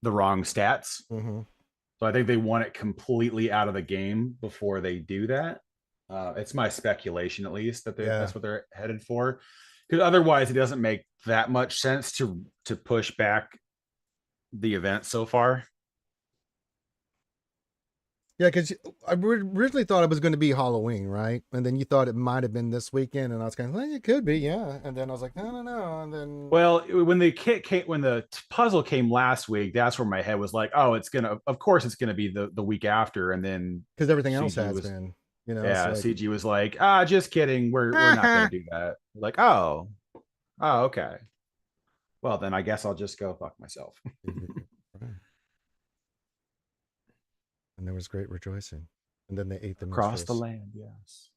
Speaker 2: the wrong stats.
Speaker 1: Mm-hmm.
Speaker 2: So I think they want it completely out of the game before they do that. It's my speculation, at least, that that's what they're headed for. Because otherwise, it doesn't make that much sense to push back the event so far.
Speaker 1: Yeah, because I originally thought it was going to be Halloween, right? And then you thought it might have been this weekend, and I was kind of like, it could be, yeah. And then I was like, no. And then,
Speaker 2: well, when the puzzle came last week, that's where my head was like, oh, of course, it's gonna be the week after, and then
Speaker 1: because everything else has been,
Speaker 2: yeah,
Speaker 1: like,
Speaker 2: CG was like, just kidding, we're not gonna do that. Like, oh, okay. Well, then I guess I'll just go fuck myself.
Speaker 1: And there was great rejoicing, and then they ate them
Speaker 2: across the land. Yes.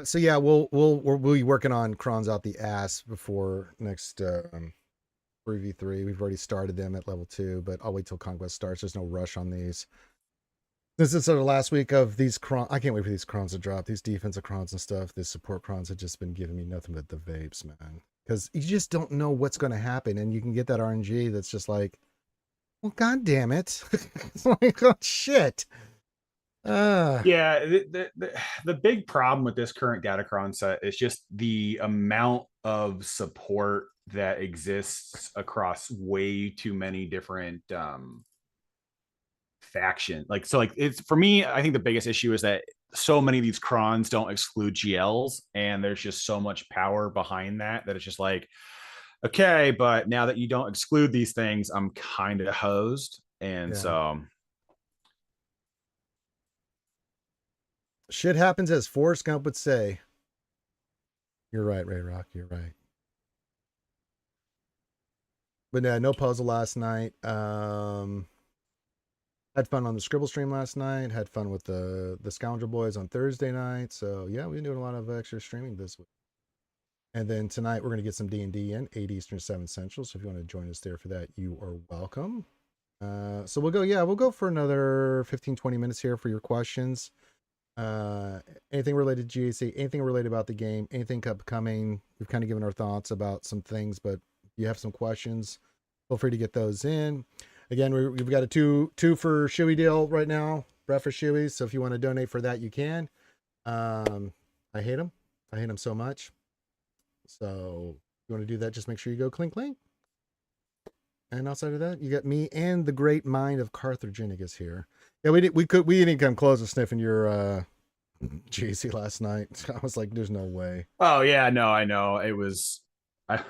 Speaker 1: So yeah, we'll be working on crons out the ass before next 3v3. We've already started them at level 2, but I'll wait till Conquest starts. There's no rush on these. This is sort of last week of these crons. I can't wait for these crons to drop. These defensive crons and stuff. These support crons have just been giving me nothing but the vapes, man. Because you just don't know what's going to happen, and you can get that RNG that's just like, well, god damn it. It's like, oh shit.
Speaker 2: Yeah, the big problem with this current Datacron set is just the amount of support that exists across way too many different faction. It's, for me, I think the biggest issue is that so many of these crons don't exclude GLs, and there's just so much power behind that it's just like, okay, but now that you don't exclude these things, I'm kind of hosed. And so
Speaker 1: shit happens, as Forrest Gump would say. You're right, Ray Rock. You're right. But no puzzle last night. Had fun on the Scribble stream last night. Had fun with the Scoundrel Boys on Thursday night. So yeah, we've been doing a lot of extra streaming this week. And then tonight we're going to get some D&D in, 8 Eastern, 7 Central. So if you want to join us there for that, you are welcome. So we'll go for another 15, 20 minutes here for your questions. Anything related to GAC, anything related about the game, anything upcoming. We've kind of given our thoughts about some things, but if you have some questions, feel free to get those in. Again, we've got a two for Shoey deal right now, breakfast Shoeys. So if you want to donate for that, you can. I hate them. I hate them so much. So if you want to do that, just make sure you go clink clink. And outside of that, you got me and the great mind of Carthaginigus here. Yeah, we didn't come close to sniffing your GC last night. I was like, there's no way.
Speaker 2: Oh yeah, no, I know. I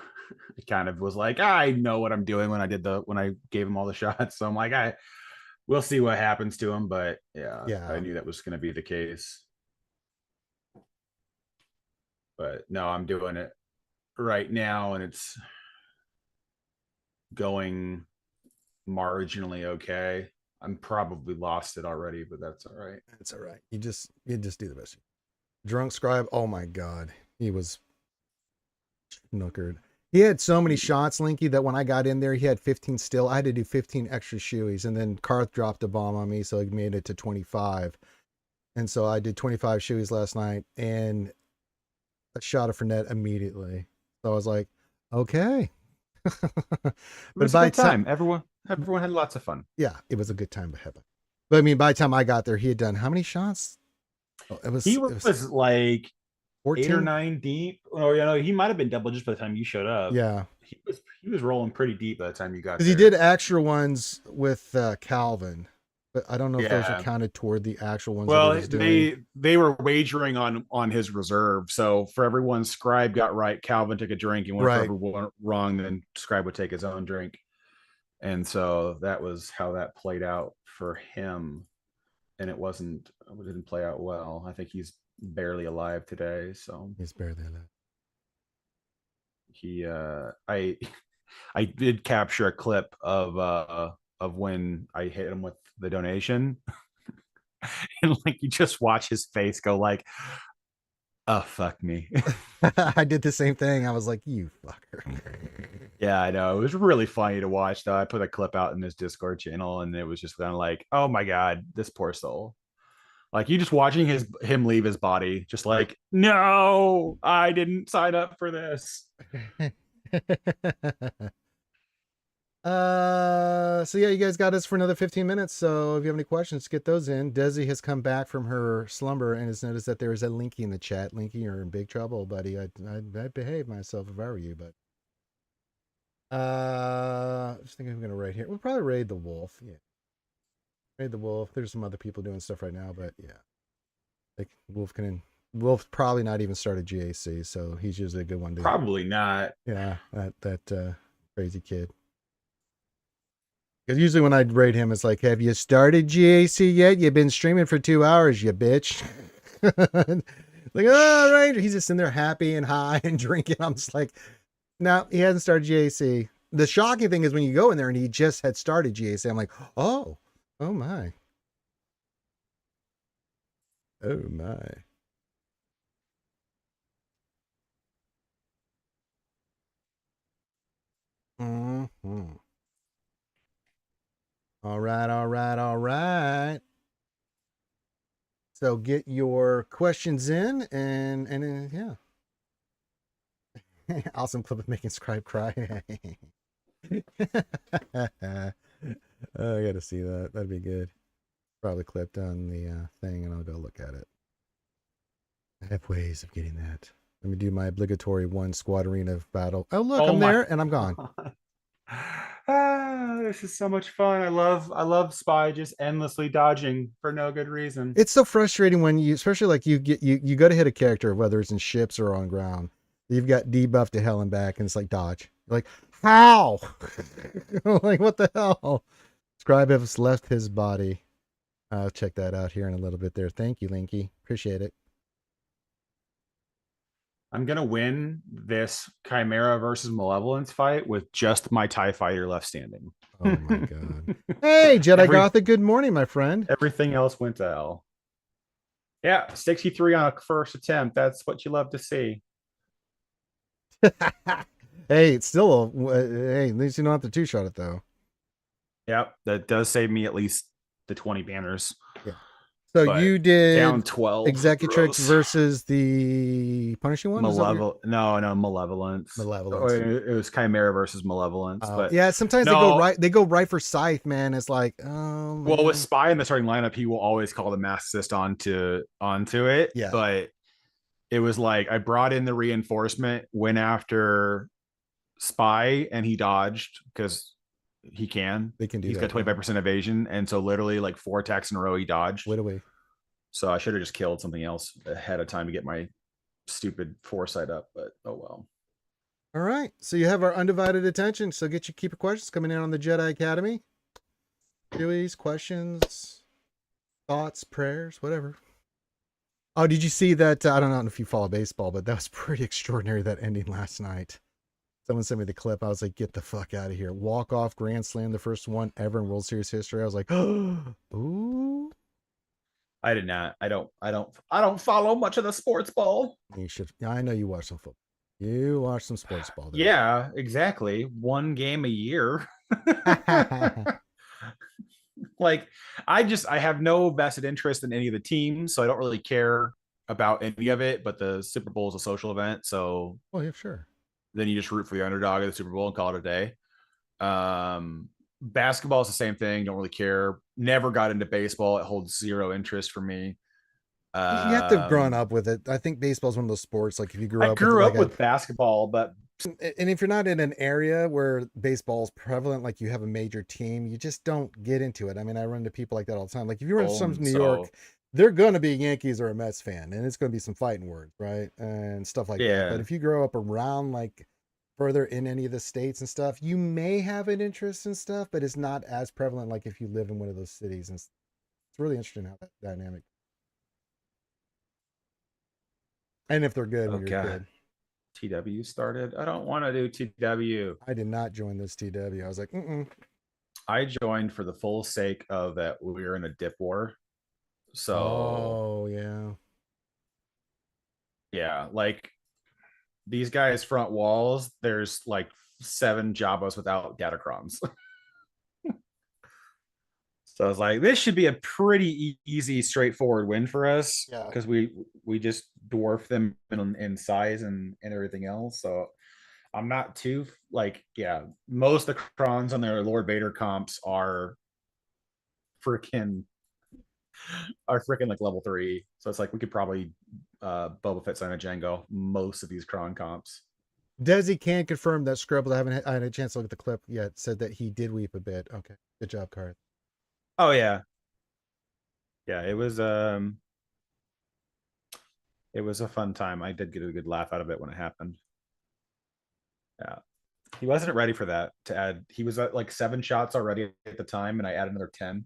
Speaker 2: kind of was like, I know what I'm doing when I gave him all the shots. So I'm like, we'll see what happens to him. But yeah, I knew that was going to be the case. But no, I'm doing it right now, and it's going marginally okay. I'm probably lost it already, but that's all right.
Speaker 1: It's all right. You just do the best. Drunk Scribe, oh my god, he was snookered. He had so many shots, Linky, that when I got in there, he had 15 still. I had to do 15 extra shoeys, and then Karth dropped a bomb on me, so he made it to 25. And so I did 25 shoeys last night, and a shot of Fernet immediately. So I was like, okay.
Speaker 2: But it's a good time. Everyone had lots of fun.
Speaker 1: Yeah, it was a good time. But I mean, by the time I got there, he had done how many shots?
Speaker 2: Oh, he was like 14? 8 or 9 deep. Or he might have been double just by the time you showed up.
Speaker 1: Yeah,
Speaker 2: he was rolling pretty deep by the time you got there.
Speaker 1: Because he did extra ones with Calvin, but I don't know if those are counted toward the actual ones.
Speaker 2: Well, they were wagering on his reserve. So for everyone Scribe got right, Calvin took a drink, and whenever went wrong, then Scribe would take his own drink. And so that was how that played out for him. And it didn't play out well. I think he's barely alive today. So
Speaker 1: he's barely alive.
Speaker 2: He I did capture a clip of when I hit him with the donation. And like you just watch his face go like, Oh, fuck me.
Speaker 1: I did the same thing. I was like, you fucker.
Speaker 2: Yeah, I know. It was really funny to watch, though. I put a clip out in this Discord channel, and it was just kind of like, oh my God, this poor soul. Like you just watching him leave his body, just like, no, I didn't sign up for this.
Speaker 1: So yeah, you guys got us for another 15 minutes. So if you have any questions, get those in. Desi has come back from her slumber and has noticed that there is a Linky in the chat. Linky, you're in big trouble, buddy. I'd behave myself if I were you, but just thinking I'm gonna raid here. We'll probably raid the wolf. Yeah. Raid the wolf. There's some other people doing stuff right now, but yeah. Like Wolf's probably not even started GAC, so he's usually a good one to
Speaker 2: Probably not.
Speaker 1: yeah, that crazy kid. Because usually when I'd rate him, it's like, have you started GAC yet? You've been streaming for 2 hours, you bitch. Like, all right. He's just in there happy and high and drinking. I'm just like, no, he hasn't started GAC. The shocking thing is when you go in there and he just had started GAC, I'm like, oh my. Oh my. Mm-hmm. All right, all right, all right. So get your questions in and yeah. Awesome clip of making Scribe cry. Oh, I gotta see that. That'd be good. Probably clipped on the thing, and I'll go look at it. I have ways of getting that. Let me do my obligatory one squad arena battle. Oh look, I'm there and I'm gone.
Speaker 2: This is so much fun. I love Spy just endlessly dodging for no good reason.
Speaker 1: It's so frustrating when you, especially like you go to hit a character, whether it's in ships or on ground. You've got debuff to hell and back, and it's like dodge. You're like, how? Like, what the hell? Scribe has left his body. I'll check that out here in a little bit there. Thank you, Linky. Appreciate it.
Speaker 2: I'm gonna win this Chimera versus Malevolence fight with just my TIE fighter left standing.
Speaker 1: Oh my god. Hey, Jedi Gothic, good morning, my friend.
Speaker 2: Everything else went to hell. Yeah, 63 on a first attempt. That's what you love to see.
Speaker 1: Hey, it's still hey, at least you don't have to two-shot it though.
Speaker 2: Yep, that does save me at least the 20 banners.
Speaker 1: Yeah. So
Speaker 2: But
Speaker 1: you did
Speaker 2: down 12
Speaker 1: Executrix
Speaker 2: gross.
Speaker 1: versus the punishing one?
Speaker 2: No, Malevolence.
Speaker 1: Malevolence.
Speaker 2: It was Chimera versus Malevolence. But
Speaker 1: yeah, sometimes
Speaker 2: no,
Speaker 1: they go right for Scythe, man. It's like, oh man.
Speaker 2: well, with Spy in the starting lineup, he will always call the Mass Assist onto it.
Speaker 1: Yeah.
Speaker 2: But it was like I brought in the reinforcement, went after Spy, and he dodged because he can.
Speaker 1: They can do
Speaker 2: He's
Speaker 1: that.
Speaker 2: got 25% evasion, and so literally like 4 attacks in a row he dodged.
Speaker 1: Wait away.
Speaker 2: So I should have just killed something else ahead of time to get my stupid foresight up, but oh well.
Speaker 1: All right. So you have our undivided attention. So keep your questions coming in on the Jedi Academy. Queries, questions, thoughts, prayers, whatever. Oh, did you see that? I don't know if you follow baseball, but that was pretty extraordinary, that ending last night. Someone sent me the clip. I was like, get the fuck out of here. Walk off grand slam, the first one ever in World Series history. I was like, ooh.
Speaker 2: I did not. I don't follow much of the sports ball.
Speaker 1: You should. I know you watch some football. You watch some sports ball.
Speaker 2: Yeah, exactly. One game a year. Like I have no vested interest in any of the teams, so I don't really care about any of it. But the Super Bowl is a social event, so
Speaker 1: oh yeah, sure.
Speaker 2: Then you just root for the underdog of the Super Bowl and call it a day. Basketball is the same thing. Don't really care. Never got into baseball. It holds zero interest for me.
Speaker 1: You have to have grown up with it. I think baseball is one of those sports. Like if you
Speaker 2: I grew up with basketball, but
Speaker 1: and if you're not in an area where baseball is prevalent, like you have a major team, you just don't get into it. I mean, I run into people like that all the time. Like if you're in some New York, they're gonna be Yankees or a Mets fan, and it's gonna be some fighting words, right, and stuff like that. But if you grow up around like further in any of the states and stuff, you may have an interest in stuff, but it's not as prevalent like if you live in one of those cities. And it's really interesting how that dynamic. And if they're good when you're a kid.
Speaker 2: TW started. I don't want to do TW.
Speaker 1: I did not join this TW. I was like,
Speaker 2: I joined for the full sake of that we were in a dip war. So
Speaker 1: oh yeah.
Speaker 2: Yeah, like these guys' front walls, there's like 7 Jabas without Datacrons. So I was like, this should be a pretty easy, straightforward win for us
Speaker 1: Yeah.
Speaker 2: because we just dwarf them in size and everything else. So I'm not too like, yeah, most of the crons on their Lord Vader comps freaking are freaking like level 3. So it's like we could probably Boba Fett sign a Django most of these cron comps.
Speaker 1: Desi can confirm that Scrubble. I had a chance to look at the clip yet. Said that he did weep a bit. Okay, good job, Card.
Speaker 2: Oh yeah, yeah. It was a fun time. I did get a good laugh out of it when it happened. Yeah, he wasn't ready for that. To add, he was at like 7 shots already at the time, and I added another 10.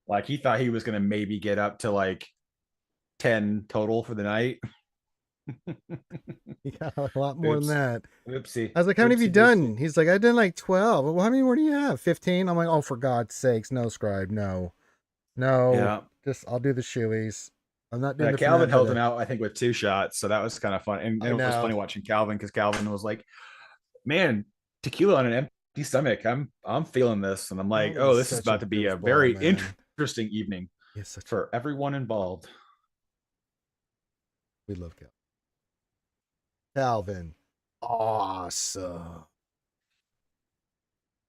Speaker 2: Like he thought he was gonna maybe get up to like 10 total for the night.
Speaker 1: He got a lot more than
Speaker 2: Oops.
Speaker 1: that.
Speaker 2: Oopsie.
Speaker 1: I was like, how many have you
Speaker 2: Oopsie doopsie.
Speaker 1: done? He's like, I done like 12. Well, how many more do you have? 15? I'm like, oh, for God's sakes, no, Scribe. No. No.
Speaker 2: Yeah.
Speaker 1: Just, I'll do the shoeys. I'm not doing
Speaker 2: Yeah,
Speaker 1: the
Speaker 2: Calvin
Speaker 1: Fnatic for
Speaker 2: held him
Speaker 1: the.
Speaker 2: out, I think, with 2 shots. So that was kind of fun. And
Speaker 1: I
Speaker 2: it was
Speaker 1: know.
Speaker 2: funny watching Calvin because Calvin was like, man, tequila on an empty stomach. I'm feeling this. And I'm like,
Speaker 1: Calvin
Speaker 2: oh,
Speaker 1: is
Speaker 2: this is
Speaker 1: such a
Speaker 2: about to be a
Speaker 1: goofball,
Speaker 2: very
Speaker 1: man.
Speaker 2: interesting evening
Speaker 1: He's such a.
Speaker 2: for everyone involved.
Speaker 1: We love Calvin. Calvin. Awesome.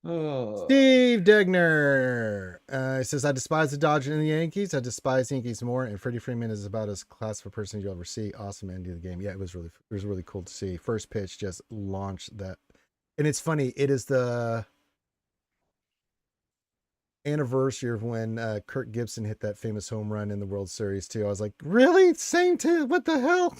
Speaker 2: Oh.
Speaker 1: Steve Degner. He says, I despise the Dodgers and the Yankees. I despise Yankees more. And Freddie Freeman is about as class of a person you'll ever see. Awesome ending of the game. Yeah, it was really cool to see. First pitch just launched that. And it's funny. It is the anniversary of when Kirk Gibson hit that famous home run in the World Series too. I was like, really? Same too? What the hell?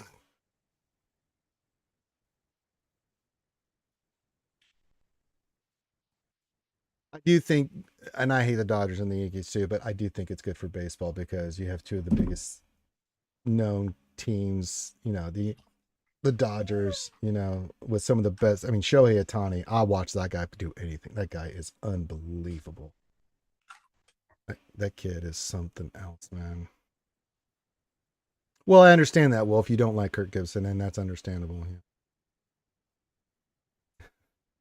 Speaker 1: I do think, and I hate the Dodgers and the Yankees too, but I do think it's good for baseball because you have two of the biggest known teams. The Dodgers, with some of the best. I mean, Shohei Ohtani. I watch that guy do anything. That guy is unbelievable. That kid is something else, man. Well, I understand that, Wolf. You don't like Kirk Gibson, and that's understandable. Yeah.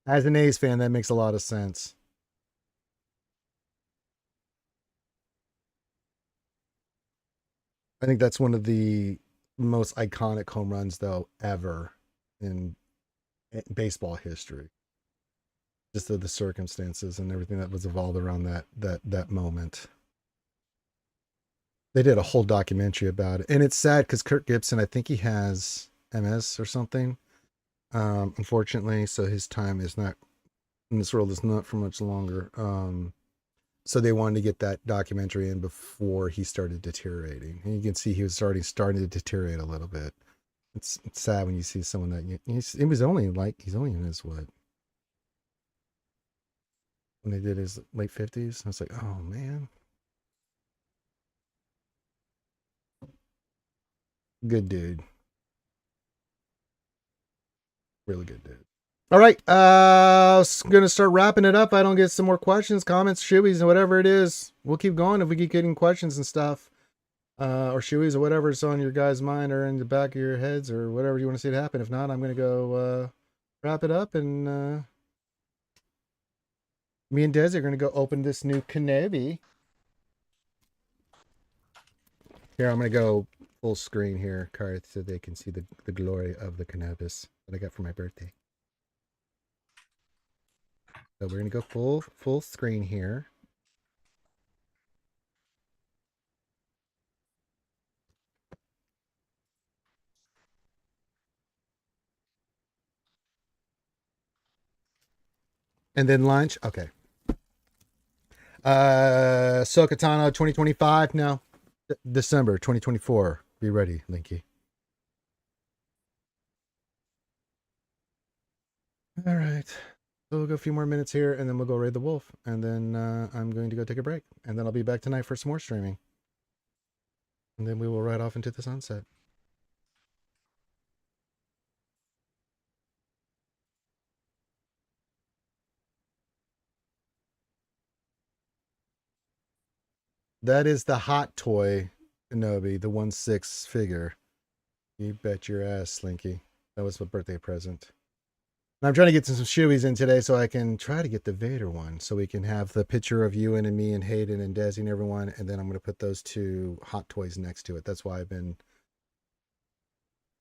Speaker 1: As an A's fan, that makes a lot of sense. I think that's one of the most iconic home runs, though, ever in baseball history. Just the circumstances and everything that was evolved around that moment. They did a whole documentary about it, and it's sad because Kirk Gibson, I think he has MS or something. Unfortunately, so his time is not in this world is not for much longer. So they wanted to get that documentary in before he started deteriorating, and you can see he was starting to deteriorate a little bit. It's sad when you see someone that it was only like he's only in his what when they did his late 50s. I was like, oh man, good dude, really good dude. All right, gonna start wrapping it up. I don't get some more questions, comments, shoeies, and whatever it is. We'll keep going if we keep getting questions and stuff, or shoeies or whatever's on your guys' mind or in the back of your heads or whatever you want to see it happen. If not, I'm gonna go wrap it up, and me and Desi are gonna go open this new Kenobi. Here, I'm gonna go full screen here, Karth, so they can see the glory of the cannabis that I got for my birthday. So we're gonna go full screen here. And then lunch. Okay. Sokatano 2025. No. December 2024. Be ready, Linky. All right. So we'll go a few more minutes here and then we'll go raid the wolf. And then I'm going to go take a break. And then I'll be back tonight for some more streaming. And then we will ride off into the sunset. That is the hot toy Kenobi, the 1/6 figure. You bet your ass, Slinky. That was my birthday present. And I'm trying to get some shoeies in today so I can try to get the Vader one so we can have the picture of you and me and Hayden and Desi and everyone. And then I'm going to put those two Hot Toys next to it. That's why I've been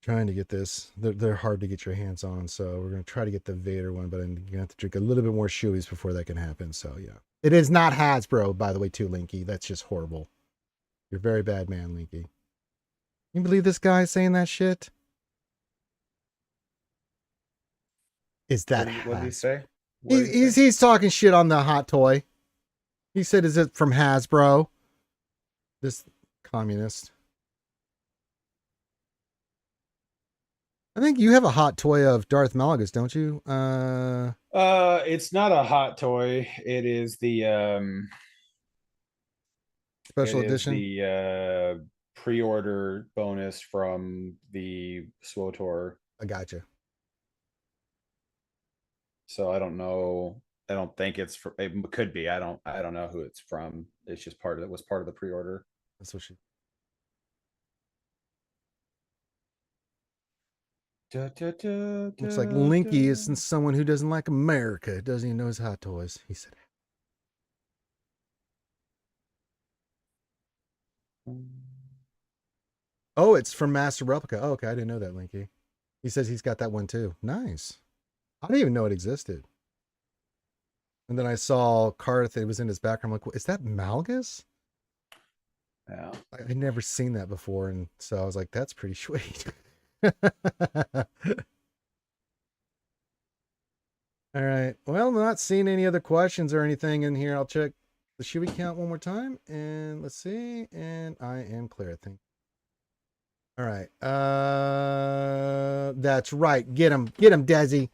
Speaker 1: trying to get this. They're hard to get your hands on. So we're going to try to get the Vader one, but I'm going to have to drink a little bit more shoeies before that can happen. So yeah. It is not Hasbro, by the way, too, Linky. That's just horrible. You're a very bad man, Linky. Can you believe this guy saying that shit? Is that
Speaker 2: what did he say?
Speaker 1: He's talking shit on the hot toy. He said, "Is it from Hasbro?" This communist. I think you have a hot toy of Darth Malgus, don't you?
Speaker 2: It's not a hot toy. It is the
Speaker 1: special edition.
Speaker 2: The pre-order bonus from the SWGOH.
Speaker 1: I gotcha.
Speaker 2: So I don't know. I don't think it's for. It could be. I don't know who it's from. It's just part of it. Was part of the pre-order.
Speaker 1: That's what she. Looks like Linky isn't someone who doesn't like America. Doesn't even know his hot toys. He said. Oh, it's from Master Replica. Oh, okay, I didn't know that, Linky. He says he's got that one too. Nice. I didn't even know it existed. And then I saw Karth. It was in his background. I'm like, is that Malgus?
Speaker 2: Yeah.
Speaker 1: I'd never seen that before. And so I was like, that's pretty sweet. All right. Well, I'm not seeing any other questions or anything in here. I'll check the shoey count one more time. And let's see. And I am clear, I think. All right. That's right. Get him. Get him, Desi.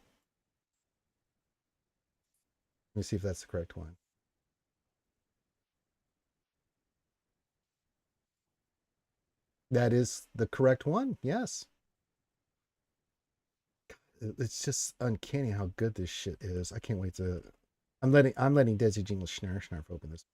Speaker 1: Let me see if that's the correct one. That is the correct one. Yes. It's just uncanny how good this shit is. I can't wait to. I'm letting Desi Jingle Schnarf open this.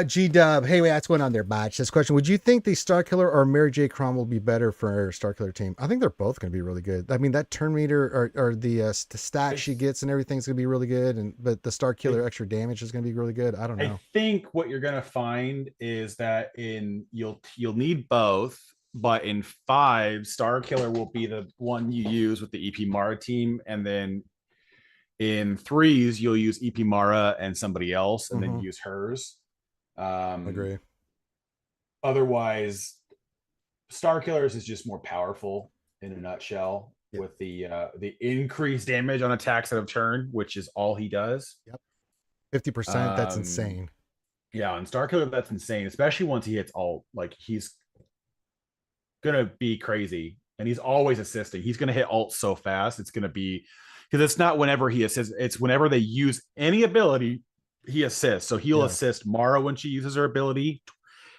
Speaker 1: G Dub. Hey, wait, what's going on there, Botch? This question: would you think the Starkiller or Mary J. Crom will be better for our Starkiller team? I think they're both going to be really good. I mean, that turn meter or the stat she gets and everything's going to be really good, but the Starkiller extra damage is going to be really good. I don't know.
Speaker 2: I think what you're going to find is that you'll need both, but in 5, Starkiller will be the one you use with the EP Mara team, and then in 3s you'll use EP Mara and somebody else, and then use hers.
Speaker 1: Agree.
Speaker 2: Otherwise, Starkillers is just more powerful in a nutshell, with the increased damage on attacks out of turn, which is all he does.
Speaker 1: Yep. 50%. That's insane.
Speaker 2: Yeah, on Starkiller, that's insane, especially once he hits ult. Like, he's gonna be crazy, and he's always assisting. He's gonna hit ult so fast. It's gonna be, because it's not whenever he assists, it's whenever they use any ability, he assists. So he'll assist Mara when she uses her ability,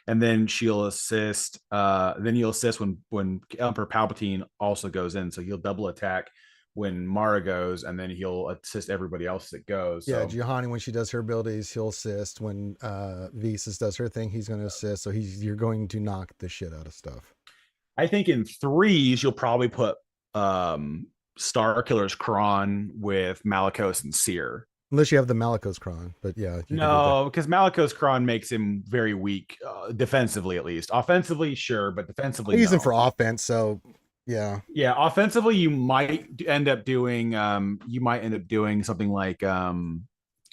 Speaker 2: and then she'll assist. Then you'll assist when Emperor Palpatine also goes in. So he'll double attack when Mara goes, and then he'll assist everybody else that goes.
Speaker 1: Yeah,
Speaker 2: so,
Speaker 1: Giovanni, when she does her abilities, he'll assist. When Visas does her thing, he's going to assist. So you're going to knock the shit out of stuff.
Speaker 2: I think in 3s you'll probably put Starkiller's Kron with Malicos and Seer.
Speaker 1: Unless you have the Malicos Kron, but yeah.
Speaker 2: No, because Malicos Kron makes him very weak, defensively at least. Offensively, sure, but defensively,
Speaker 1: I use him for offense, so yeah.
Speaker 2: Yeah, offensively, you might end up doing something like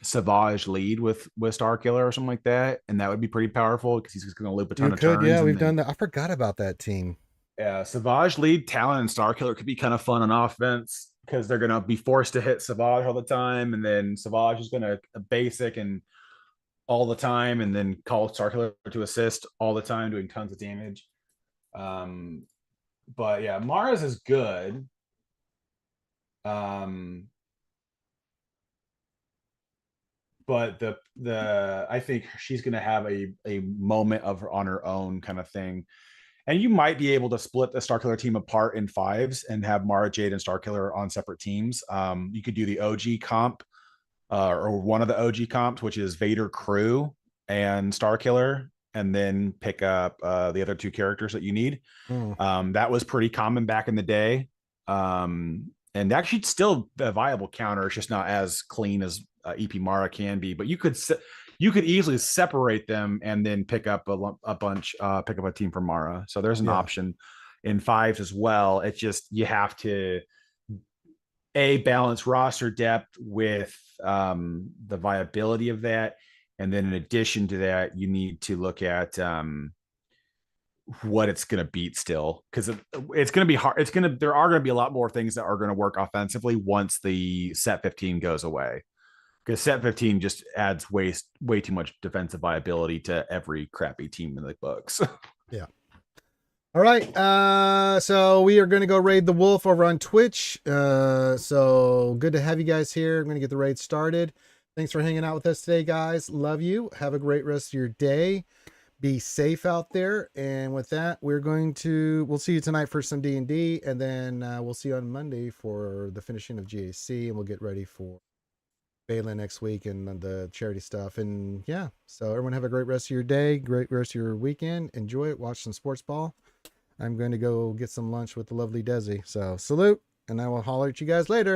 Speaker 2: Savage lead with Starkiller or something like that, and that would be pretty powerful because he's just going to loop a ton of turns.
Speaker 1: Yeah, we've done that. I forgot about that team.
Speaker 2: Yeah, Savage lead, Talon, and Starkiller could be kind of fun on offense, because they're going to be forced to hit Savage all the time, and then Savage is going to basic and all the time, and then call Starkiller to assist all the time, doing tons of damage. But yeah, Mara's is good. But I think she's going to have a moment on her own kind of thing. And you might be able to split the Starkiller team apart in 5s and have Mara, Jade, and Starkiller on separate teams. You could do the OG comp, or one of the OG comps, which is Vader Crew and Starkiller. and then pick up the other 2 characters that you need.
Speaker 1: Mm.
Speaker 2: That was pretty common back in the day. And actually still a viable counter. It's just not as clean as EP Mara can be, but you could easily separate them and then pick up a bunch, pick up a team for Mara. So there's an
Speaker 1: Yeah.
Speaker 2: option in 5s as well. It's just you have to balance roster depth with the viability of that, and then in addition to that, you need to look at what it's going to beat still, because it's going to be hard. There are going to be a lot more things that are going to work offensively once the set 15 goes away, because set 15 just adds way too much defensive viability to every crappy team in the books.
Speaker 1: Yeah. All right. So we are going to go raid the wolf over on Twitch. So good to have you guys here. I'm going to get the raid started. Thanks for hanging out with us today, guys. Love you. Have a great rest of your day. Be safe out there. And with that, we'll see you tonight for some D&D, and then we'll see you on Monday for the finishing of GAC, and we'll get ready for Balin next week and the charity stuff. And yeah, so everyone have a great rest of your day, great rest of your weekend. Enjoy it. Watch some sports ball. I'm going to go get some lunch with the lovely Desi. So salute, and I will holler at you guys later.